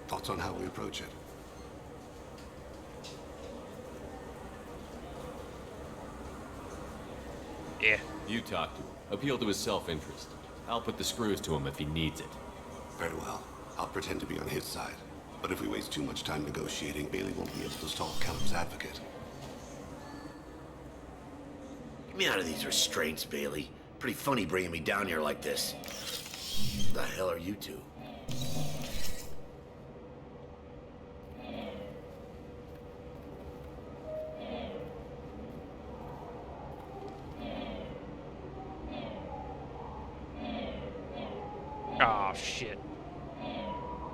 Thoughts on how we approach it? Yeah. You talk to him. Appeal to his self-interest. I'll put the screws to him if he needs it. Very well. I'll pretend to be on his side. But if we waste too much time negotiating, Bailey won't be able to stall Kellum's advocate. Get me out of these restraints, Bailey. Pretty funny bringing me down here like this. What the hell are you two? Oh, shit.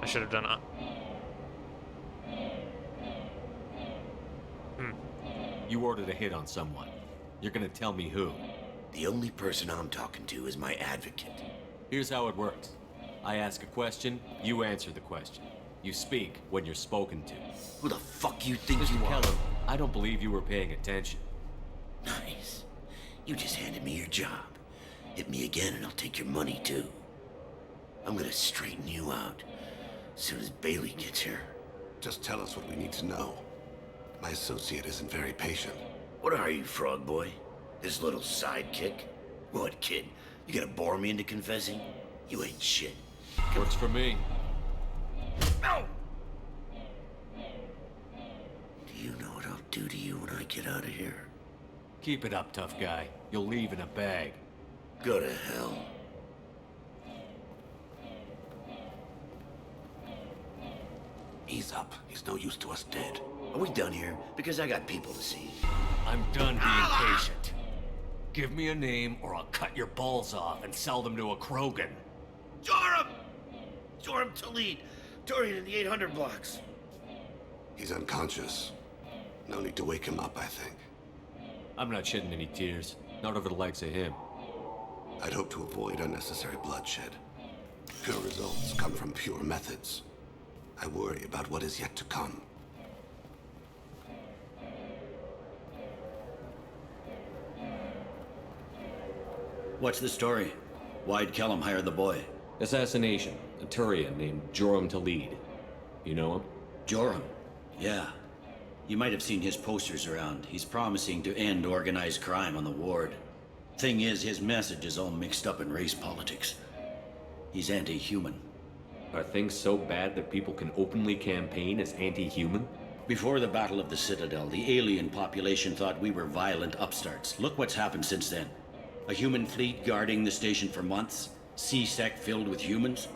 I should have done it. You ordered a hit on someone. You're gonna tell me who. The only person I'm talking to is my advocate. Here's how it works. I ask a question, you answer the question. You speak when you're spoken to. Who the fuck you think Mr. you are? Kellum, I don't believe you were paying attention. Nice. You just handed me your job. Hit me again and I'll take your money too. I'm gonna straighten you out as soon as Bailey gets here. Just tell us what we need to know. My associate isn't very patient. What are you, frog boy? His little sidekick? What, kid? You gonna bore me into confessing? You ain't shit. Works for me. No! Do you know what I'll do to you when I get out of here? Keep it up, tough guy. You'll leave in a bag. Go to hell. Ease up. He's no use to us dead. Are we done here? Because I got people to see. I'm done being patient. Give me a name or I'll cut your balls off and sell them to a Krogan. Joram! Joram Talid. Dorian in the 800 blocks. He's unconscious. No need to wake him up, I think. I'm not shedding any tears. Not over the likes of him. I'd hope to avoid unnecessary bloodshed. Pure results come from pure methods. I worry about what is yet to come. What's the story? Why'd Kellum hire the boy? Assassination. A Turian named Joram Talid. You know him? Joram? Yeah. You might have seen his posters around. He's promising to end organized crime on the ward. Thing is, his message is all mixed up in race politics. He's anti-human. Are things so bad that people can openly campaign as anti-human? Before the Battle of the Citadel, the alien population thought we were violent upstarts. Look what's happened since then. A human fleet guarding the station for months. C-Sec filled with humans.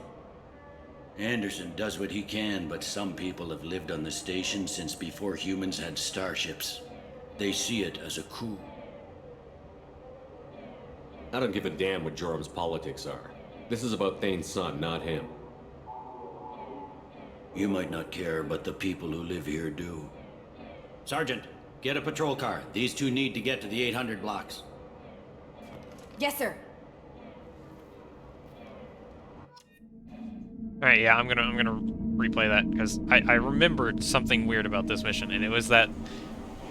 Anderson does what he can, but some people have lived on the station since before humans had starships. They see it as a coup. I don't give a damn what Joram's politics are. This is about Thane's son, not him. You might not care, but the people who live here do. Sergeant, get a patrol car. These two need to get to the 800 blocks. Yes, sir. All right, yeah, I'm gonna replay that because I remembered something weird about this mission, and it was that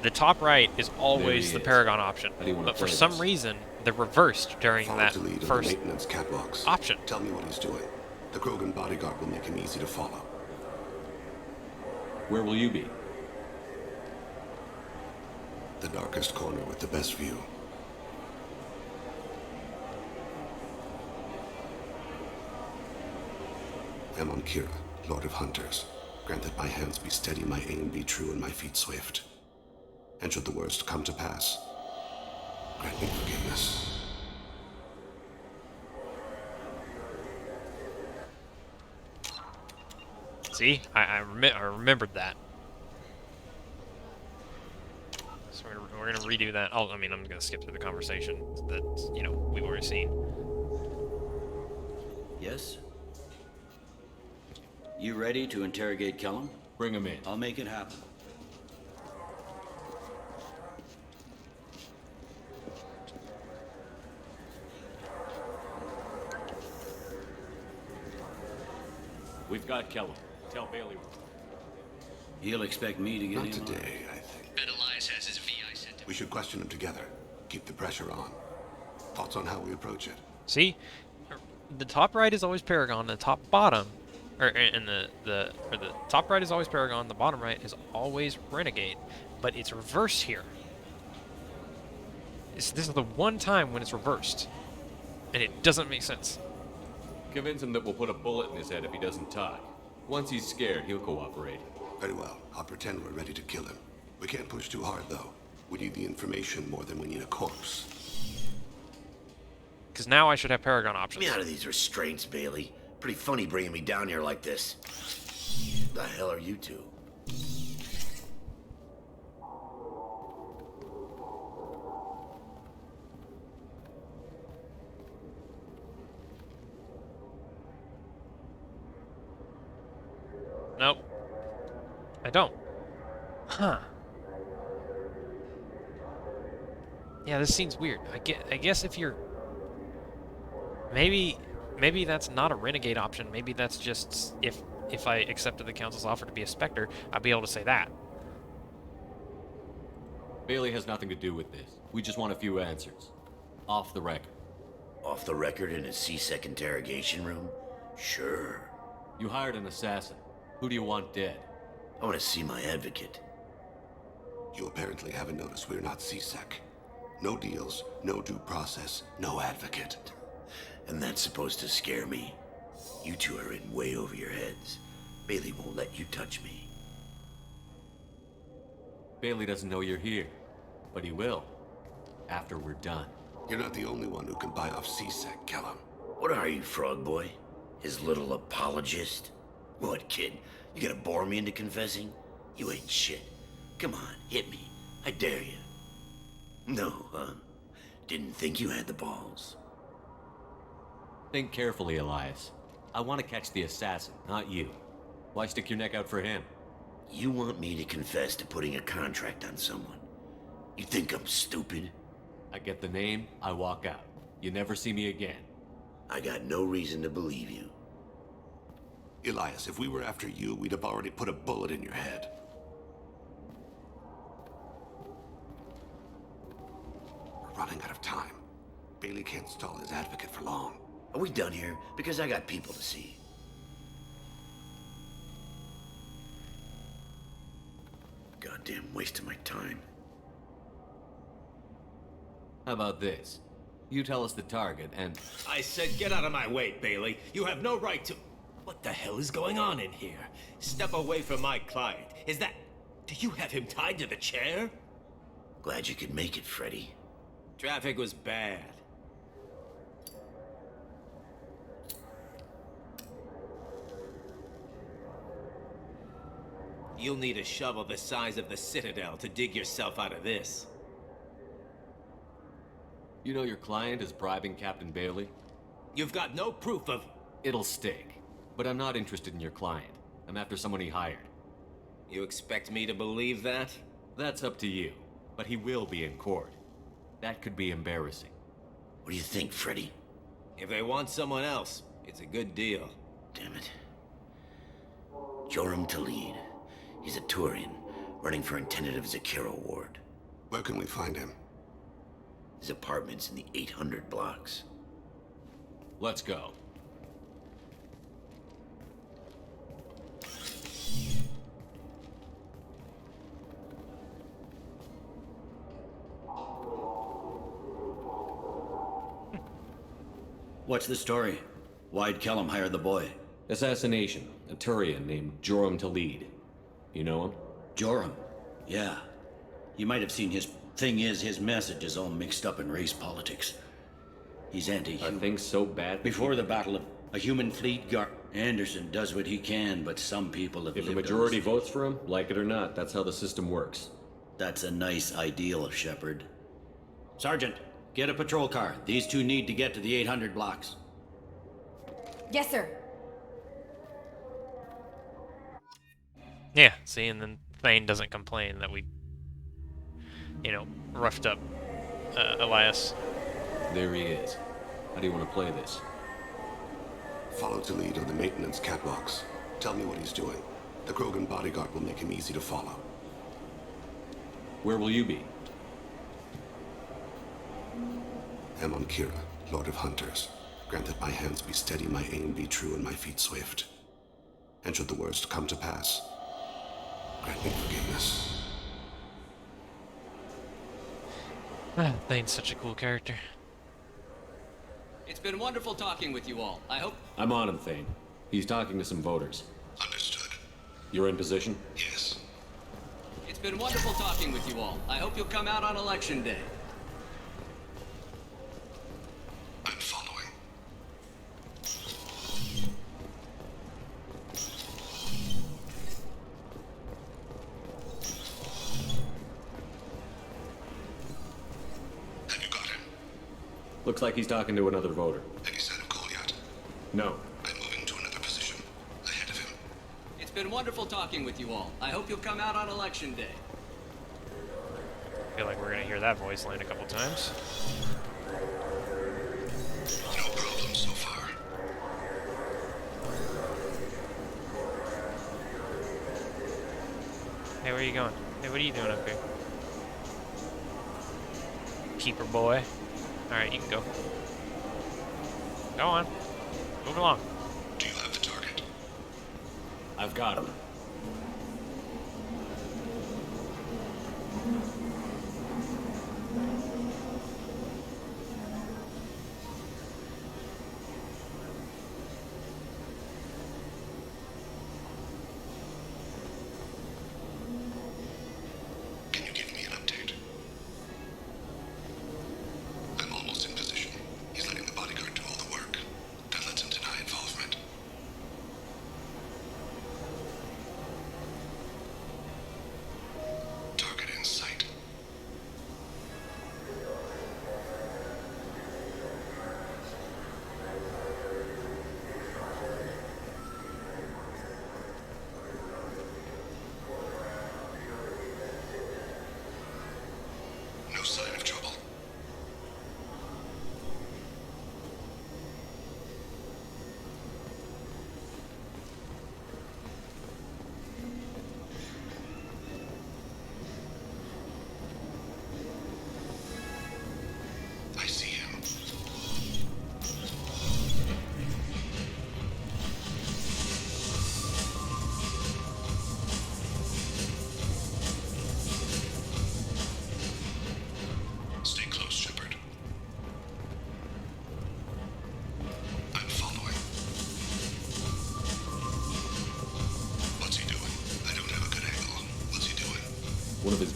the top right is always the Paragon option, but for some reason they're reversed during that first maintenance catwalks. option. Tell me what he's doing. The Krogan bodyguard will make him easy to follow. Where will you be? The darkest corner with the best view. I'm on Kira, Lord of Hunters. Grant that my hands be steady, my aim be true, and my feet swift. And should the worst come to pass, grant me forgiveness. See, I remembered that. So we're gonna redo that. I mean, I'm gonna skip through the conversation that we've already seen. Yes? You ready to interrogate Kellum? Bring him in. I'll make it happen. We've got Kellum. Tell Bailey. He'll expect me to get Not him today, I think. Bet Elias has his VI sent to We should question him together. Keep the pressure on. Thoughts on how we approach it? See, the top right is always Paragon. The top bottom, the top right is always Paragon. The bottom right is always Renegade, but it's reversed here. This is the one time when it's reversed, and it doesn't make sense. Convince him that we'll put a bullet in his head if he doesn't talk. Once he's scared, he'll cooperate. Very well. I'll pretend we're ready to kill him. We can't push too hard, though. We need the information more than we need a corpse. Because now I should have Paragon options. Get me out of these restraints, Bailey. Pretty funny bringing me down here like this. The hell are you two? Nope. I don't. Huh. Yeah, this seems weird. I guess if you're... Maybe that's not a Renegade option. Maybe that's just... If I accepted the Council's offer to be a Spectre, I'd be able to say that. Bailey has nothing to do with this. We just want a few answers. Off the record. Off the record in a C-Sec interrogation room? Sure. You hired an assassin. Who do you want dead? I want to see my advocate. You apparently haven't noticed we're not C-Sec. No deals, no due process, no advocate. And that's supposed to scare me. You two are in way over your heads. Bailey won't let you touch me. Bailey doesn't know you're here, but he will. After we're done. You're not the only one who can buy off C-Sec, Kellum. What are you, Frog Boy? His little apologist? What, kid? You gonna bore me into confessing? You ain't shit. Come on, hit me. I dare you. No, huh? Didn't think you had the balls. Think carefully, Elias. I want to catch the assassin, not you. Why stick your neck out for him? You want me to confess to putting a contract on someone? You think I'm stupid? I get the name, I walk out. You never see me again. I got no reason to believe you. Elias, if we were after you, we'd have already put a bullet in your head. We're running out of time. Bailey can't stall his advocate for long. Are we done here? Because I got people to see. Goddamn waste of my time. How about this? You tell us the target, and... I said get out of my way, Bailey. You have no right to... What the hell is going on in here? Step away from my client. Is that... Do you have him tied to the chair? Glad you could make it, Freddy. Traffic was bad. You'll need a shovel the size of the Citadel to dig yourself out of this. You know your client is bribing Captain Bailey? You've got no proof of... It'll stick. But I'm not interested in your client. I'm after someone he hired. You expect me to believe that? That's up to you. But he will be in court. That could be embarrassing. What do you think, Freddy? If they want someone else, it's a good deal. Damn it. Joram Talid. He's a Turian, running for intendant of Zakiro Ward. Where can we find him? His apartment's in the 800 blocks. Let's go. What's the story? Why'd Kellum hire the boy? Assassination. A Turian named Joram Talid. You know him? Joram? Yeah. You might have seen his... Thing is, his message is all mixed up in race politics. He's anti-human. Are things so bad? Before the Battle of a Human Fleet Guard, Anderson does what he can, but some people have If a lived majority votes for him, like it or not, that's how the system works. That's a nice ideal, Shepard. Sergeant, get a patrol car. These two need to get to the 800 blocks. Yes, sir. Yeah, see, and then Thane doesn't complain that we, you know, roughed up Elias. There he is. How do you want to play this? Follow Talid on the maintenance catwalks. Tell me what he's doing. The Krogan bodyguard will make him easy to follow. Where will you be? Amon Kira, Lord of Hunters. Grant that my hands be steady, my aim be true, and my feet swift. And should the worst come to pass, grant me forgiveness. Thane's such a cool character. It's been wonderful talking with you all. I hope... I'm on him, Thane. He's talking to some voters. Understood. You're in position? Yes. It's been wonderful talking with you all. I hope you'll come out on Election Day. I'm following. Have you got him? Looks like he's talking to another voter. Any sign of Kolyat? No. I'm moving to another position. Ahead of him. It's been wonderful talking with you all. I hope you'll come out on Election Day. I feel like we're gonna hear that voice line a couple times. No problem so far. Hey, where are you going? Hey, what are you doing up here? Keeper boy. Alright, you can go. Go on. Move along. Do you have the target? I've got him. Can you give me an update? I'm almost in position. He's letting the bodyguard do all the work. That lets him deny involvement.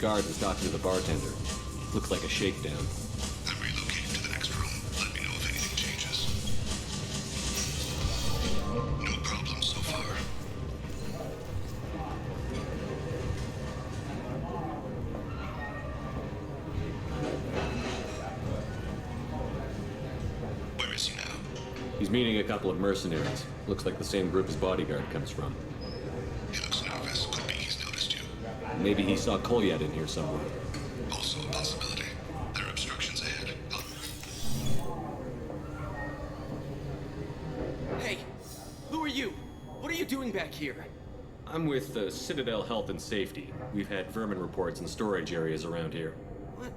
guard was talking to the bartender. Looks like a shakedown. I'm relocating to the next room. Let me know if anything changes. No problem so far. Where is he now? He's meeting a couple of mercenaries. Looks like the same group his bodyguard comes from. He looks nervous. Could be he's noticed you. Maybe he saw Kolyat in here somewhere. Also a possibility. There are obstructions ahead. Hey, who are you? What are you doing back here? I'm with Citadel Health and Safety. We've had vermin reports in storage areas around here. What?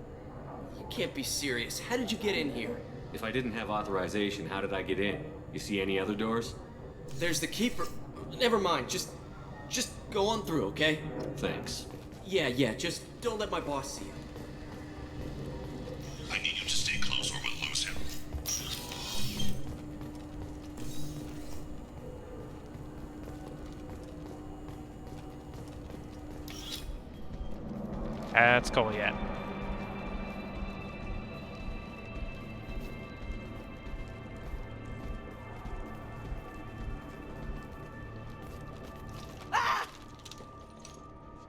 You can't be serious. How did you get in here? If I didn't have authorization, how did I get in? You see any other doors? There's the keeper. Never mind. Just go on through, okay? Thanks. Yeah. Just don't let my boss see you. I need you to stay close or we'll lose him. That's Kolyat.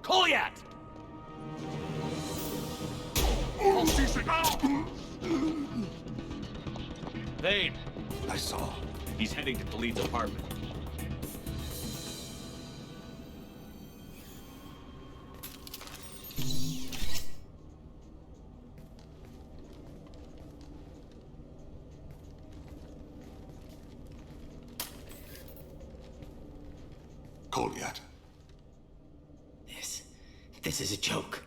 Kolyat! Thane! I saw. He's heading to Khalid's apartment. Kolyat. This is a joke.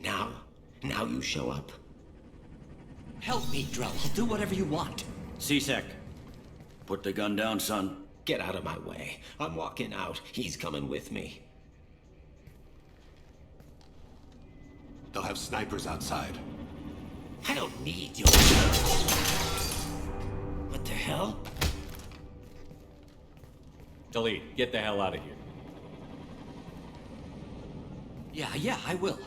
Now you show up. Help me, Drell. I'll do whatever you want. C-Sec, put the gun down, son. Get out of my way. I'm walking out. He's coming with me. They'll have snipers outside. I don't need your... What the hell? Khalid, get the hell out of here. Yeah, I will.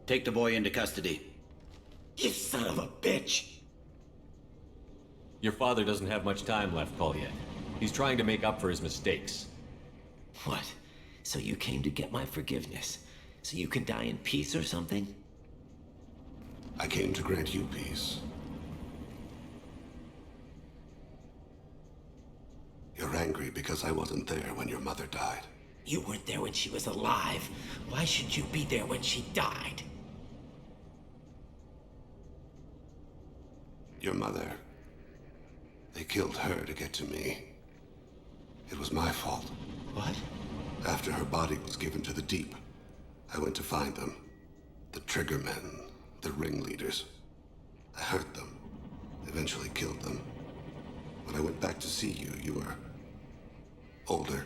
Take the boy into custody. You son of a bitch! Your father doesn't have much time left, Kolyat. He's trying to make up for his mistakes. What? So you came to get my forgiveness? So you can die in peace or something? I came to grant you peace. You're angry because I wasn't there when your mother died. You weren't there when she was alive. Why should you be there when she died? Your mother. They killed her to get to me. It was my fault. What? After her body was given to the Deep, I went to find them. The Triggermen, the ringleaders. I hurt them. Eventually killed them. When I went back to see you, you were... older.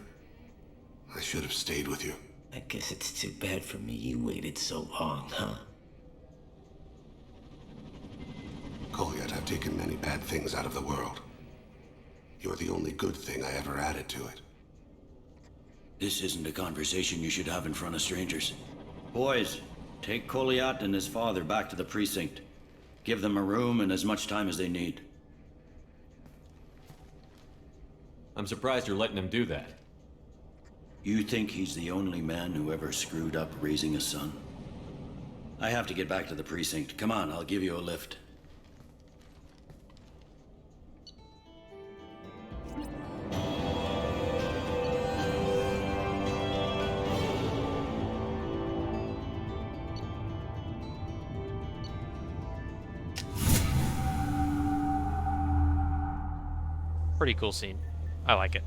I should have stayed with you. I guess it's too bad for me you waited so long, huh? Kolyat, I've taken many bad things out of the world. You're the only good thing I ever added to it. This isn't a conversation you should have in front of strangers. Boys, take Kolyat and his father back to the precinct. Give them a room and as much time as they need. I'm surprised you're letting him do that. You think he's the only man who ever screwed up raising a son? I have to get back to the precinct. Come on, I'll give you a lift. Pretty cool scene. I like it.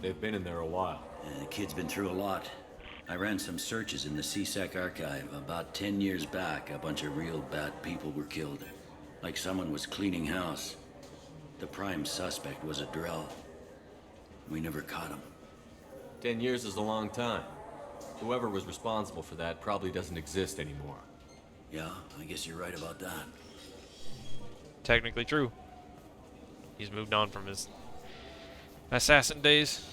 They've been in there a while. The kid's been through a lot. I ran some searches in the C-Sec archive. About 10 years back, a bunch of real bad people were killed. Like someone was cleaning house. The prime suspect was a Drell. We never caught him. 10 years is a long time. Whoever was responsible for that probably doesn't exist anymore. Yeah, I guess you're right about that. technically true. He's moved on from his assassin days.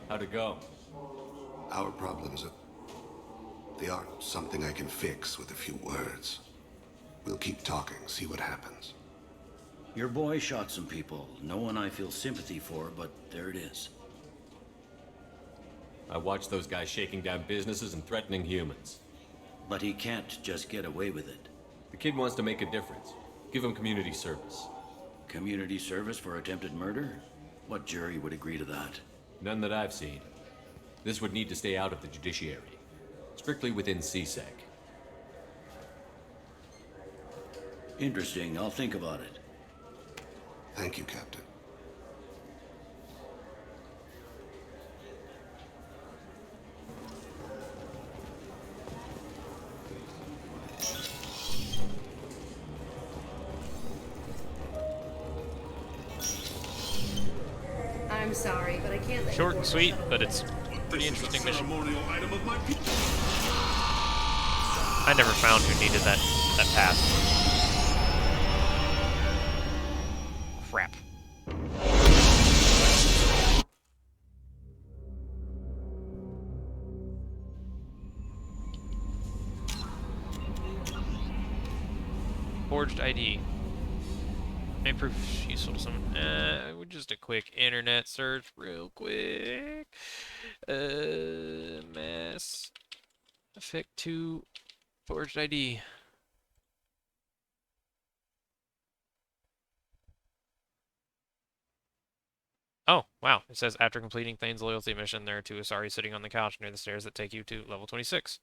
How'd it go? Our problems they aren't something I can fix with a few words. We'll keep talking, see what happens. Your boy shot some people. No one I feel sympathy for, but there it is. I watched those guys shaking down businesses and threatening humans. But he can't just get away with it. The kid wants to make a difference. Give him community service. Community service for attempted murder? What jury would agree to that? None that I've seen. This would need to stay out of the judiciary. Strictly within CSEC. Interesting. I'll think about it. Thank you, Captain. I'm sorry, but I can't let Short and sweet, but it's a pretty interesting mission. I never found who needed that pass. Crap. Forged ID. May prove useful to someone. Just a quick internet search, real quick. Mass Effect 2 Forged ID. Oh, wow. It says after completing Thane's loyalty mission, there are two Asari sitting on the couch near the stairs that take you to level 26.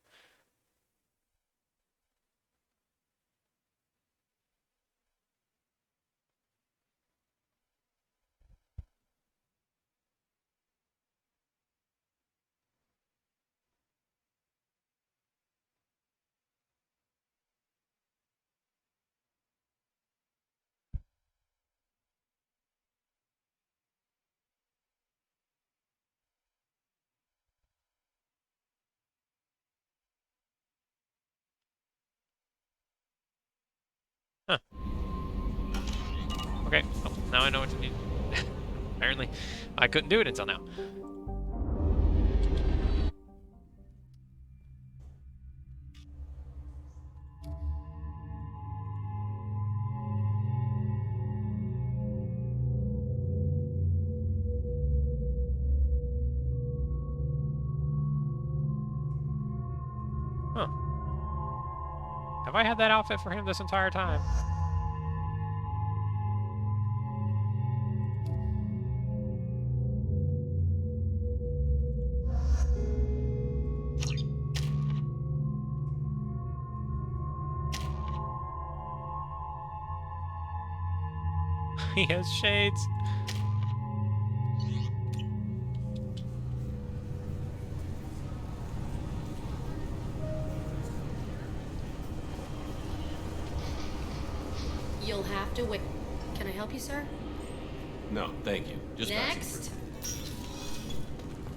Huh. Okay, well, now I know what to do. Apparently, I couldn't do it until now. Huh. Have I had that outfit for him this entire time? He has shades. You'll have to wait. Can I help you, sir? No, thank you. Just Next.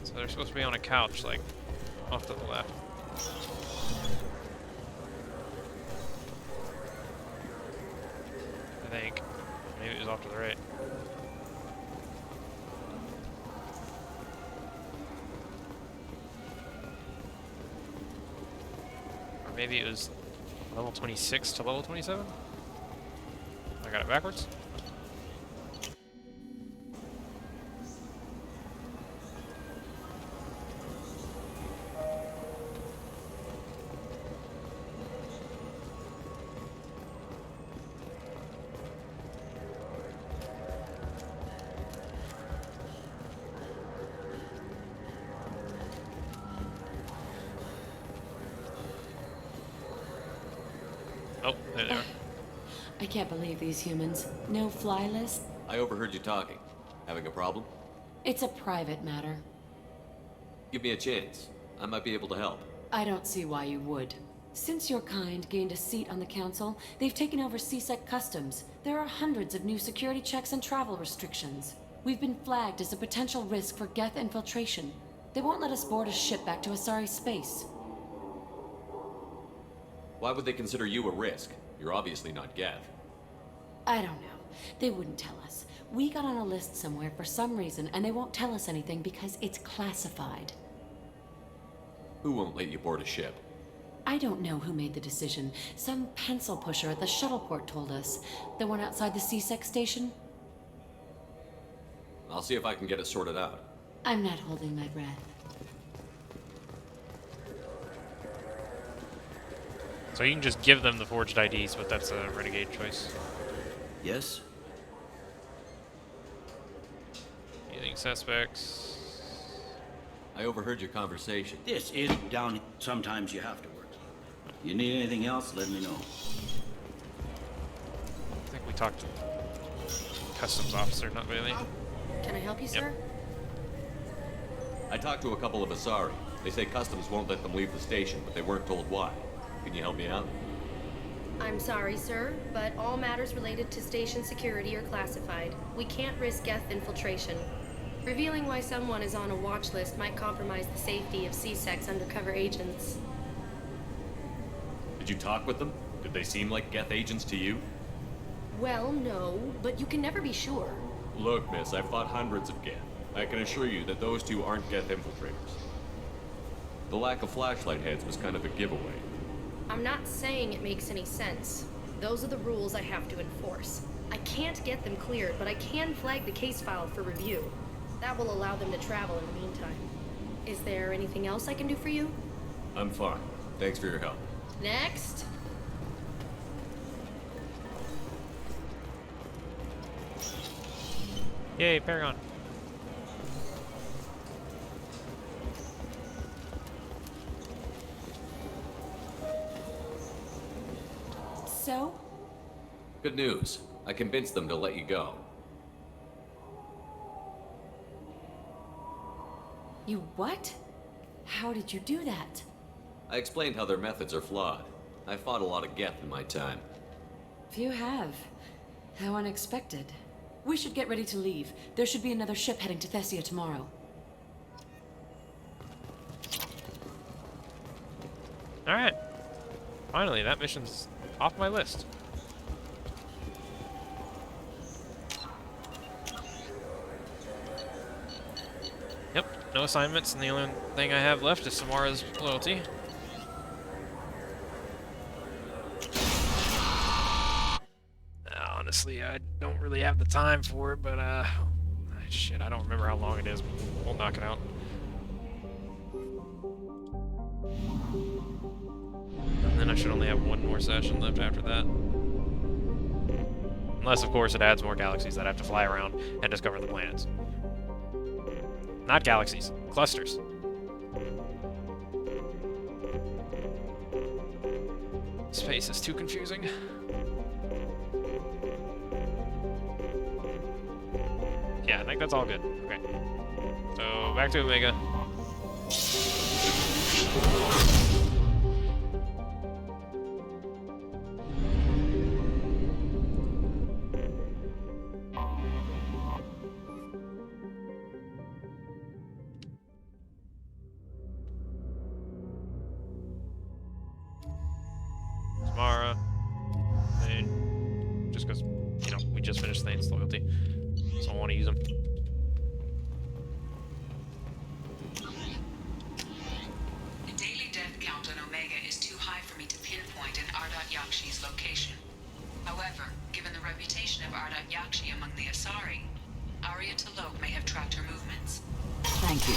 So they're supposed to be on a couch, like, off to the left. I think. Maybe it was off to the right. Or maybe it was level 26 to level 27? I got it backwards? Oh, there they are. I can't believe these humans. No fly list? I overheard you talking. Having a problem? It's a private matter. Give me a chance. I might be able to help. I don't see why you would. Since your kind gained a seat on the council, they've taken over CSEC customs. There are hundreds of new security checks and travel restrictions. We've been flagged as a potential risk for Geth infiltration. They won't let us board a ship back to Asari space. Why would they consider you a risk? You're obviously not Geth. I don't know. They wouldn't tell us. We got on a list somewhere for some reason, and they won't tell us anything because it's classified. Who won't let you board a ship? I don't know who made the decision. Some pencil pusher at the shuttleport told us. The one outside the C-Sec station? I'll see if I can get it sorted out. I'm not holding my breath. So you can just give them the forged IDs, but that's a renegade choice. Yes? Anything suspects? I overheard your conversation. This is down. Sometimes you have to work. You need anything else, let me know. I think we talked to customs officer, not Bailey. Can I help you, sir? I talked to a couple of Asari. They say customs won't let them leave the station, but they weren't told why. Can you help me out? I'm sorry, sir, but all matters related to station security are classified. We can't risk Geth infiltration. Revealing why someone is on a watch list might compromise the safety of C-Sec's undercover agents. Did you talk with them? Did they seem like Geth agents to you? Well, no, but you can never be sure. Look, miss, I've fought hundreds of Geth. I can assure you that those two aren't Geth infiltrators. The lack of flashlight heads was kind of a giveaway. I'm not saying it makes any sense. Those are the rules I have to enforce. I can't get them cleared, but I can flag the case file for review. That will allow them to travel in the meantime. Is there anything else I can do for you? I'm fine. Thanks for your help. Next. Yay, Paragon. So? Good news. I convinced them to let you go. You what? How did you do that? I explained how their methods are flawed. I fought a lot of Geth in my time. You have. How unexpected. We should get ready to leave. There should be another ship heading to Thessia tomorrow. Alright. Finally, that mission's off my list. Yep, no assignments, and the only thing I have left is Samara's loyalty. Honestly, I don't really have the time for it, but shit, I don't remember how long it is. We'll knock it out. And then I should only have one more session left after that. Unless, of course, it adds more galaxies that I have to fly around and discover the planets. Not galaxies, clusters. Space is too confusing. Yeah, I think that's all good. Okay. So, back to Omega. Samara. And just because, you know, we just finished Thane's loyalty. So I want to use them. The daily death count on Omega is too high for me to pinpoint an Ardat Yakshi's location. However, given the reputation of Ardat Yakshi among the Asari, Arya T'Loak may have tracked her movements. Thank you.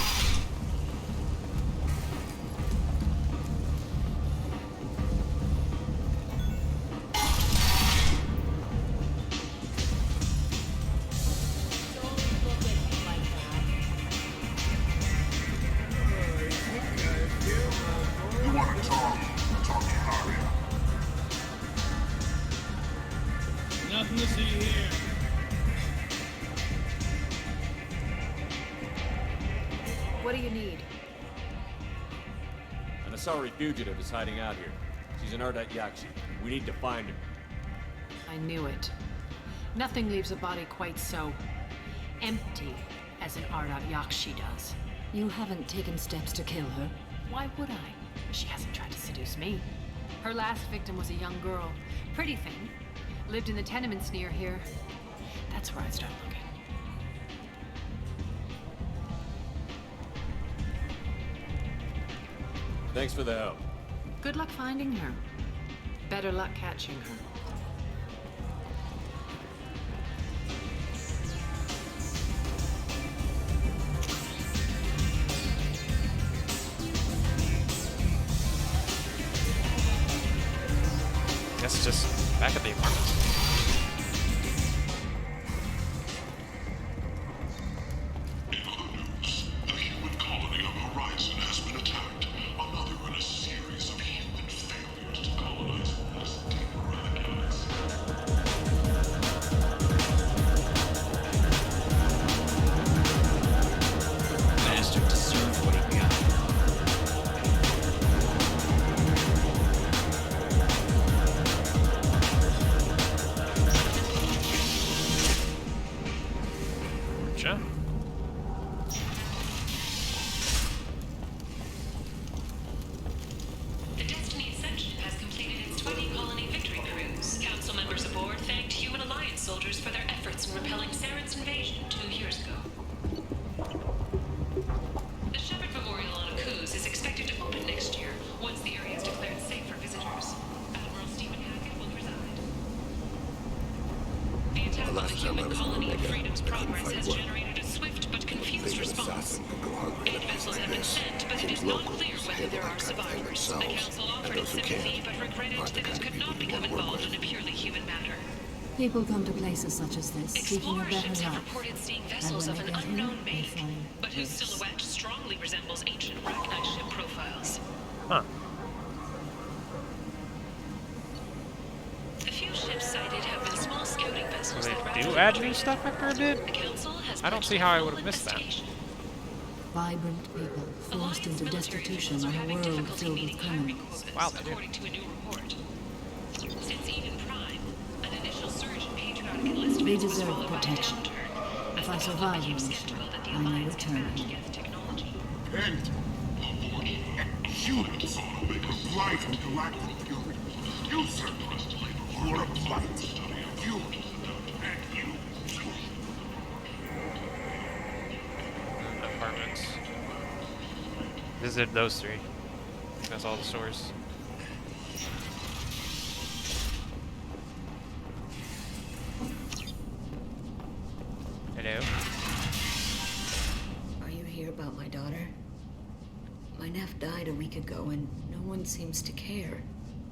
Nothing to see here. What do you need? An Asari fugitive is hiding out here. She's an Ardat Yakshi. We need to find her. I knew it. Nothing leaves a body quite so empty as an Ardat Yakshi does. You haven't taken steps to kill her? Why would I? She hasn't tried to seduce me. Her last victim was a young girl. Pretty thing. Lived in the tenements near here. That's where I started looking. Thanks for the help. Good luck finding her. Better luck catching her. Guess just back at the apartment. A human colony on Horizon has been attacked. Another in a series of human failures to colonize this deep galaxy. Master deserved what he got. Sure. The Destiny Ascension has completed its 20-colony victory cruise. Council members aboard thanked Human Alliance soldiers for their efforts in repelling Saren's invasion 2 years ago. The Shepard Memorial on Akuz is expected to open next year, once the area is declared safe for visitors. Admiral Stephen Hackett will preside. The attack on the human colony of Freedom's Progress has generated a swift but confused response. 8 vessels have been sent, but it is not clear whether there are survivors. The Council offered its sympathy, but regretted that it could not become involved in a purely human matter. People come to places such as this, seeking a Explorer better ships have life. reported seeing And vessels when of they an get here, unknown they make, find but whose this. silhouette strongly resembles ancient Rachni ship profiles. Huh. The few ships sighted have been small scouting So vessels they that do rapidly add new retreated. stuff after a bit? The Council has I don't see how I would have missed that. Vibrant people forced into destitution on a world filled with criminals. Wow, they do. According to a new report. Since Eden Prime, an initial surge in patriotic enlistments They was deserve followed by a protection. downturn. If I survive the mission, I may return here. And humans are a blight on galactic purity. You, sir, you are a blight. You and you. Apartments. Visited those 3. That's all the stores. Hello? Are you here about my daughter? My nephew died a week ago and no one seems to care.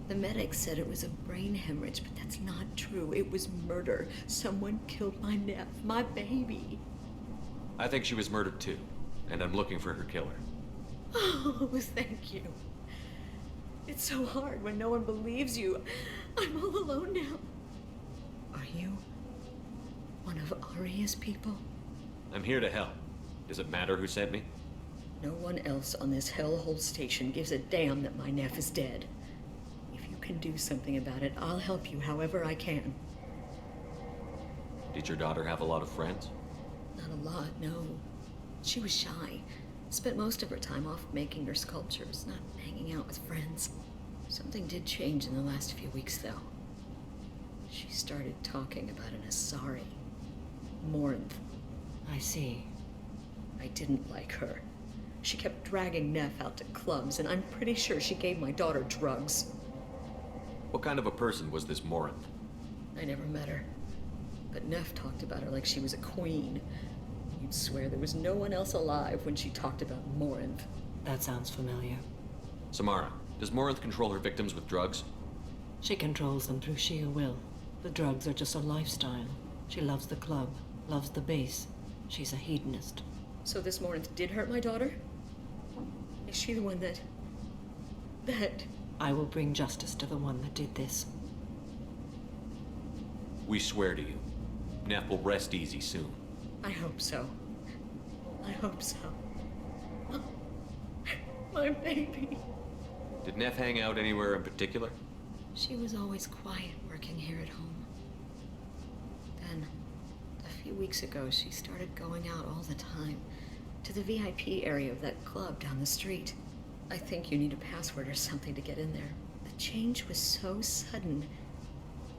The medics said it was a brain hemorrhage, but that's not true. It was murder. Someone killed my nephew, my baby. I think she was murdered too, and I'm looking for her killer. Oh, thank you. It's so hard when no one believes you. I'm all alone now. Are you one of Aria's people? I'm here to help. Does it matter who sent me? No one else on this hellhole station gives a damn that my nephew is dead. If you can do something about it, I'll help you however I can. Did your daughter have a lot of friends? Not a lot, no. She was shy. Spent most of her time off making her sculptures, not hanging out with friends. Something did change in the last few weeks, though. She started talking about an Asari. Morinth. I see. I didn't like her. She kept dragging Neff out to clubs, and I'm pretty sure she gave my daughter drugs. What kind of a person was this Morinth? I never met her. But Neff talked about her like she was a queen. You'd swear there was no one else alive when she talked about Morinth. That sounds familiar. Samara, does Morinth control her victims with drugs? She controls them through sheer will. The drugs are just a lifestyle. She loves the club, loves the base. She's a hedonist. So this Morinth did hurt my daughter? Is she the one that... I will bring justice to the one that did this. We swear to you. Neff will rest easy soon. I hope so. I hope so. Oh, my baby. Did Neff hang out anywhere in particular? She was always quiet working here at home. Then, a few weeks ago, she started going out all the time. To the VIP area of that club down the street. I think you need a password or something to get in there. The The change was so sudden.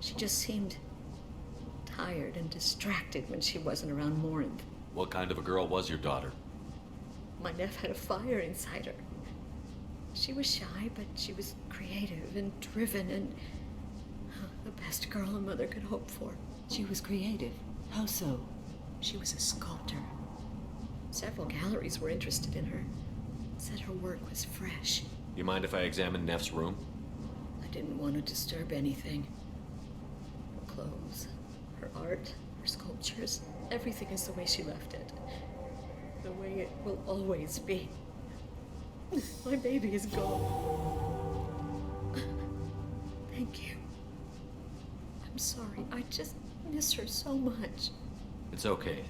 She just seemed tired and distracted when she wasn't around Morinth. What kind of a girl was your daughter? My nephew had a fire inside her. She was shy, but she was creative and driven and the best girl a mother could hope for. She was creative. How so? She was a sculptor. Several galleries were interested in her. Said her work was fresh. You mind if I examine Neff's room? I didn't want to disturb anything. Her clothes, her art, her sculptures, everything is the way she left it. The way it will always be. My baby is gone. Thank you. I'm sorry. I just miss her so much. It's okay.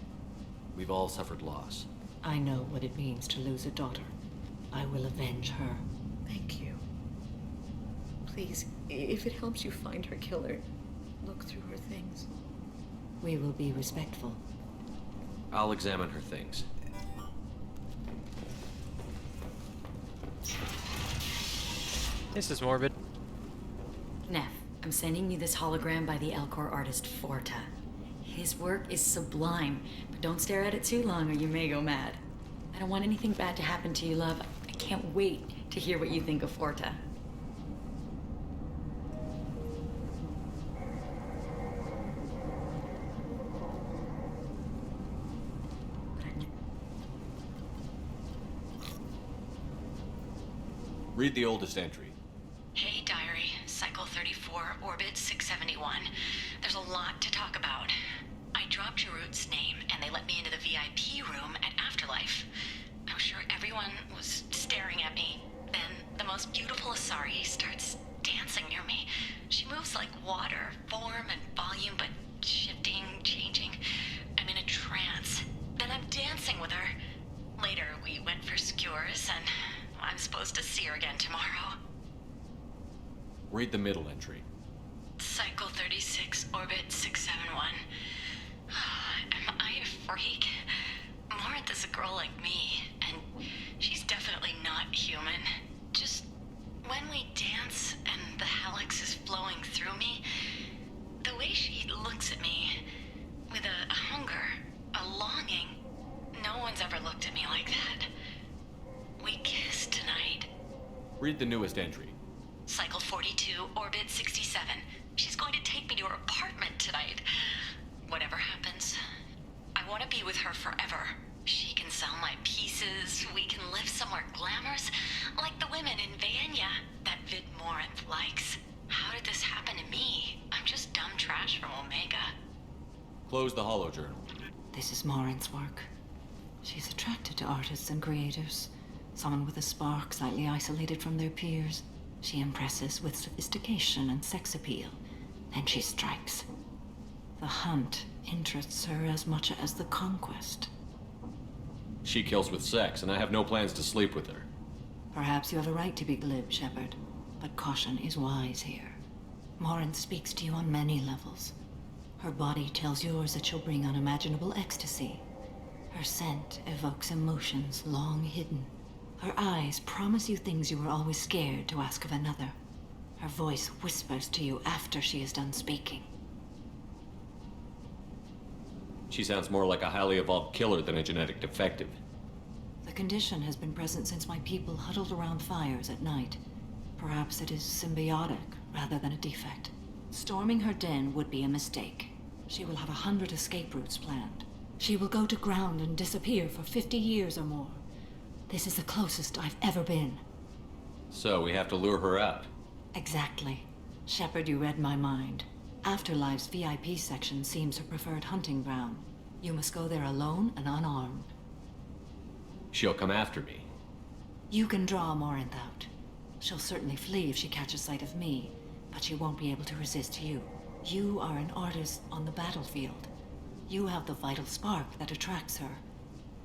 We've all suffered loss. I know what it means to lose a daughter. I will avenge her. Thank you. Please, if it helps you find her killer, look through her things. We will be respectful. I'll examine her things. This is morbid. Neff, I'm sending you this hologram by the Elcor artist Forta. His work is sublime, but don't stare at it too long or you may go mad. I don't want anything bad to happen to you, love. I can't wait to hear what you think of Forta. Read the oldest entry. Hey, Diary. Cycle 34, Orbit 671. There's a lot to talk about. I dropped Jarut's name, and they let me into the VIP room at Afterlife. I was sure everyone was staring at me. Then the most beautiful Asari starts dancing near me. She moves like water, form and volume, but shifting, changing. I'm in a trance. Then I'm dancing with her. Later, we went for skewers, and I'm supposed to see her again tomorrow. Read the middle entry. Cycle 36, Orbit 671. Am I a freak? Morinth is a girl like me, and she's definitely not human. Just when we dance and the helix is flowing through me, the way she looks at me with a hunger, a longing, no one's ever looked at me like that. We kissed tonight. Read the newest entry. Cycle 42, Orbit 67. She's going to take me to her apartment tonight. Whatever happens, I want to be with her forever. She can sell my pieces. We can live somewhere glamorous, like the women in Vanya that Vid Morinth likes. How did this happen to me? I'm just dumb trash from Omega. Close the holojournal. This is Morinth's work. She's attracted to artists and creators. Someone with a spark, slightly isolated from their peers. She impresses with sophistication and sex appeal. Then she strikes. The hunt interests her as much as the conquest. She kills with sex, and I have no plans to sleep with her. Perhaps you have a right to be glib, Shepard, but caution is wise here. Morinth speaks to you on many levels. Her body tells yours that she'll bring unimaginable ecstasy. Her scent evokes emotions long hidden. Her eyes promise you things you were always scared to ask of another. Her voice whispers to you after she is done speaking. She sounds more like a highly evolved killer than a genetic defective. The condition has been present since my people huddled around fires at night. Perhaps it is symbiotic rather than a defect. Storming her den would be a mistake. She will have 100 escape routes planned. She will go to ground and disappear for 50 years or more. This is the closest I've ever been. So we have to lure her out. Exactly. Shepard, you read my mind. Afterlife's VIP section seems her preferred hunting ground. You must go there alone and unarmed. She'll come after me. You can draw Morinth out. She'll certainly flee if she catches sight of me, but she won't be able to resist you. You are an artist on the battlefield. You have the vital spark that attracts her.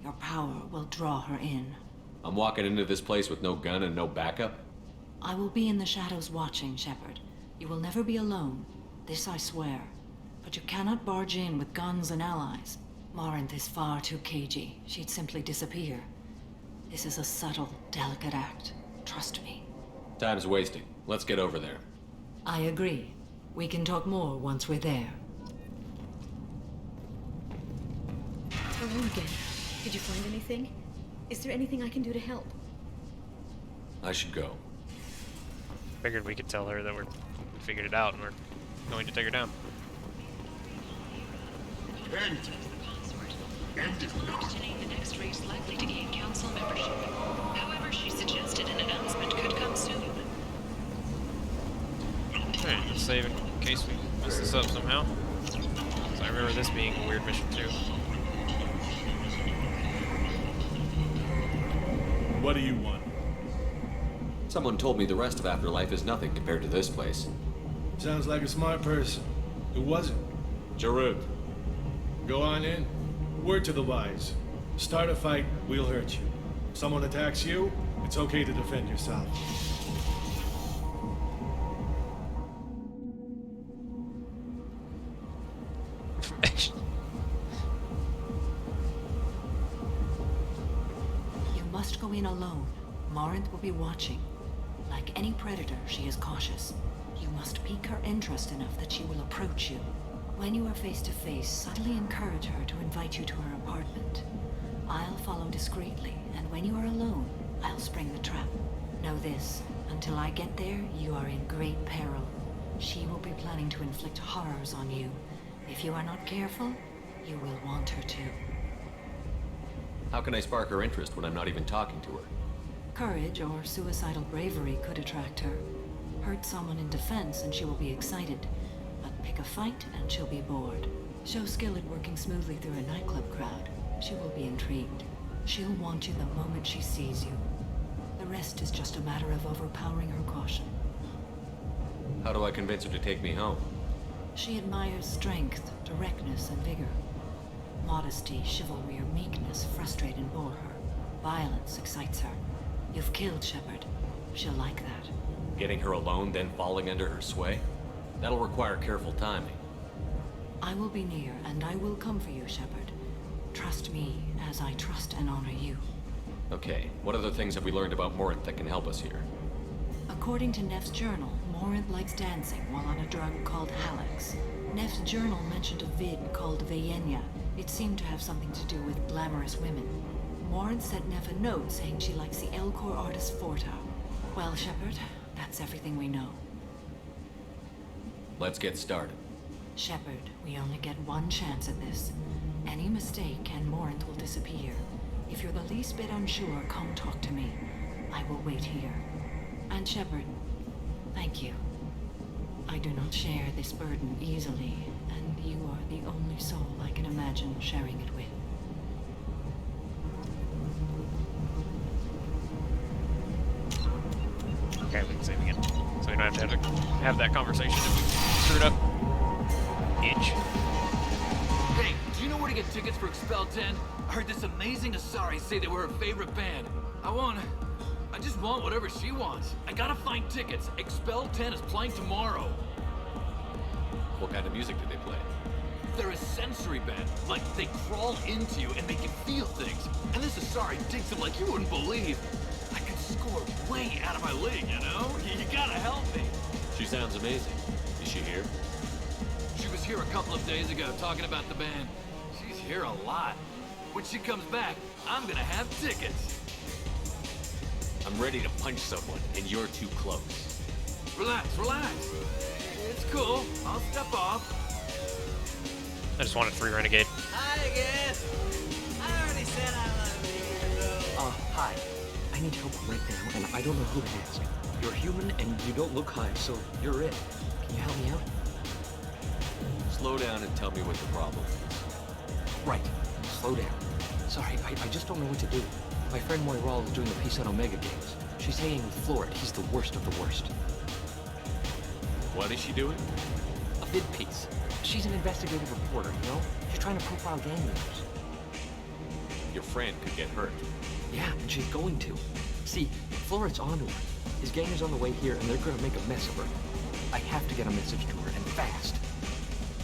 Your power will draw her in. I'm walking into this place with no gun and no backup? I will be in the shadows watching, Shepard. You will never be alone. This I swear. But you cannot barge in with guns and allies. Morinth is far too cagey. She'd simply disappear. This is a subtle, delicate act. Trust me. Time's wasting. Let's get over there. I agree. We can talk more once we're there. Hello again. Did you find anything? Is there anything I can do to help? I should go. Figured we could tell her that we figured it out and we're going to take her down. Today, the next race likely to gain council membership. However, she suggested an announcement could come soon. Alright, let's save in case we mess this up somehow. So I remember this being a weird mission too. What do you want? Someone told me the rest of Afterlife is nothing compared to this place. Sounds like a smart person. Who was it? Jarud. Go on in. Word to the wise. Start a fight, we'll hurt you. Someone attacks you, it's okay to defend yourself. You must go in alone. Morinth will be watching. Like any predator, she is cautious. You must pique her interest enough that she will approach you. When you are face to face, subtly encourage her to invite you to her apartment. I'll follow discreetly, and when you are alone, I'll spring the trap. Know this, until I get there, you are in great peril. She will be planning to inflict horrors on you. If you are not careful, you will want her to. How can I spark her interest when I'm not even talking to her? Courage or suicidal bravery could attract her. Hurt someone in defense and she will be excited. But pick a fight and she'll be bored. Show skill at working smoothly through a nightclub crowd. She will be intrigued. She'll want you the moment she sees you. The rest is just a matter of overpowering her caution. How do I convince her to take me home? She admires strength, directness, and vigor. Modesty, chivalry, or meekness frustrate and bore her. Violence excites her. You've killed Shepard. She'll like that. Getting her alone, then falling under her sway? That'll require careful timing. I will be near, and I will come for you, Shepard. Trust me, as I trust and honor you. Okay, what other things have we learned about Morinth that can help us here? According to Neff's journal, Morinth likes dancing while on a drug called Halex. Neff's journal mentioned a vid called Vayenya. It seemed to have something to do with glamorous women. Morinth sent Neff a note saying she likes the Elcor artist Forta. Well, Shepard, that's everything we know. Let's get started. Shepard, we only get one chance at this. Any mistake and Morinth will disappear. If you're the least bit unsure, come talk to me. I will wait here. And Shepard, thank you. I do not share this burden easily, and you are the only soul I can imagine sharing it with. Okay, we can save again. So we don't have to have that conversation if we screwed up. Itch. Hey, do you know where to get tickets for Expel 10? I heard this amazing Asari say they were her favorite band. I just want whatever she wants. I gotta find tickets. Expel 10 is playing tomorrow. What kind of music do they play? They're a sensory band. Like, they crawl into you and make you feel things. And this Asari digs them like you wouldn't believe. I could score way out of my league, you know? You gotta help me. She sounds amazing. Is she here? She was here a couple of days ago talking about the band. She's here a lot. When she comes back, I'm gonna have tickets. I'm ready to punch someone, and you're too close. Relax, relax. It's cool. I'll step off. I just wanted 3 Renegade. Hi again. I already said I love you. Hi. I need help right now, and I don't know who to ask. You're human, and you don't look high, so you're it. Can you help me out? Slow down and tell me what the problem is. Right. Slow down. Sorry, I just don't know what to do. My friend Moiral is doing a piece on Omega Games. She's hanging with Florid. He's the worst of the worst. What is she doing? A vid piece. She's an investigative reporter, you know? She's trying to profile gang leaders. Your friend could get hurt. Yeah, and she's going to. See, Florid's onto her. His gang is on the way here, and they're gonna make a mess of her. I have to get a message to her, and fast.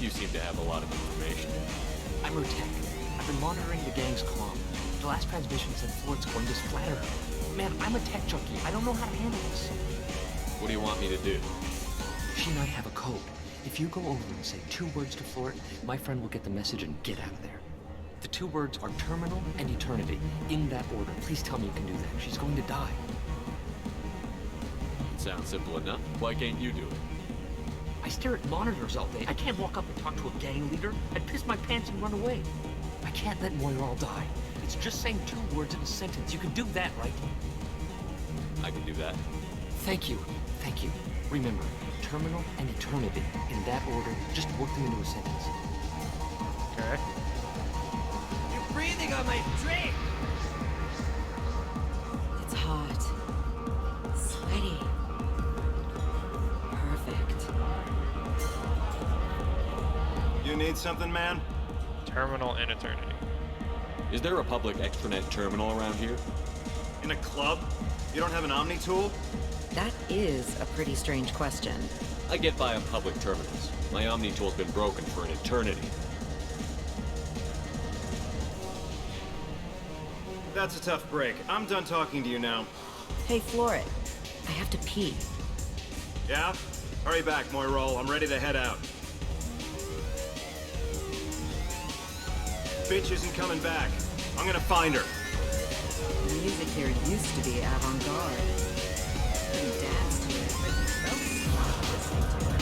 You seem to have a lot of information. I'm her tech. I've been monitoring the gang's comm. The last transmission said Florid's going to splatter her. Man, I'm a tech junkie. I don't know how to handle this. What do you want me to do? She and I have a code. If you go over and say 2 words to Floret, my friend will get the message and get out of there. The 2 words are terminal and eternity, in that order. Please tell me you can do that. She's going to die. Sounds simple enough. Why can't you do it? I stare at monitors all day. I can't walk up and talk to a gang leader. I'd piss my pants and run away. I can't let Moira die. It's just saying 2 words in a sentence. You can do that, right? I can do that. Thank you. Thank you. Remember, terminal and eternity. In that order, just work them into a sentence. Okay. You're breathing on my drink! It's hot. Sweaty. Perfect. You need something, man? Terminal and eternity. Is there a public extranet terminal around here? In a club? You don't have an Omni tool? That is a pretty strange question. I get by on public terminals. My Omni tool's been broken for an eternity. That's a tough break. I'm done talking to you now. Hey, Floret. I have to pee. Yeah? Hurry back, Moirol. I'm ready to head out. Bitch isn't coming back. I'm gonna find her. The music here used to be avant-garde. Couldn't dance to it, but you felt smart listening to it.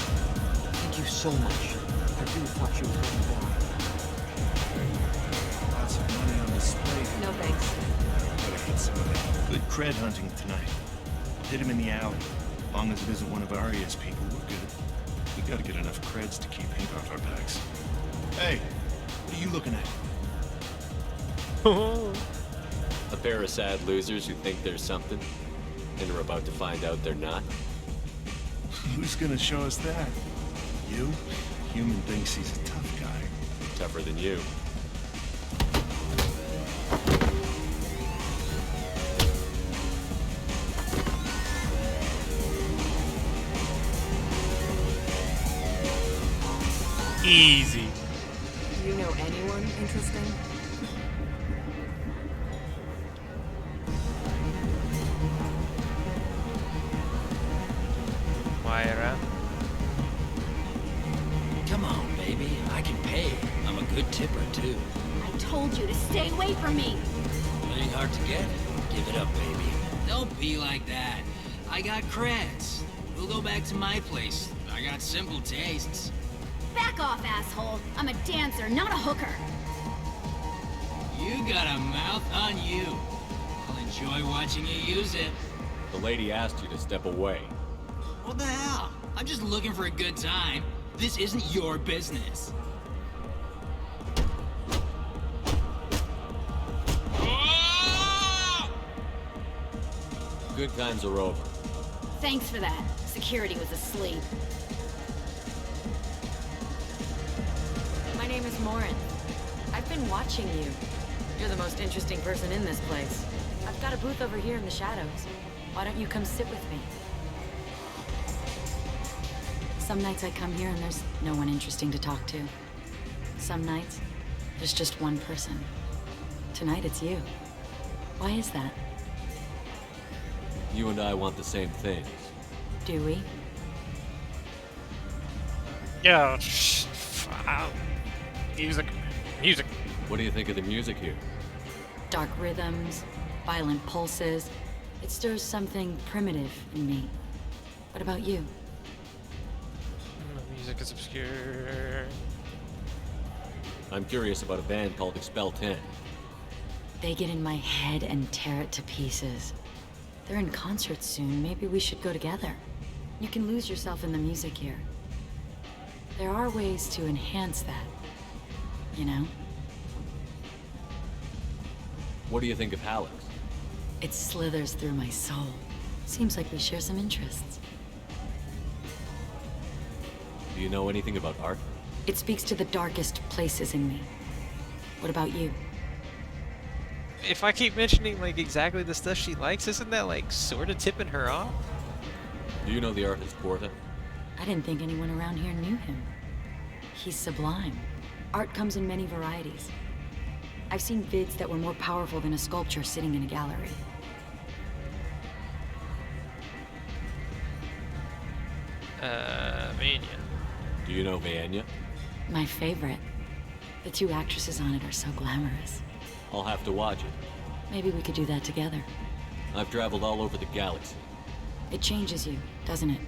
Thank you so much. I really thought she was going to die. Lots of money on display. No thanks. Gotta hit some of that good cred hunting tonight. Hit him in the alley. As long as it isn't one of Arya's people, we're good. We gotta get enough creds to keep ink off our backs. Hey, what are you looking at? A pair of sad losers who think there's something, and are about to find out they're not. Who's gonna show us that? You? Human thinks he's a tough guy. Tougher than you. Easy. Do you know anyone interesting? Moira. Come on, baby. I can pay. I'm a good tipper, too. I told you to stay away from me. Playing hard to get? Give it up, baby. Don't be like that. I got creds. We'll go back to my place. I got simple tastes. Back off, asshole. I'm a dancer, not a hooker. You got a mouth on you. I'll enjoy watching you use it. The lady asked you to step away. What the hell? I'm just looking for a good time. This isn't your business. Good times are over. Thanks for that. Security was asleep. My name is Morin. I've been watching you. You're the most interesting person in this place. I've got a booth over here in the shadows. Why don't you come sit with me? Some nights I come here and there's no one interesting to talk to. Some nights, there's just one person. Tonight it's you. Why is that? You and I want the same things. Do we? Yeah. Music. Music. What do you think of the music here? Dark rhythms, violent pulses. It stirs something primitive in me. What about you? Music is obscure. I'm curious about a band called Expel 10. They get in my head and tear it to pieces. They're in concert soon. Maybe we should go together. You can lose yourself in the music here. There are ways to enhance that, you know? What do you think of Hallex? It slithers through my soul. Seems like we share some interests. Do you know anything about art? It speaks to the darkest places in me. What about you? If I keep mentioning like exactly the stuff she likes, isn't that like sort of tipping her off? Do you know the artist Porta? I didn't think anyone around here knew him. He's sublime. Art comes in many varieties. I've seen vids that were more powerful than a sculpture sitting in a gallery. Vanya. Do you know Vanya? My favorite. The two actresses on it are so glamorous. I'll have to watch it. Maybe we could do that together. I've traveled all over the galaxy. It changes you, doesn't it?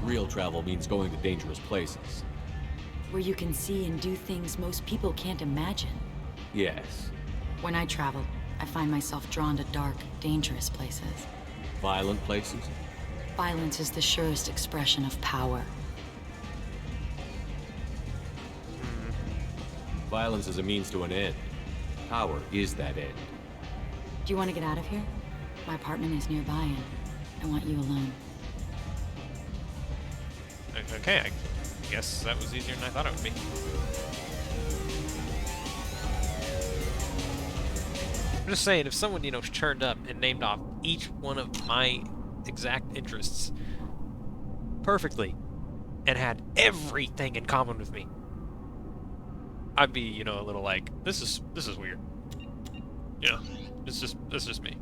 Real travel means going to dangerous places. Where you can see and do things most people can't imagine. Yes. When I travel, I find myself drawn to dark, dangerous places. Violent places? Violence is the surest expression of power. Violence is a means to an end. Power is that end. Do you want to get out of here? My apartment is nearby and I want you alone. Okay, I guess that was easier than I thought it would be. I'm just saying, if someone, turned up and named off each one of my exact interests perfectly and had everything in common with me, I'd be, a little like, this is weird. It's just me.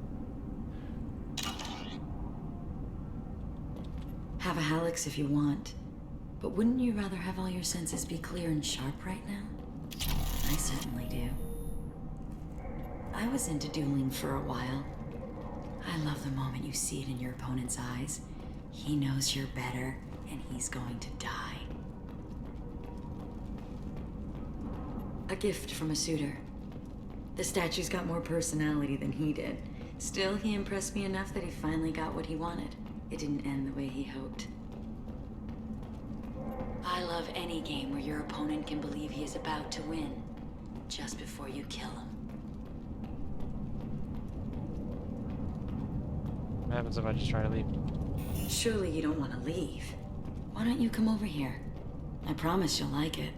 Have a Hallex if you want. But wouldn't you rather have all your senses be clear and sharp right now? I certainly do. I was into dueling for a while. I love the moment you see it in your opponent's eyes. He knows you're better, and he's going to die. A gift from a suitor. The statue's got more personality than he did. Still, he impressed me enough that he finally got what he wanted. It didn't end the way he hoped. I love any game where your opponent can believe he is about to win, just before you kill him. What happens if I just try to leave? Surely you don't want to leave. Why don't you come over here? I promise you'll like it.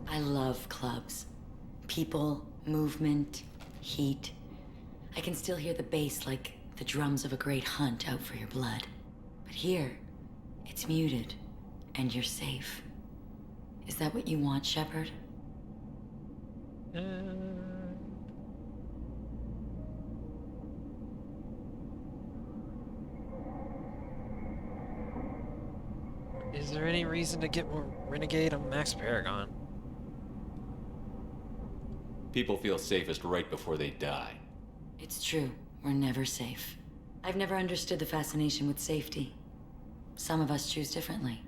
I love clubs. People, movement, heat. I can still hear the bass like the drums of a great hunt out for your blood. But here, it's muted, and you're safe. Is that what you want, Shepard? Is there any reason to get more renegade on Max Paragon? People feel safest right before they die. It's true. We're never safe. I've never understood the fascination with safety. Some of us choose differently.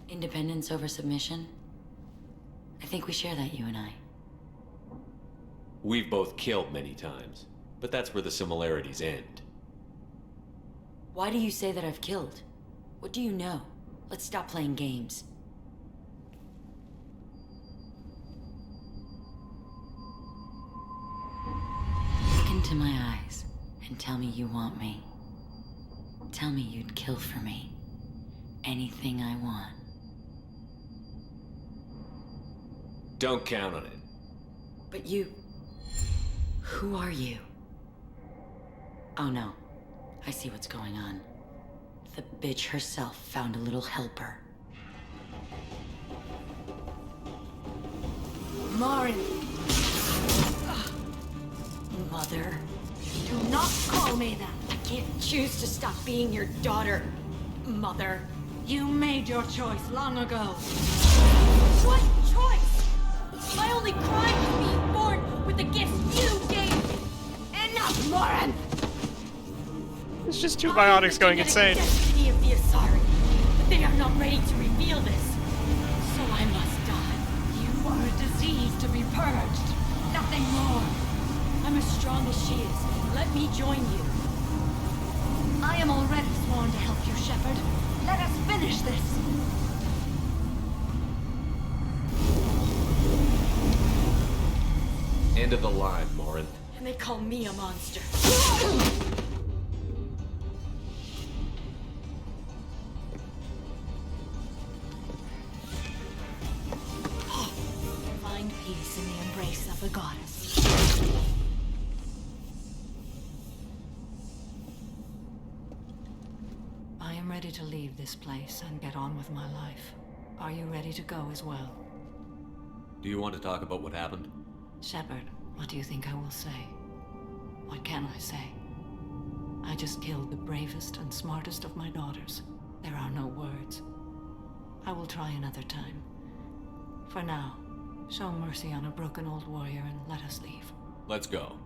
Independence over submission? I think we share that, you and I. We've both killed many times, but that's where the similarities end. Why do you say that I've killed? What do you know? Let's stop playing games. Look into my eyes and tell me you want me. Tell me you'd kill for me. Anything I want. Don't count on it. But you... Who are you? Oh no. I see what's going on. The bitch herself found a little helper. Morin! Mother. Do not call me that! I can't choose to stop being your daughter, Mother. You made your choice long ago. What choice? My only crime is being born with the gift you gave me. Enough, Morin! It's just two biotics going insane. The destiny of the Asari, but they are not ready to reveal this. So I must die. You are a disease to be purged. Nothing more. I'm as strong as she is. Let me join you. I am already sworn to help you, Shepard. Let us finish this. End of the line, Morin. And they call me a monster. Find peace in the embrace of the goddess. I am ready to leave this place and get on with my life. Are you ready to go as well? Do you want to talk about what happened? Shepard, what do you think I will say? What can I say? I just killed the bravest and smartest of my daughters. There are no words. I will try another time. For now, show mercy on a broken old warrior and let us leave. Let's go.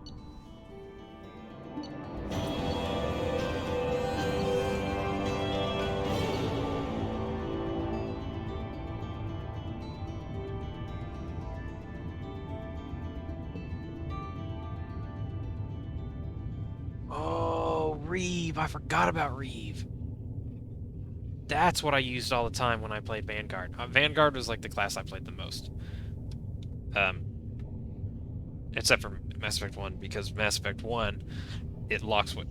Oh, Reeve. I forgot about Reeve. That's what I used all the time when I played Vanguard. Vanguard was like the class I played the most. Except for Mass Effect 1, because Mass Effect 1, it locks what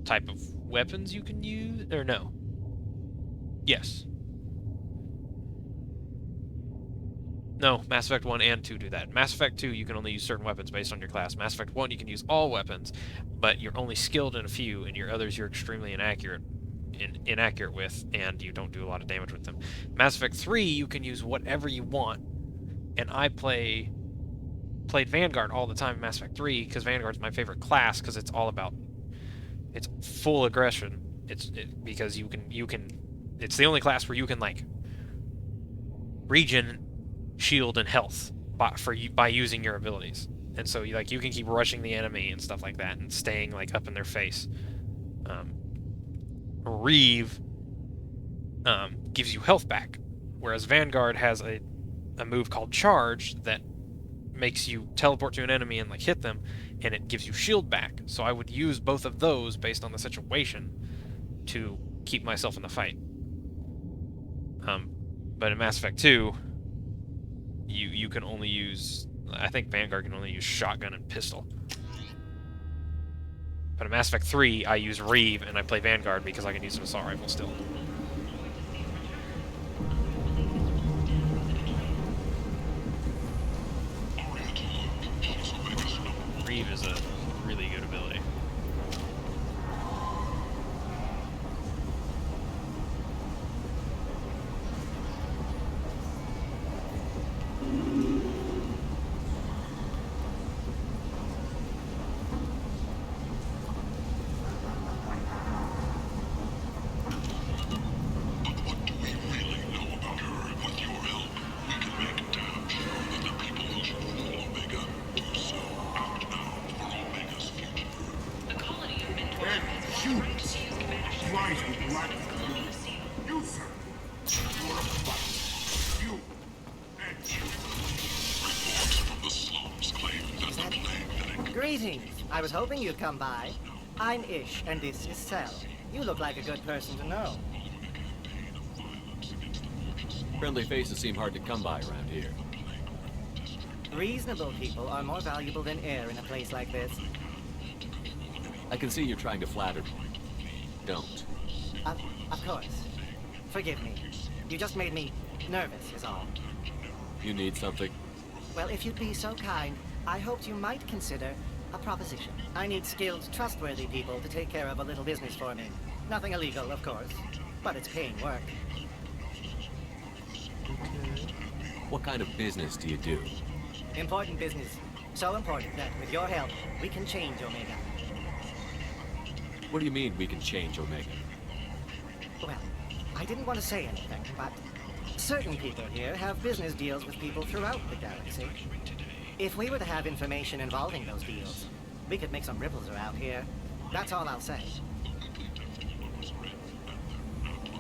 type of weapons you can use, or no. Yes. No, Mass Effect 1 and 2 do that. Mass Effect 2, you can only use certain weapons based on your class. Mass Effect 1, you can use all weapons, but you're only skilled in a few, and your others you're extremely inaccurate with, and you don't do a lot of damage with them. Mass Effect 3, you can use whatever you want, and I played Vanguard all the time in Mass Effect 3, because Vanguard's my favorite class, because it's all about, it's full aggression. Because you can, it's the only class where you can, like, regen, shield, and health by using your abilities. And so, you can keep rushing the enemy and stuff like that, and staying, like, up in their face. Reeve gives you health back, whereas Vanguard has a move called Charge that makes you teleport to an enemy and, like, hit them, and it gives you shield back. So I would use both of those based on the situation to keep myself in the fight. But in Mass Effect 2, you can only use, I think Vanguard can only use shotgun and pistol. But in Mass Effect 3, I use Reeve, and I play Vanguard because I can use an assault rifle still. Reeve is a really good ability. Greetings. I was hoping you'd come by. I'm Ish, and this is Cell. You look like a good person to know. Friendly faces seem hard to come by around here. Reasonable people are more valuable than air in a place like this. I can see you're trying to flatter me. Don't. Of course. Forgive me. You just made me nervous, is all. You need something? Well, if you'd be so kind, I hoped you might consider a proposition. I need skilled, trustworthy people to take care of a little business for me. Nothing illegal, of course, but it's paying work. What kind of business do you do? Important business. So important that, with your help, we can change Omega. What do you mean we can change Omega? Well, I didn't want to say anything, but certain people here have business deals with people throughout the galaxy. If we were to have information involving those deals, we could make some ripples around here. That's all I'll say.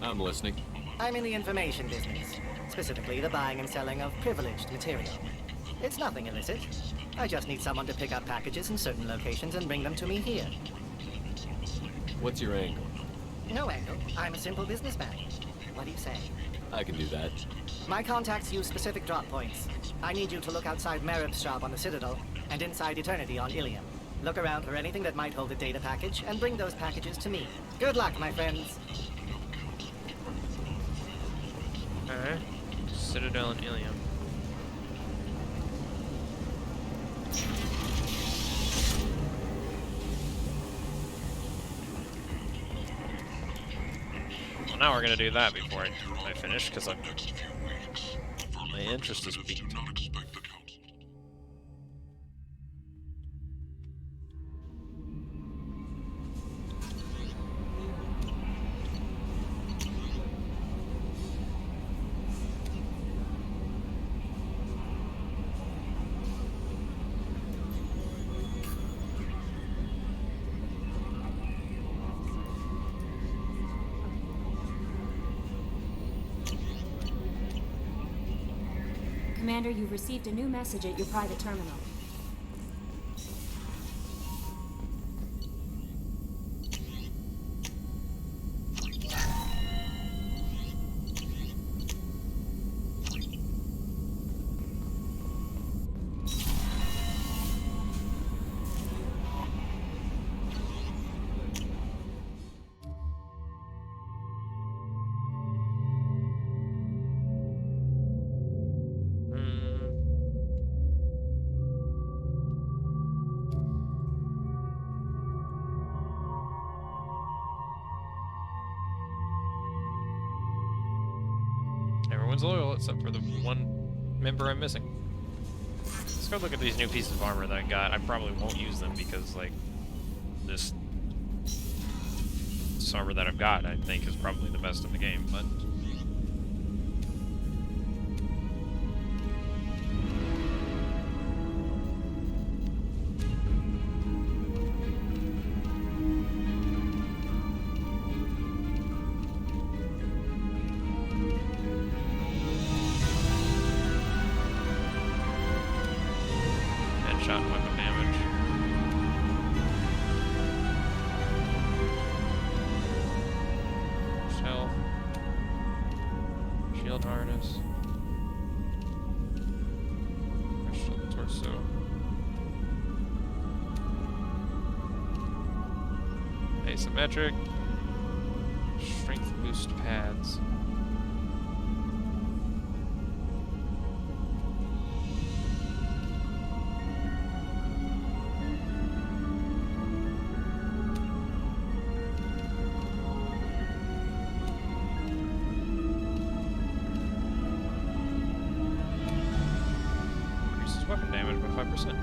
I'm listening. I'm in the information business, specifically the buying and selling of privileged material. It's nothing illicit. I just need someone to pick up packages in certain locations and bring them to me here. What's your angle? No angle. I'm a simple businessman. What do you say? I can do that. My contacts use specific drop points. I need you to look outside Merib's shop on the Citadel and inside Eternity on Ilium. Look around for anything that might hold a data package and bring those packages to me. Good luck, my friends. Alright. Citadel and Ilium. Well, now we're gonna do that before I finish, because my interest is peaked. Commander, you've received a new message at your private terminal. Everyone's loyal except for the one member I'm missing. Let's go look at these new pieces of armor that I got. I probably won't use them because, like, this armor that I've got, I think, is probably the best in the game, but... Headshot and weapon damage. Shell. Shield harness. Crystal torso. Asymmetric. Strength boost pads. Weapon damage by 5%.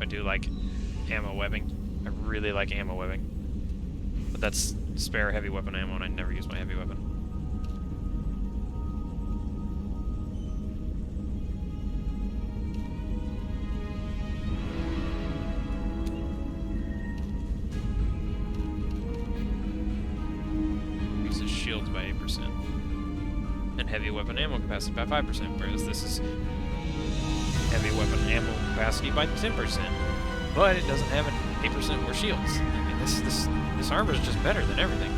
I do like ammo webbing. I really like ammo webbing. But that's spare heavy weapon ammo, and I never use my heavy weapon. Uses shields by 8%. And heavy weapon ammo capacity by 5%, whereas this is heavy weapon ammo capacity by 10%. But it doesn't have an 8% more shields. I mean, this armor is just better than everything.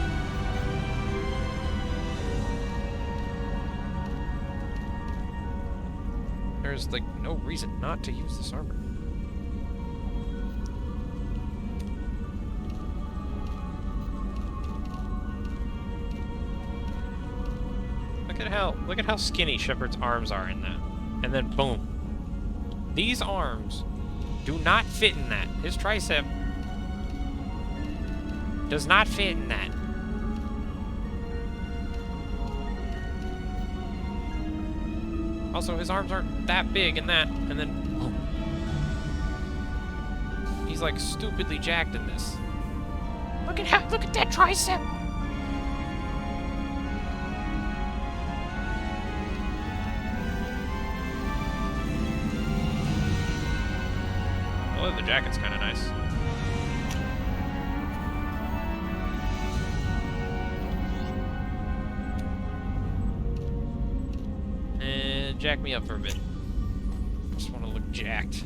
There's, like, no reason not to use this armor. Look at how skinny Shepard's arms are in that. And then boom. These arms do not fit in that. His tricep does not fit in that. Also, his arms aren't that big in that, and then he's like stupidly jacked in this. Look at that tricep. Oh, the jacket's kind of nice. And jack me up for a bit. Just want to look jacked.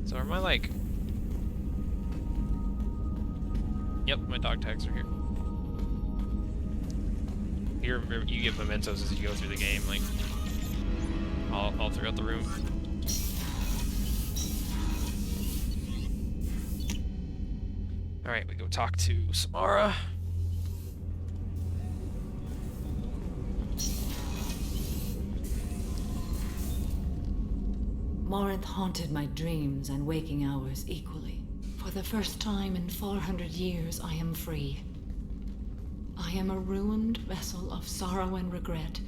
So am I like... Yep, my dog tags are here. Here, you get mementos as you go through the game, like all throughout the room. All right, we go talk to Samara. Morinth haunted my dreams and waking hours equally. For the first time in 400 years, I am free. I am a ruined vessel of sorrow and regret,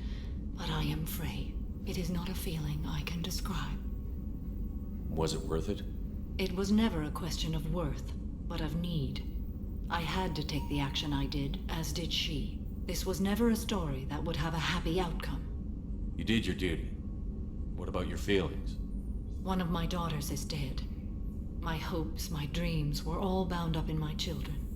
but I am free. It is not a feeling I can describe. Was it worth it? It was never a question of worth, but of need. I had to take the action I did, as did she. This was never a story that would have a happy outcome. You did your duty. What about your feelings? One of my daughters is dead. My hopes, my dreams were all bound up in my children.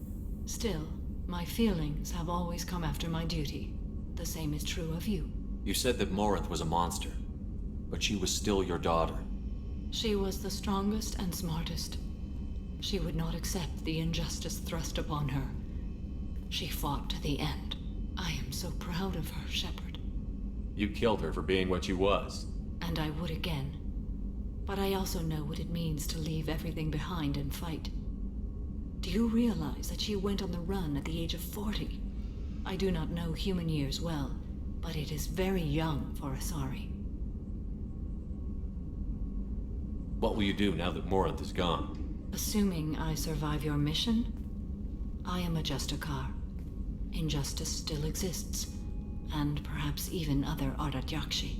Still, my feelings have always come after my duty. The same is true of you. You said that Morinth was a monster, but she was still your daughter. She was the strongest and smartest. She would not accept the injustice thrust upon her. She fought to the end. I am so proud of her, Shepard. You killed her for being what she was. And I would again. But I also know what it means to leave everything behind and fight. Do you realize that she went on the run at the age of 40? I do not know human years well, but it is very young for Asari. What will you do now that Morinth is gone? Assuming I survive your mission, I am a Justicar. Injustice still exists, and perhaps even other Ardat Yakshi.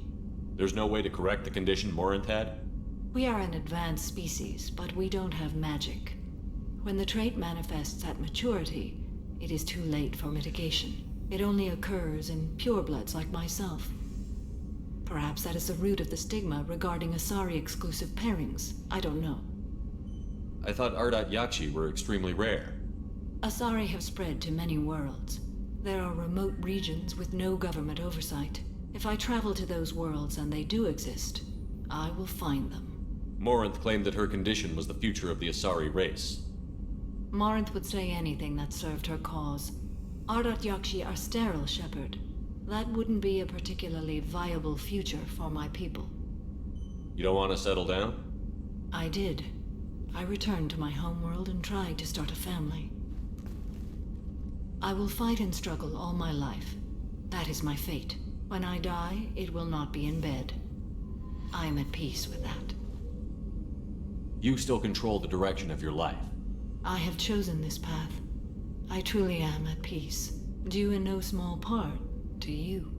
There's no way to correct the condition Morinth had? We are an advanced species, but we don't have magic. When the trait manifests at maturity, it is too late for mitigation. It only occurs in purebloods like myself. Perhaps that is the root of the stigma regarding Asari-exclusive pairings. I don't know. I thought Ardat Yakshi were extremely rare. Asari have spread to many worlds. There are remote regions with no government oversight. If I travel to those worlds and they do exist, I will find them. Morinth claimed that her condition was the future of the Asari race. Morinth would say anything that served her cause. Ardat Yakshi are sterile, Shepard. That wouldn't be a particularly viable future for my people. You don't want to settle down? I did. I returned to my homeworld and tried to start a family. I will fight and struggle all my life. That is my fate. When I die, it will not be in bed. I am at peace with that. You still control the direction of your life. I have chosen this path. I truly am at peace, due in no small part to you.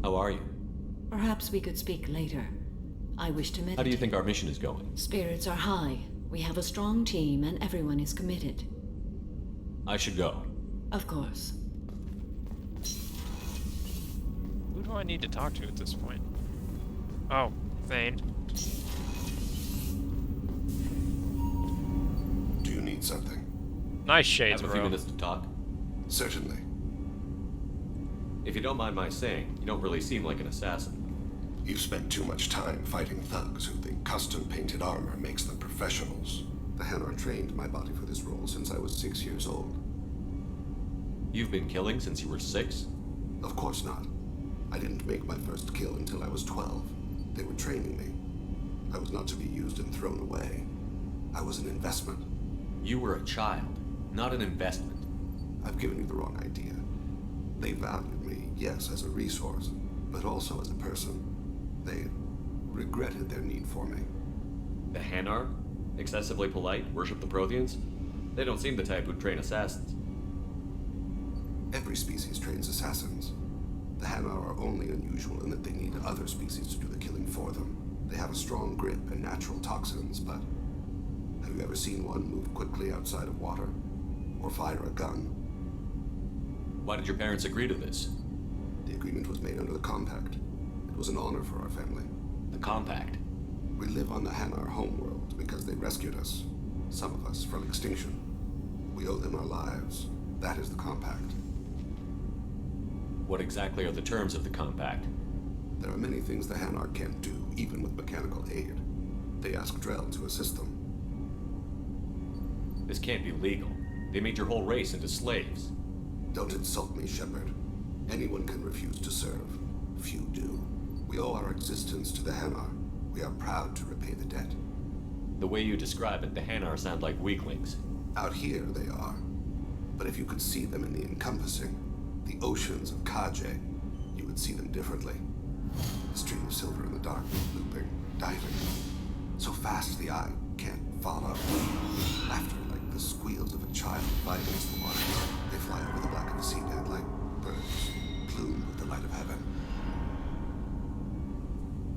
How are you? Perhaps we could speak later. I wish to meditate. How do you think our mission is going? Spirits are high. We have a strong team and everyone is committed. I should go. Of course. Who do I need to talk to at this point? Oh, Thane. Do you need something? Nice shades, Have a bro. few minutes to talk? Certainly. If you don't mind my saying, you don't really seem like an assassin. You've spent too much time fighting thugs who think custom-painted armor makes them professionals. The Hanar trained my body for this role since I was 6 years old. You've been killing since you were 6? Of course not. I didn't make my first kill until I was 12. They were training me. I was not to be used and thrown away. I was an investment. You were a child, not an investment. I've given you the wrong idea. They valued me, yes, as a resource, but also as a person. They regretted their need for me. The Hanar? Excessively polite, worship the Protheans? They don't seem the type who'd train assassins. Every species trains assassins. The Hanar are only unusual in that they need other species to do the killing for them. They have a strong grip and natural toxins, but have you ever seen one move quickly outside of water? Or fire a gun? Why did your parents agree to this? The agreement was made under the Compact. It was an honor for our family. The Compact? We live on the Hanar homeworld because they rescued us. Some of us from extinction. We owe them our lives. That is the Compact. What exactly are the terms of the Compact? There are many things the Hanar can't do, even with mechanical aid. They ask Drell to assist them. This can't be legal. They made your whole race into slaves. Don't insult me, Shepard. Anyone can refuse to serve. Few do. We owe our existence to the Hanar. We are proud to repay the debt. The way you describe it, the Hanar sound like weaklings. Out here, they are. But if you could see them in the encompassing, the oceans of Kaje, you would see them differently. A stream of silver in the dark, looping, diving. So fast the eye can't follow. Laughter like the squeals of a child fighting against the water. They fly over the black of the sea dance.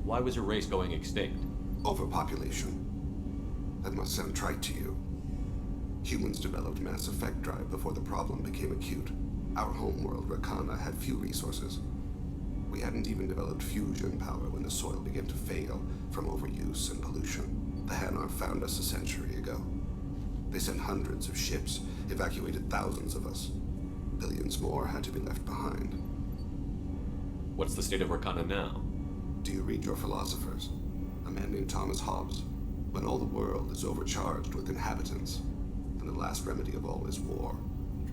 Why was your race going extinct? Overpopulation. That must sound trite to you. Humans developed Mass Effect Drive before the problem became acute. Our homeworld, Rakana, had few resources. We hadn't even developed fusion power when the soil began to fail from overuse and pollution. The Hanar found us a century ago. They sent hundreds of ships, evacuated thousands of us. Billions more had to be left behind. What's the state of Rakana now? Do you read your philosophers? A man named Thomas Hobbes. When all the world is overcharged with inhabitants, and the last remedy of all is war,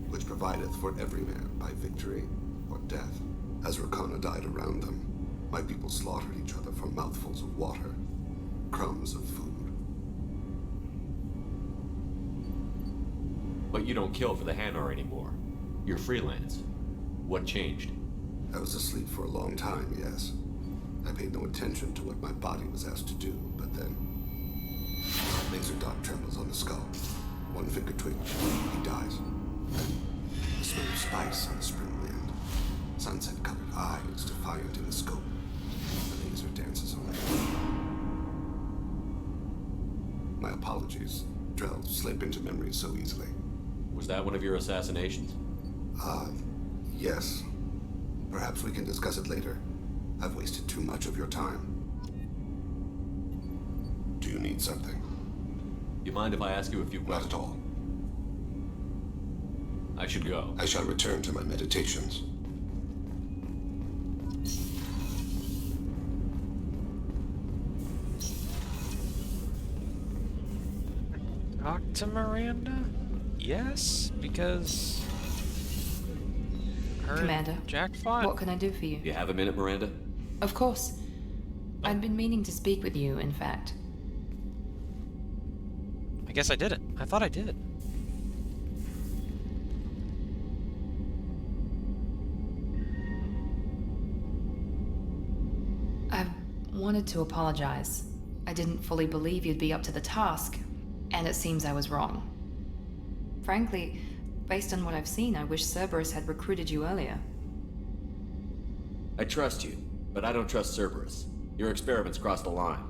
which provideth for every man by victory or death. As Rakana died around them, my people slaughtered each other for mouthfuls of water, crumbs of food. But you don't kill for the Hanar anymore. You're freelance. What changed? I was asleep for a long time, yes. I paid no attention to what my body was asked to do, but then... Laser dot trembles on the skull. One finger twitch, he dies. Then, the smell of spice on the spring wind. Sunset-colored eyes defiant in the scope. The laser dances away. My apologies. Drell slip into memory so easily. Was that one of your assassinations? Yes. Perhaps we can discuss it later. I've wasted too much of your time. Do you need something? You mind if I ask you a few questions? Not at all. I should go. I shall return to my meditations. Talk to Miranda? Yes, because... her Commander, and Jack fought. what can I do for you? You have a minute, Miranda? Of course. I'd been meaning to speak with you, in fact. I guess I didn't. I thought I did. I wanted to apologize. I didn't fully believe you'd be up to the task, and it seems I was wrong. Frankly, based on what I've seen, I wish Cerberus had recruited you earlier. I trust you, but I don't trust Cerberus. Your experiments crossed the line.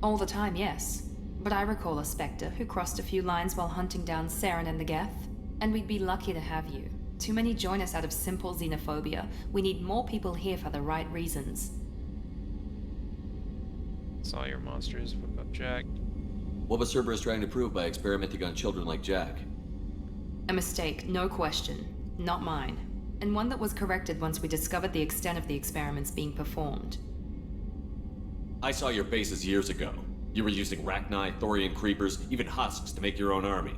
All the time, yes. But I recall a Spectre who crossed a few lines while hunting down Saren and the Geth. And we'd be lucky to have you. Too many join us out of simple xenophobia. We need more people here for the right reasons. Saw your monsters. What about Jack? What was Cerberus trying to prove by experimenting on children like Jack? A mistake, no question. Not mine. And one that was corrected once we discovered the extent of the experiments being performed. I saw your bases years ago. You were using Rachni, Thorian creepers, even husks to make your own army.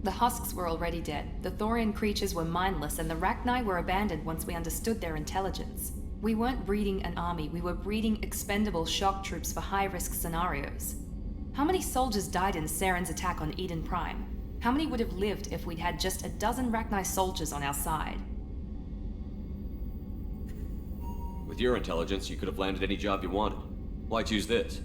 The husks were already dead. The Thorian creatures were mindless, and the Rachni were abandoned once we understood their intelligence. We weren't breeding an army, we were breeding expendable shock troops for high-risk scenarios. How many soldiers died in Saren's attack on Eden Prime? How many would have lived if we'd had just a dozen Rachni soldiers on our side? With your intelligence, you could have landed any job you wanted. Why choose this?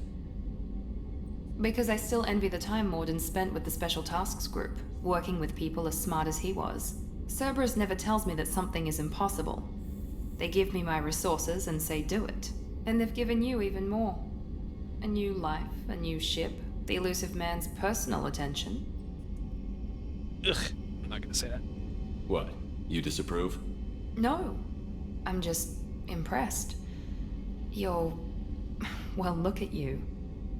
Because I still envy the time Morden spent with the Special Tasks Group, working with people as smart as he was. Cerberus never tells me that something is impossible. They give me my resources and say do it. And they've given you even more. A new life, a new ship, the elusive man's personal attention. Ugh, I'm not gonna say that. What? You disapprove? No. I'm just impressed. You're... well, look at you.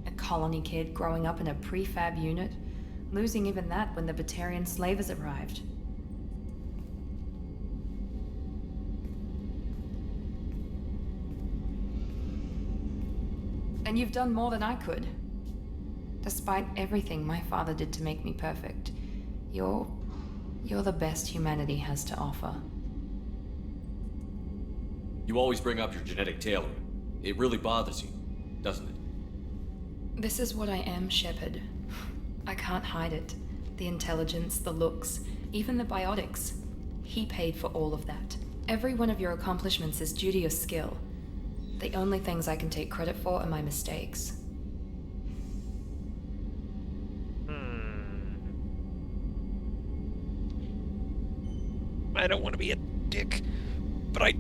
A colony kid growing up in a prefab unit, losing even that when the Batarian slavers arrived. And you've done more than I could. Despite everything my father did to make me perfect, you're the best humanity has to offer. You always bring up your genetic tailoring. It really bothers you, doesn't it? This is what I am, Shepard. I can't hide it. The intelligence, the looks, even the biotics. He paid for all of that. Every one of your accomplishments is due to your skill. The only things I can take credit for are my mistakes. I don't want to be a dick, but I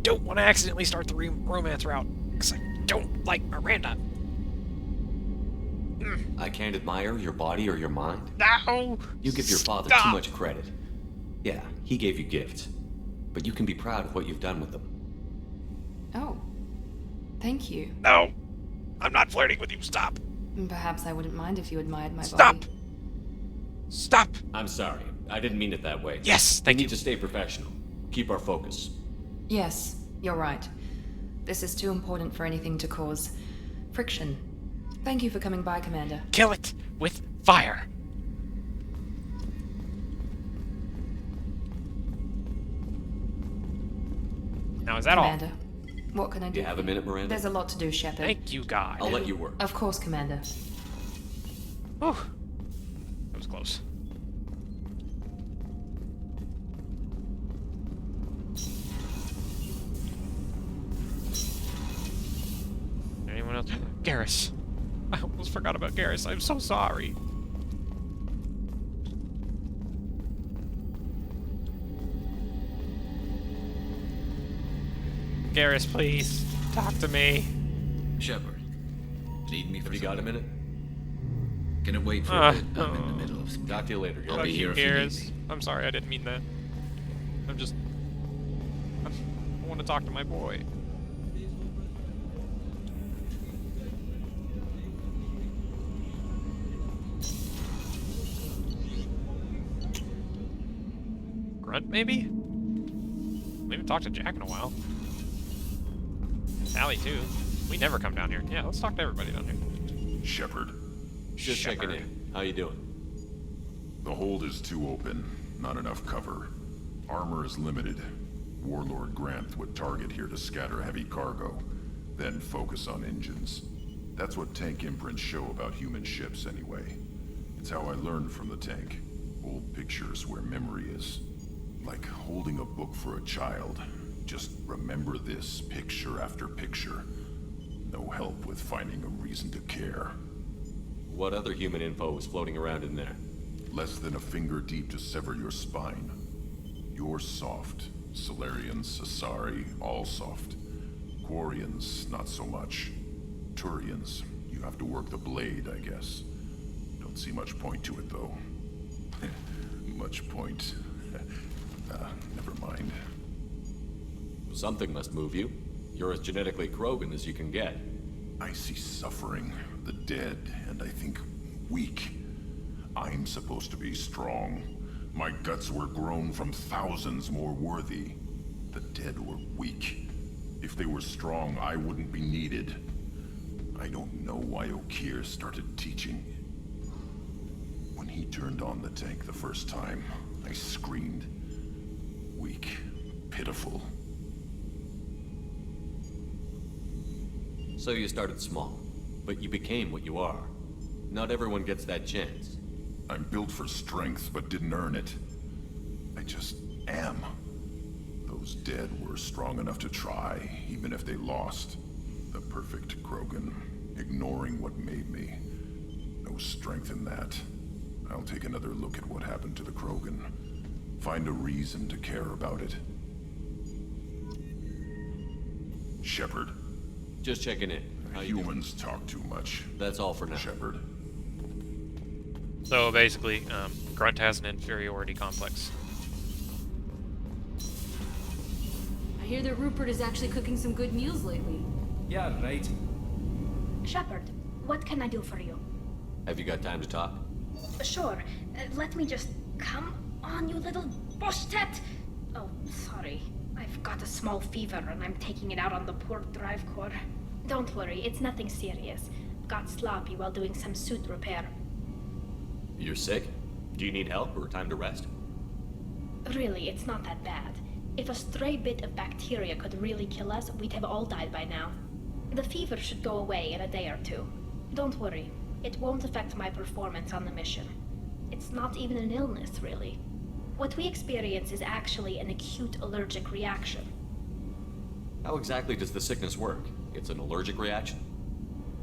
don't want to accidentally start the romance route. because I don't like Miranda. I can't admire your body or your mind? No! You give your father Stop. too much credit. Yeah, he gave you gifts. But you can be proud of what you've done with them. Oh. Thank you. No! I'm not flirting with you, stop! Perhaps I wouldn't mind if you admired my Stop! body. Stop! I'm sorry. I didn't mean it that way. Yes, We thank need you. to stay professional. Keep our focus. Yes, you're right. This is too important for anything to cause friction. Thank you for coming by, Commander. Kill it with fire! Now, is that Commander, what can I do? Do you have a minute, Miranda? There's a lot to do, Shepard. Thank you, God. I'll let you work. Of course, Commander. Whew. That was close. Anyone else? Garrus. I almost forgot about Garrus. I'm so sorry. Garrus, please. Talk to me. Shepard, need me for Have you got a minute? Can it wait for a bit? I'm in the middle of some... Talk to you later, I'll Garrus. be here if you need Garrus. me. I'm sorry, I didn't mean that. I want to talk to my boy. Grunt, maybe? We haven't talked to Jack in a while. Sally, too. We never come down here. Yeah, let's talk to everybody down here. Shepard. Just checking in. How you doing? The hold is too open. Not enough cover. Armor is limited. Warlord Granth would target here to scatter heavy cargo, then focus on engines. That's what tank imprints show about human ships anyway. It's how I learned from the tank. Old pictures where memory is. Like holding a book for a child. Just remember this picture after picture. No help with finding a reason to care. What other human info was floating around in there? Less than a finger deep to sever your spine. You're soft. Solarians, Asari, all soft. Quarians, not so much. Turians, you have to work the blade, I guess. Don't see much point to it, though. Much point. Never mind. Something must move you. You're as genetically Krogan as you can get. I see suffering, the dead, and I think weak. I'm supposed to be strong. My guts were grown from thousands more worthy. The dead were weak. If they were strong, I wouldn't be needed. I don't know why Okeer started teaching. When he turned on the tank the first time, I screamed. Weak, pitiful. So you started small, but you became what you are. Not everyone gets that chance. I'm built for strength, but didn't earn it. I just am. Those dead were strong enough to try, even if they lost. The perfect Krogan, ignoring what made me. No strength in that. I'll take another look at what happened to the Krogan. Find a reason to care about it. Shepard. Just checking in. How you Humans talk too much. That's all for now. Shepard. So basically, Grunt has an inferiority complex. I hear that Rupert is actually cooking some good meals lately. Yeah, right. Shepard, what can I do for you? Have you got time to talk? Sure. Let me just... Come on, you little bush-tet! Oh, sorry. I've got a small fever and I'm taking it out on the poor drive core. Don't worry, it's nothing serious. Got sloppy while doing some suit repair. You're sick? Do you need help or time to rest? Really, it's not that bad. If a stray bit of bacteria could really kill us, we'd have all died by now. The fever should go away in a day or two. Don't worry, it won't affect my performance on the mission. It's not even an illness, really. What we experience is actually an acute allergic reaction. How exactly does the sickness work? It's an allergic reaction?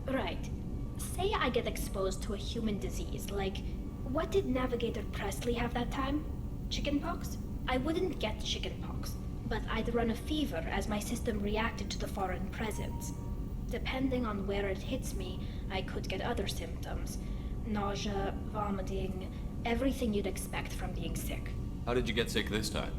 Right. Say I get exposed to a human disease, like... What did Navigator Presley have that time? Chickenpox? I wouldn't get chickenpox, but I'd run a fever as my system reacted to the foreign presence. Depending on where it hits me, I could get other symptoms. Nausea, vomiting, everything you'd expect from being sick. How did you get sick this time?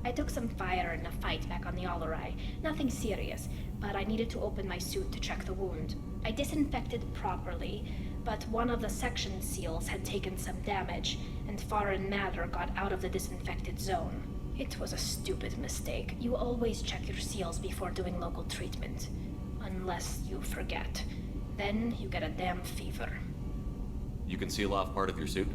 I took some fire in a fight back on the Allerai. Nothing serious, but I needed to open my suit to check the wound. I disinfected properly, but one of the section seals had taken some damage, and foreign matter got out of the disinfected zone. It was a stupid mistake. You always check your seals before doing local treatment. Unless you forget. Then you get a damn fever. You can seal off part of your suit?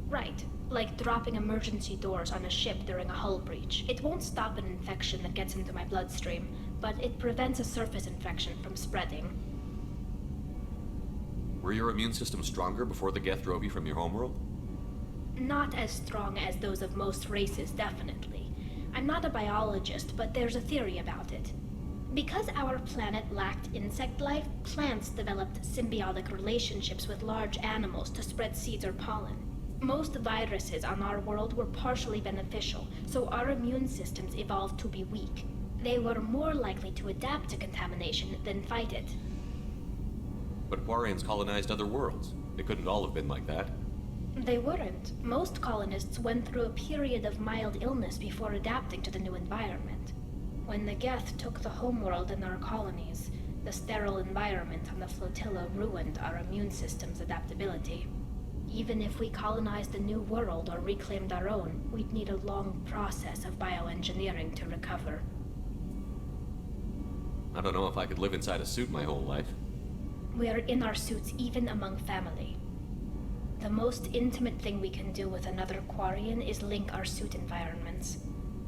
Right. Like dropping emergency doors on a ship during a hull breach. It won't stop an infection that gets into my bloodstream, but it prevents a surface infection from spreading. Were your immune system stronger before the Geth drove you from your homeworld? Not as strong as those of most races, definitely. I'm not a biologist, but there's a theory about it. Because our planet lacked insect life, plants developed symbiotic relationships with large animals to spread seeds or pollen. Most viruses on our world were partially beneficial, so our immune systems evolved to be weak. They were more likely to adapt to contamination than fight it. But Quarians colonized other worlds. They couldn't all have been like that. They weren't. Most colonists went through a period of mild illness before adapting to the new environment. When the Geth took the homeworld and our colonies, the sterile environment on the flotilla ruined our immune system's adaptability. Even if we colonized a new world or reclaimed our own, we'd need a long process of bioengineering to recover. I don't know if I could live inside a suit my whole life. We're in our suits even among family. The most intimate thing we can do with another Quarian is link our suit environments.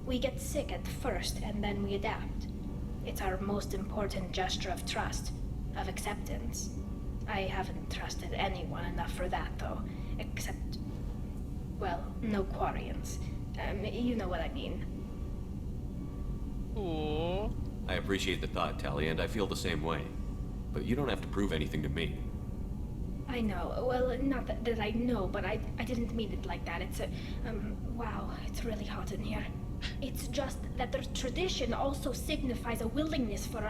We get sick at first, and then we adapt. It's our most important gesture of trust, of acceptance. I haven't trusted anyone enough for that, though. Except, well, no Quarians. You know what I mean. Ooh. I appreciate the thought, Tali, and I feel the same way. But you don't have to prove anything to me. I know. Well, not that I know, but I didn't mean it like that. It's a, wow, it's really hot in here. It's just that the tradition also signifies a willingness for,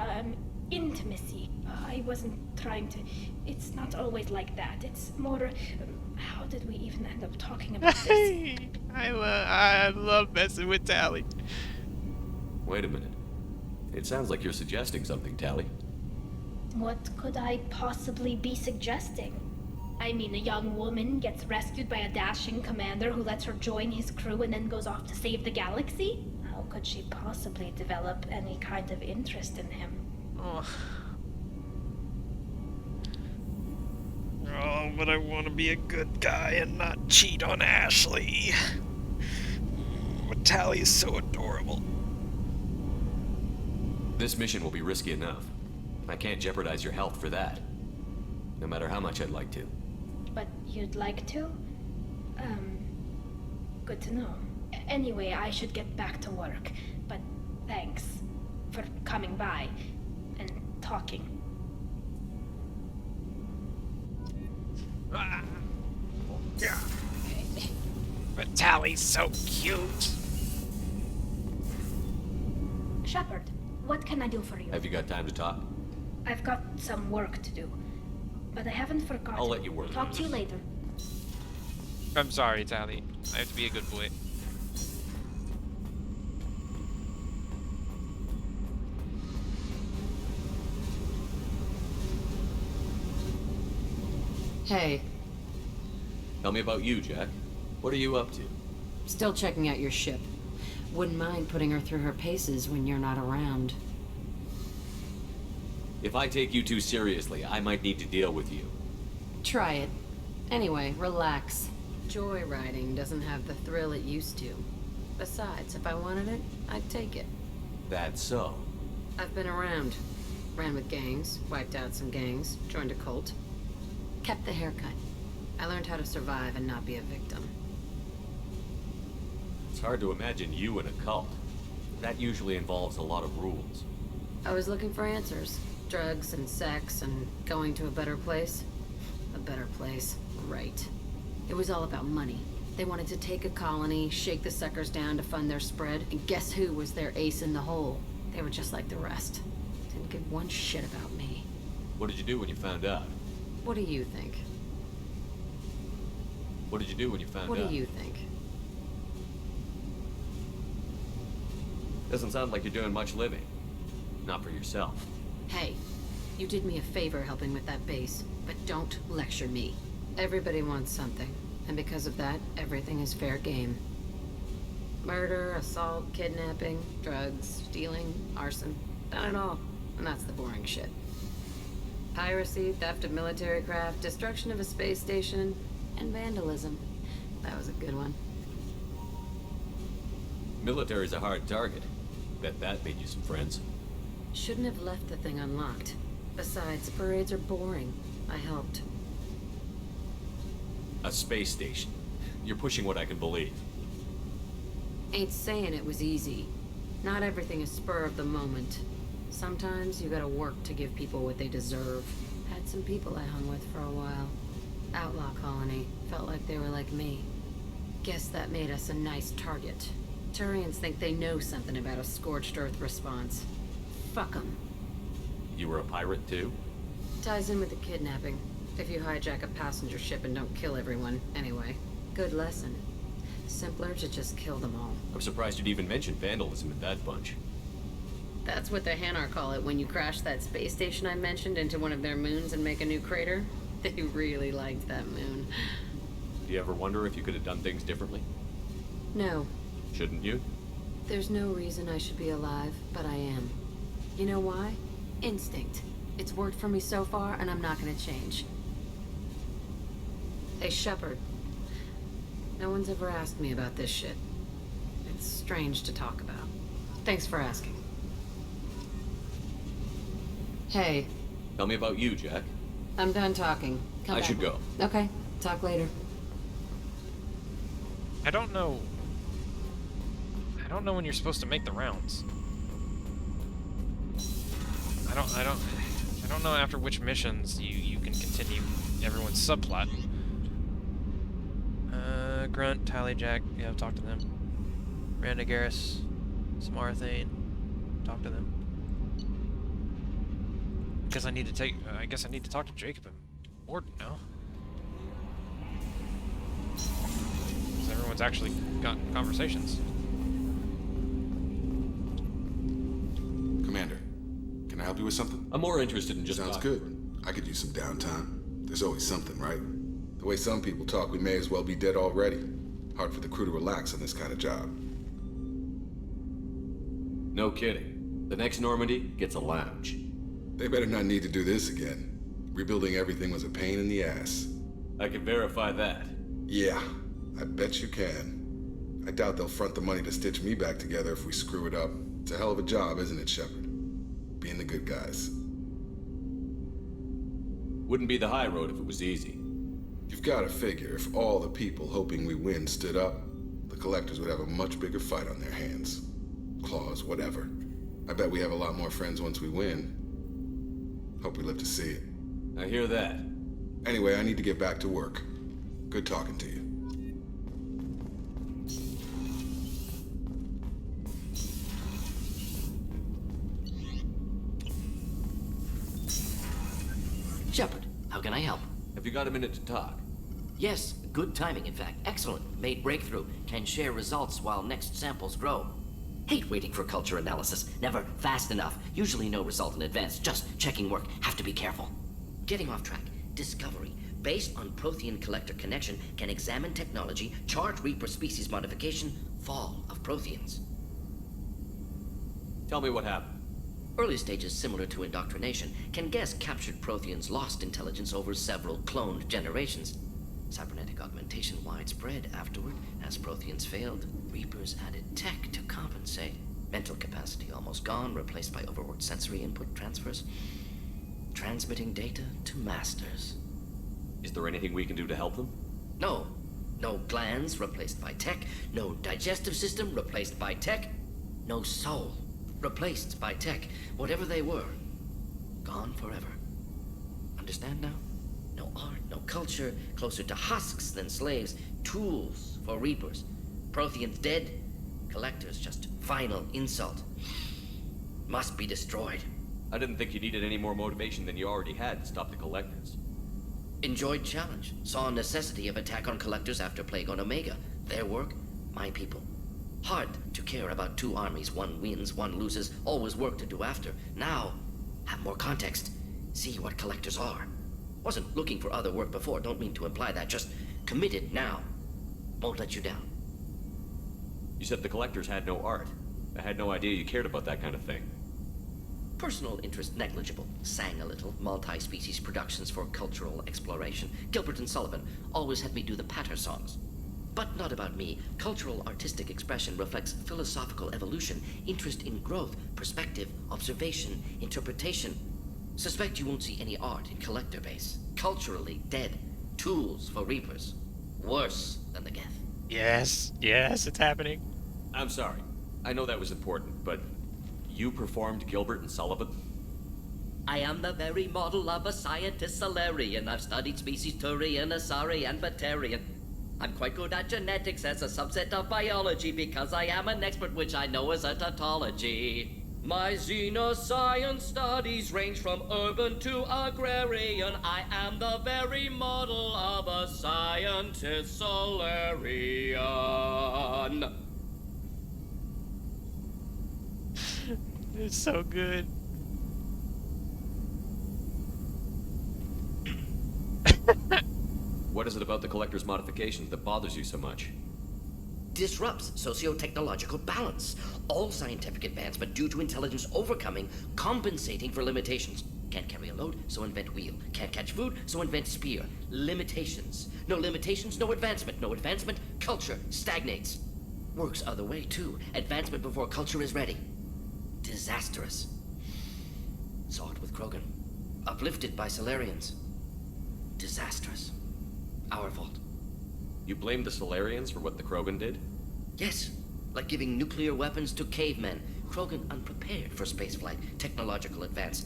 intimacy. I wasn't trying to... It's not always like that. It's more... how did we even end up talking about this? I love messing with Tali. Wait a minute. It sounds like you're suggesting something, Tali. What could I possibly be suggesting? I mean, a young woman gets rescued by a dashing commander who lets her join his crew and then goes off to save the galaxy? How could she possibly develop any kind of interest in him? Oh, but I want to be a good guy and not cheat on Ashley. But Tali is so adorable. This mission will be risky enough. I can't jeopardize your health for that. No matter how much I'd like to. But you'd like to? Good to know. Anyway, I should get back to work. But thanks for coming by and talking. Yeah. But Tali's so cute. Shepard, what can I do for you? Have you got time to talk? I've got some work to do, but I haven't forgotten. I'll let you work. Talk to you later. I'm sorry, Tali. I have to be a good boy. Hey. Tell me about you, Jack. What are you up to? Still checking out your ship. Wouldn't mind putting her through her paces when you're not around. If I take you too seriously, I might need to deal with you. Try it. Anyway, relax. Joyriding doesn't have the thrill it used to. Besides, if I wanted it, I'd take it. That's so. I've been around. Ran with gangs, wiped out some gangs, joined a cult. Kept the haircut. I learned how to survive and not be a victim. It's hard to imagine you in a cult. That usually involves a lot of rules. I was looking for answers. Drugs and sex and going to a better place. A better place, right. It was all about money. They wanted to take a colony, shake the suckers down to fund their spread, and guess who was their ace in the hole? They were just like the rest. Didn't give one shit about me. What did you do when you found out? What do you think? What did you do when you found out? What do you think? Doesn't sound like you're doing much living. Not for yourself. Hey, you did me a favor helping with that base, but don't lecture me. Everybody wants something, and because of that, everything is fair game. Murder, assault, kidnapping, drugs, stealing, arson. Done it all. And that's the boring shit. Piracy, theft of military craft, destruction of a space station, and vandalism. That was a good one. Military's a hard target. Bet that made you some friends. Shouldn't have left the thing unlocked. Besides, parades are boring. I helped. A space station. You're pushing what I can believe. Ain't saying it was easy. Not everything is spur of the moment. Sometimes you gotta work to give people what they deserve. Had some people I hung with for a while. Outlaw colony. Felt like they were like me. Guess that made us a nice target. Turians think they know something about a scorched earth response. Fuck 'em. You were a pirate too? Ties in with the kidnapping. If you hijack a passenger ship and don't kill everyone, anyway. Good lesson. Simpler to just kill them all. I'm surprised you'd even mention vandalism in that bunch. That's what the Hanar call it when you crash that space station I mentioned into one of their moons and make a new crater. They really liked that moon. Do you ever wonder if you could have done things differently? No. Shouldn't you? There's no reason I should be alive, but I am. You know why? Instinct. It's worked for me so far, and I'm not gonna change. Hey, Shepard. No one's ever asked me about this shit. It's strange to talk about. Thanks for asking. Hey. Tell me about you, Jack. I'm done talking. Come I back. should go. Okay. Talk later. I don't know when you're supposed to make the rounds. I don't know after which missions you can continue everyone's subplot. Grunt, Tally, Jack, yeah, talk to them. Randa Garrus, Samarthane, talk to them. I guess I need to talk to Jacob and Mordin now. Because everyone's actually got conversations. Commander, can I help you with something? I'm more interested in just Sounds talking. good. I could use some downtime. There's always something, right? The way some people talk, we may as well be dead already. Hard for the crew to relax on this kind of job. No kidding. The next Normandy gets a lounge. They better not need to do this again. Rebuilding everything was a pain in the ass. I can verify that. Yeah, I bet you can. I doubt they'll front the money to stitch me back together if we screw it up. It's a hell of a job, isn't it, Shepard? Being the good guys. Wouldn't be the high road if it was easy. You've got to figure if all the people hoping we win stood up, the Collectors would have a much bigger fight on their hands. Claws, whatever. I bet we have a lot more friends once we win. Hope we live to see it. I hear that. Anyway, I need to get back to work. Good talking to you. Shepard, how can I help? Have you got a minute to talk? Yes, good timing, in fact. Excellent. Made breakthrough. Can share results while next samples grow. Hate waiting for culture analysis. Never fast enough. Usually no result in advance. Just checking work. Have to be careful. Getting off track. Discovery. Based on Prothean Collector connection, can examine technology, chart Reaper species modification, fall of Protheans. Tell me what happened. Early stages similar to indoctrination can guess captured Protheans lost intelligence over several cloned generations. Cybernetic augmentation widespread afterward. As Protheans failed, Reapers added tech to compensate. Mental capacity almost gone, replaced by overworked sensory input transfers. Transmitting data to masters. Is there anything we can do to help them? No. No glands replaced by tech. No digestive system replaced by tech. No soul replaced by tech. Whatever they were, gone forever. Understand now? No art, no culture, closer to husks than slaves. Tools for Reapers. Protheans dead. Collectors just final insult. Must be destroyed. I didn't think you needed any more motivation than you already had to stop the Collectors. Enjoyed challenge. Saw necessity of attack on Collectors after Plague on Omega. Their work, my people. Hard to care about two armies. One wins, one loses. Always work to do after. Now, have more context. See what Collectors are. Wasn't looking for other work before. Don't mean to imply that. Just committed now. Won't let you down. You said the Collectors had no art. I had no idea you cared about that kind of thing. Personal interest negligible. Sang a little. Multi-species productions for cultural exploration. Gilbert and Sullivan always had me do the patter songs. But not about me. Cultural artistic expression reflects philosophical evolution, interest in growth, perspective, observation, interpretation. Suspect you won't see any art in Collector base. Culturally dead. Tools for Reapers. Worse than the Geth. Yes, it's happening. I'm sorry. I know that was important, but you performed Gilbert and Sullivan? I am the very model of a scientist Solarian. I've studied species Turian, Asari, and Batarian. I'm quite good at genetics as a subset of biology because I am an expert, which I know is a tautology. My xenoscience studies range from urban to agrarian. I am the very model of a scientist Solarian. It's so good. What is it about the Collector's modifications that bothers you so much? Disrupts socio-technological balance. All scientific advancement due to intelligence overcoming, compensating for limitations. Can't carry a load, so invent wheel. Can't catch food, so invent spear. Limitations. No limitations, no advancement. No advancement, culture stagnates. Works other way, too. Advancement before culture is ready. Disastrous. Saw it with Krogan. Uplifted by Solarians. Disastrous. Our fault. You blame the Solarians for what the Krogan did? Yes, like giving nuclear weapons to cavemen. Krogan unprepared for spaceflight, technological advance.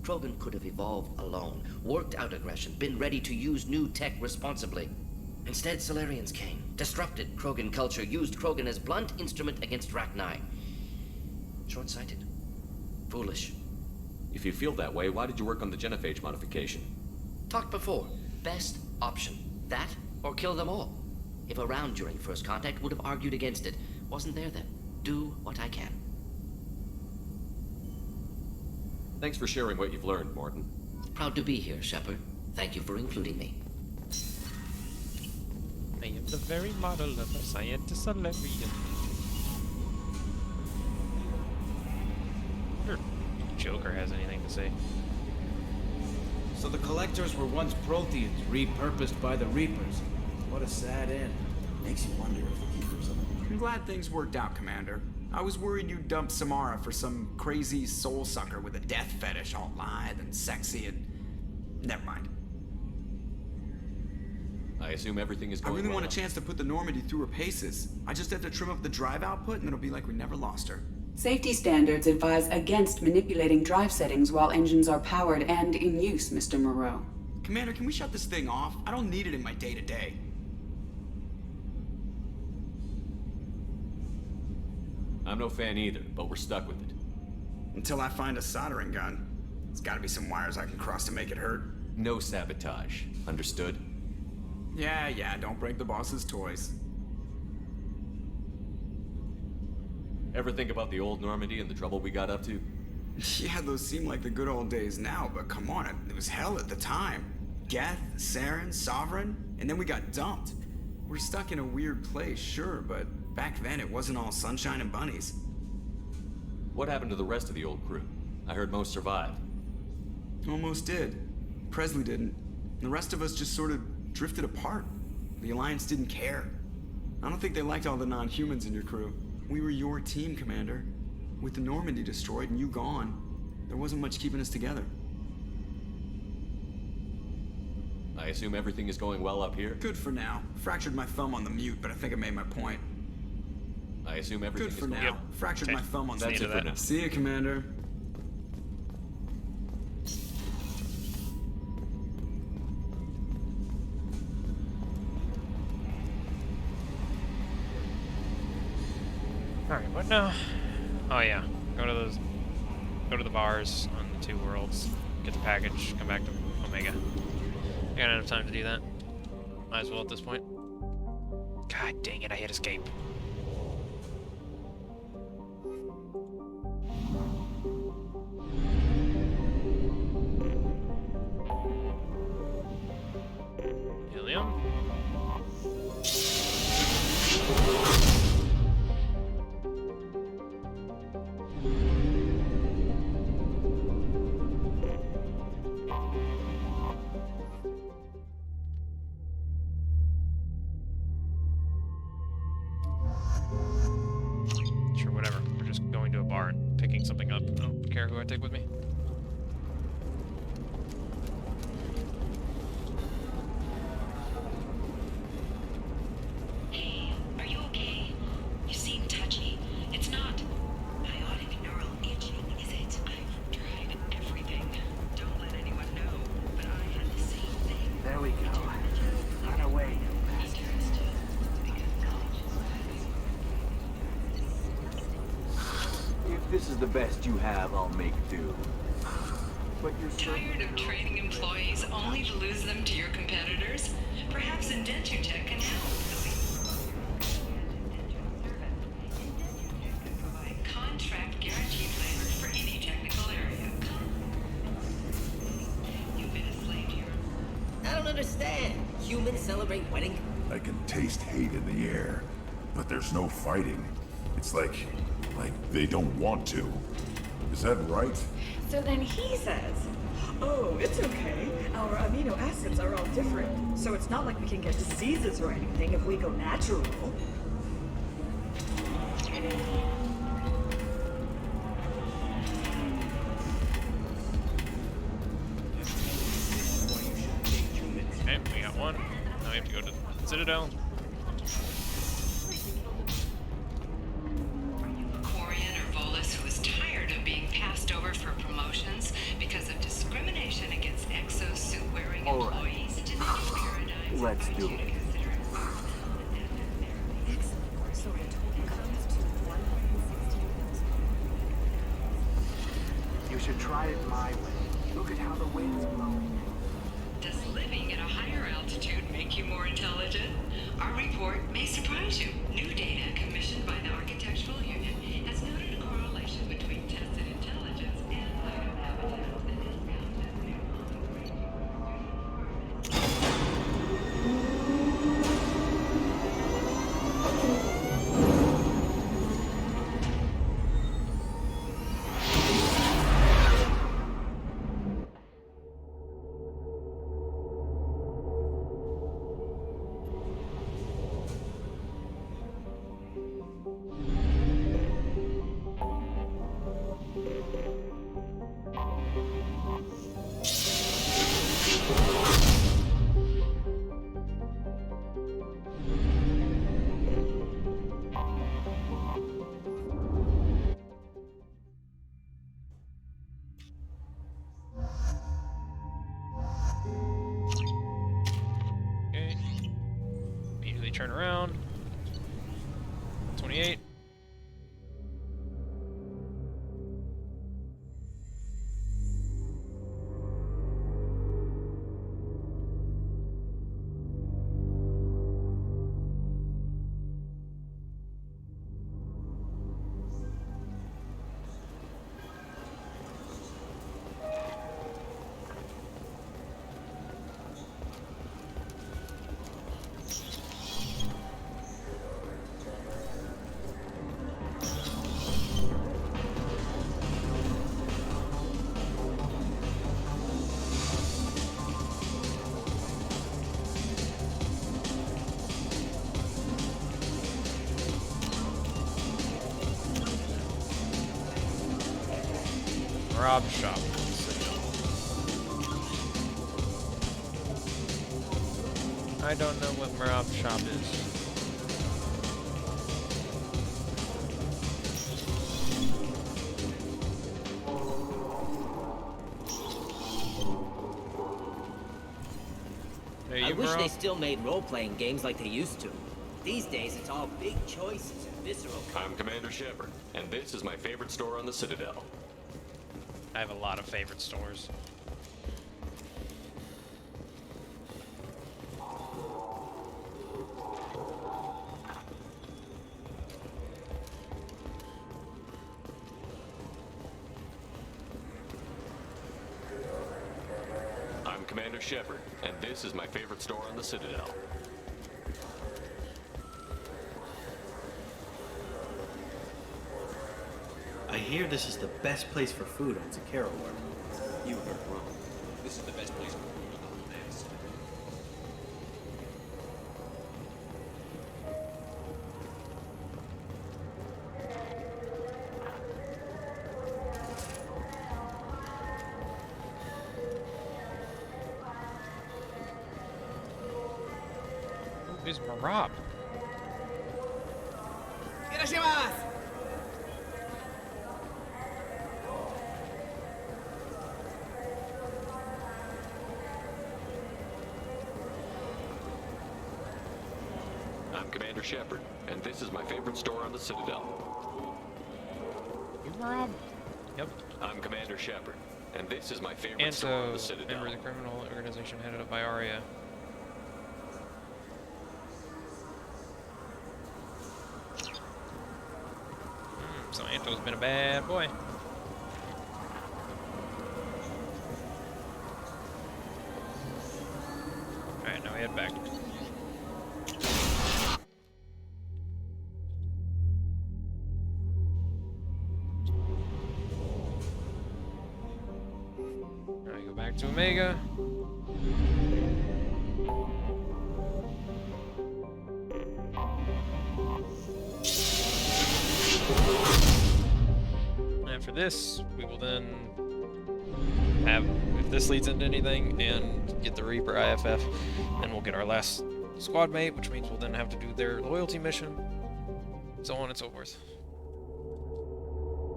Krogan could have evolved alone, worked out aggression, been ready to use new tech responsibly. Instead, Solarians came, disrupted Krogan culture, used Krogan as blunt instrument against Rachni. Short-sighted. Foolish. If you feel that way, why did you work on the genophage modification? Talked before. Best option. That, or kill them all. If around during first contact, would have argued against it. Wasn't there then. Do what I can. Thanks for sharing what you've learned, Morton. Proud to be here, Shepard. Thank you for including me. I am the very model of a scientist Solarian. Wonder if Joker has anything to say. So the Collectors were once Protheans, repurposed by the Reapers. What a sad end. Makes you wonder if the Keepers of... I'm glad things worked out, Commander. I was worried you'd dump Samara for some crazy soul sucker with a death fetish, all lithe and sexy and... Never mind. I assume everything is going I really well. want a chance to put the Normandy through her paces. I just have to trim up the drive output and it'll be like we never lost her. Safety standards advise against manipulating drive settings while engines are powered and in use, Mr. Moreau. Commander, can we shut this thing off? I don't need it in my day-to-day. I'm no fan either, but we're stuck with it. Until I find a soldering gun. There's gotta be some wires I can cross to make it hurt. No sabotage. Understood? Yeah, don't break the boss's toys. Ever think about the old Normandy and the trouble we got up to? Yeah, those seem like the good old days now, but come on, it was hell at the time. Geth, Saren, Sovereign, and then we got dumped. We're stuck in a weird place, sure, but back then it wasn't all sunshine and bunnies. What happened to the rest of the old crew? I heard most survived. Almost did. Presley didn't. The rest of us just sort of drifted apart. The Alliance didn't care. I don't think they liked all the non-humans in your crew. We were your team, Commander. With the Normandy destroyed and you gone, there wasn't much keeping us together. I assume everything is going well up here? Good for now. Fractured my thumb on the mute, but I think I made my point. I assume everything Good for is going now. Fractured my thumb on the That's mute. it for now. See you, Commander. Alright, what now? Oh yeah. Go to the bars on 2 worlds, get the package, come back to Omega. I got enough time to do that. Might as well at this point. God dang it, I hit escape. Helium. Sure, whatever. We're just going to a bar and picking something up. I don't care who I take with me. Hey, are you okay? You seem touchy. It's not ionic neural itching, is it? I've tried everything. Don't let anyone know, but I had the same thing. There we go. Run away, you bastard. If this is the best you have, I'll make do. But you're Tired of training employees only to lose them to your competitors? Perhaps Indentutech can help. Contract guaranteed labor for any technical area. You've been a slave here. I don't understand. Humans celebrate wedding? I can taste hate in the air, but there's no fighting. It's like they don't want to. Is that right? So then he says, oh, it's okay. Our amino acids are all different, so it's not like we can get diseases or anything if we go natural. Okay, we got one. Now we have to go to Citadel. Quarian or Volus, who is tired of being passed over for promotions because of discrimination against exosuit-wearing employees, to the new paradigm. Let's do it. You should try it my way. Look at how the wind's blowing. Does living at a higher altitude make you more intelligent? Our report may surprise you. New data commissioned by the Architectural Union has noted a correlation between tested intelligence and higher habitat that is found as new. Okay. Immediately turn around. 28. Rob shop. I don't know what Marab shop is. I wish they still made role-playing games like they used to. These days, it's all big choices and visceral. I'm Commander Shepard, and this is my favorite store on the Citadel. I have a lot of favorite stores. I'm Commander Shepard, and this is my favorite store on the Citadel. I hear this is the best place for food on Zakera World. You heard wrong. This is the best place for food on the planet. Who's Marab? I'm Commander Shepard, and this is my favorite store on the Citadel. You Marab? Yep. I'm Commander Shepard, and this is my favorite store on the Citadel. Member of the criminal organization headed up by Arya. So Anto's been a bad boy. Alright, now we head back. Alright, go back to Omega. After this, we will then have, if this leads into anything, and get the Reaper IFF, then we'll get our last squad mate, which means we'll then have to do their loyalty mission, so on and so forth.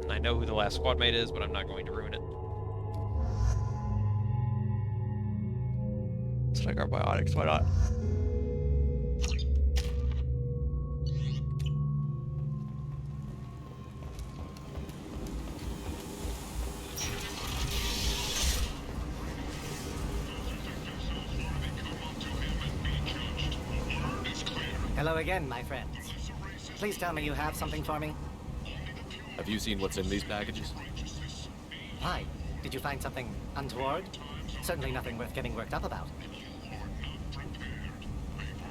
And I know who the last squad mate is, but I'm not going to ruin it. Let's take our biotics, why not? Hello again, my friends. Please tell me you have something for me. Have you seen what's in these packages? Why? Did you find something untoward? Certainly nothing worth getting worked up about.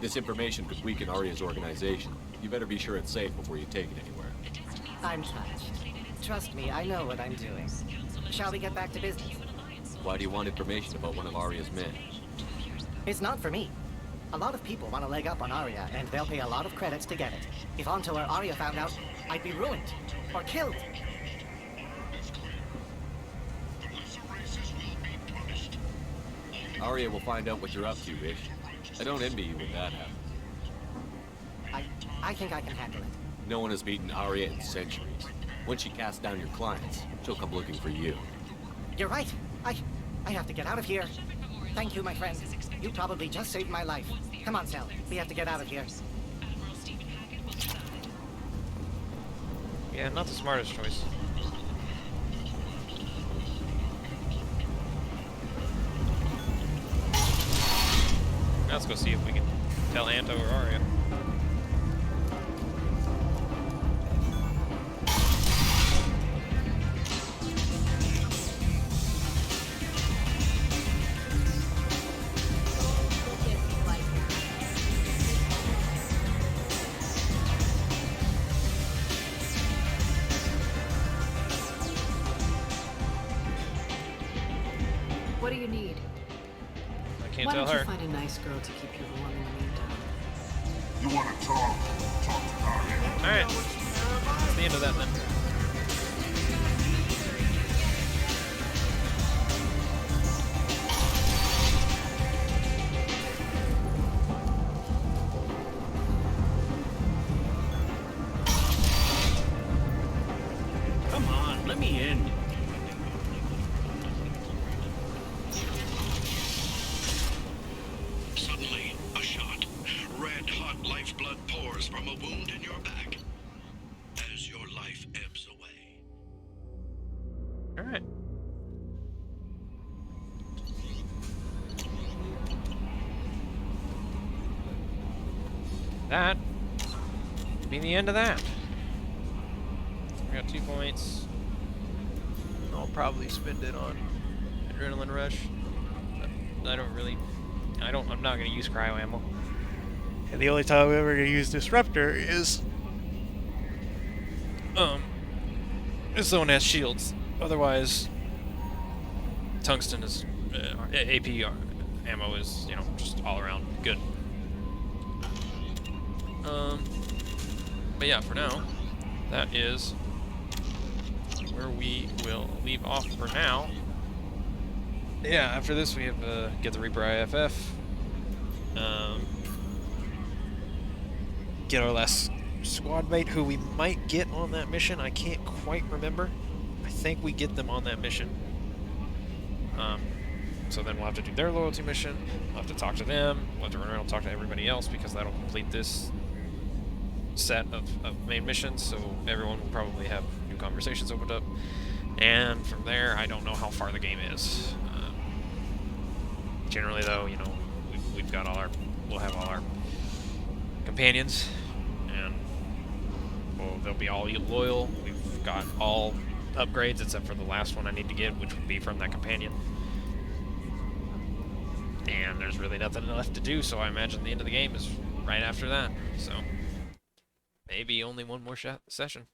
This information could weaken Arya's organization. You better be sure it's safe before you take it anywhere. I'm touched. Trust me, I know what I'm doing. Shall we get back to business? Why do you want information about one of Arya's men? It's not for me. A lot of people want a leg up on Arya, and they'll pay a lot of credits to get it. If Anto or Arya found out, I'd be ruined. Or killed. Arya will find out what you're up to, Ish. I don't envy you when that happens. I think I can handle it. No one has beaten Arya in centuries. When she casts down your clients, she'll come looking for you. You're right. I have to get out of here. Thank you, my friend. You probably just saved my life. Come on, Sal. We have to get out of here. Yeah, not the smartest choice. Now let's go see if we can tell Anto or Arya. What do you need? I can't Why tell don't her. you find a nice girl to keep you warm in the meantime? You want to talk? Talk to Arya. Alright. That's the end of that then. Come on, let me in. Suddenly, a shot. Red-hot lifeblood pours from a wound in your back as your life ebbs away. Alright. that would be the end of that. We got 2 points. I'll probably spend it on Adrenaline Rush. I don't really... I'm not going to use cryo ammo. And the only time I'm ever going to use Disruptor is... if someone has shields. Otherwise, Tungsten is... AP ammo is, you know, just all around good. But yeah, for now, that is where we will leave off for now. Yeah, after this we have get the Reaper IFF, get our last squad mate, who we might get on that mission. I can't quite remember. I think we get them on that mission. So then we'll have to do their loyalty mission. We'll have to talk to them. We'll have to run around and talk to everybody else, because that'll complete this set of main missions. So everyone will probably have new conversations opened up. And from there, I don't know how far the game is. Generally, though, you know, we've got all our, we'll have all our companions, and they'll be all loyal. We've got all upgrades except for the last one I need to get, which would be from that companion. And there's really nothing left to do, so I imagine the end of the game is right after that. So maybe only one more session.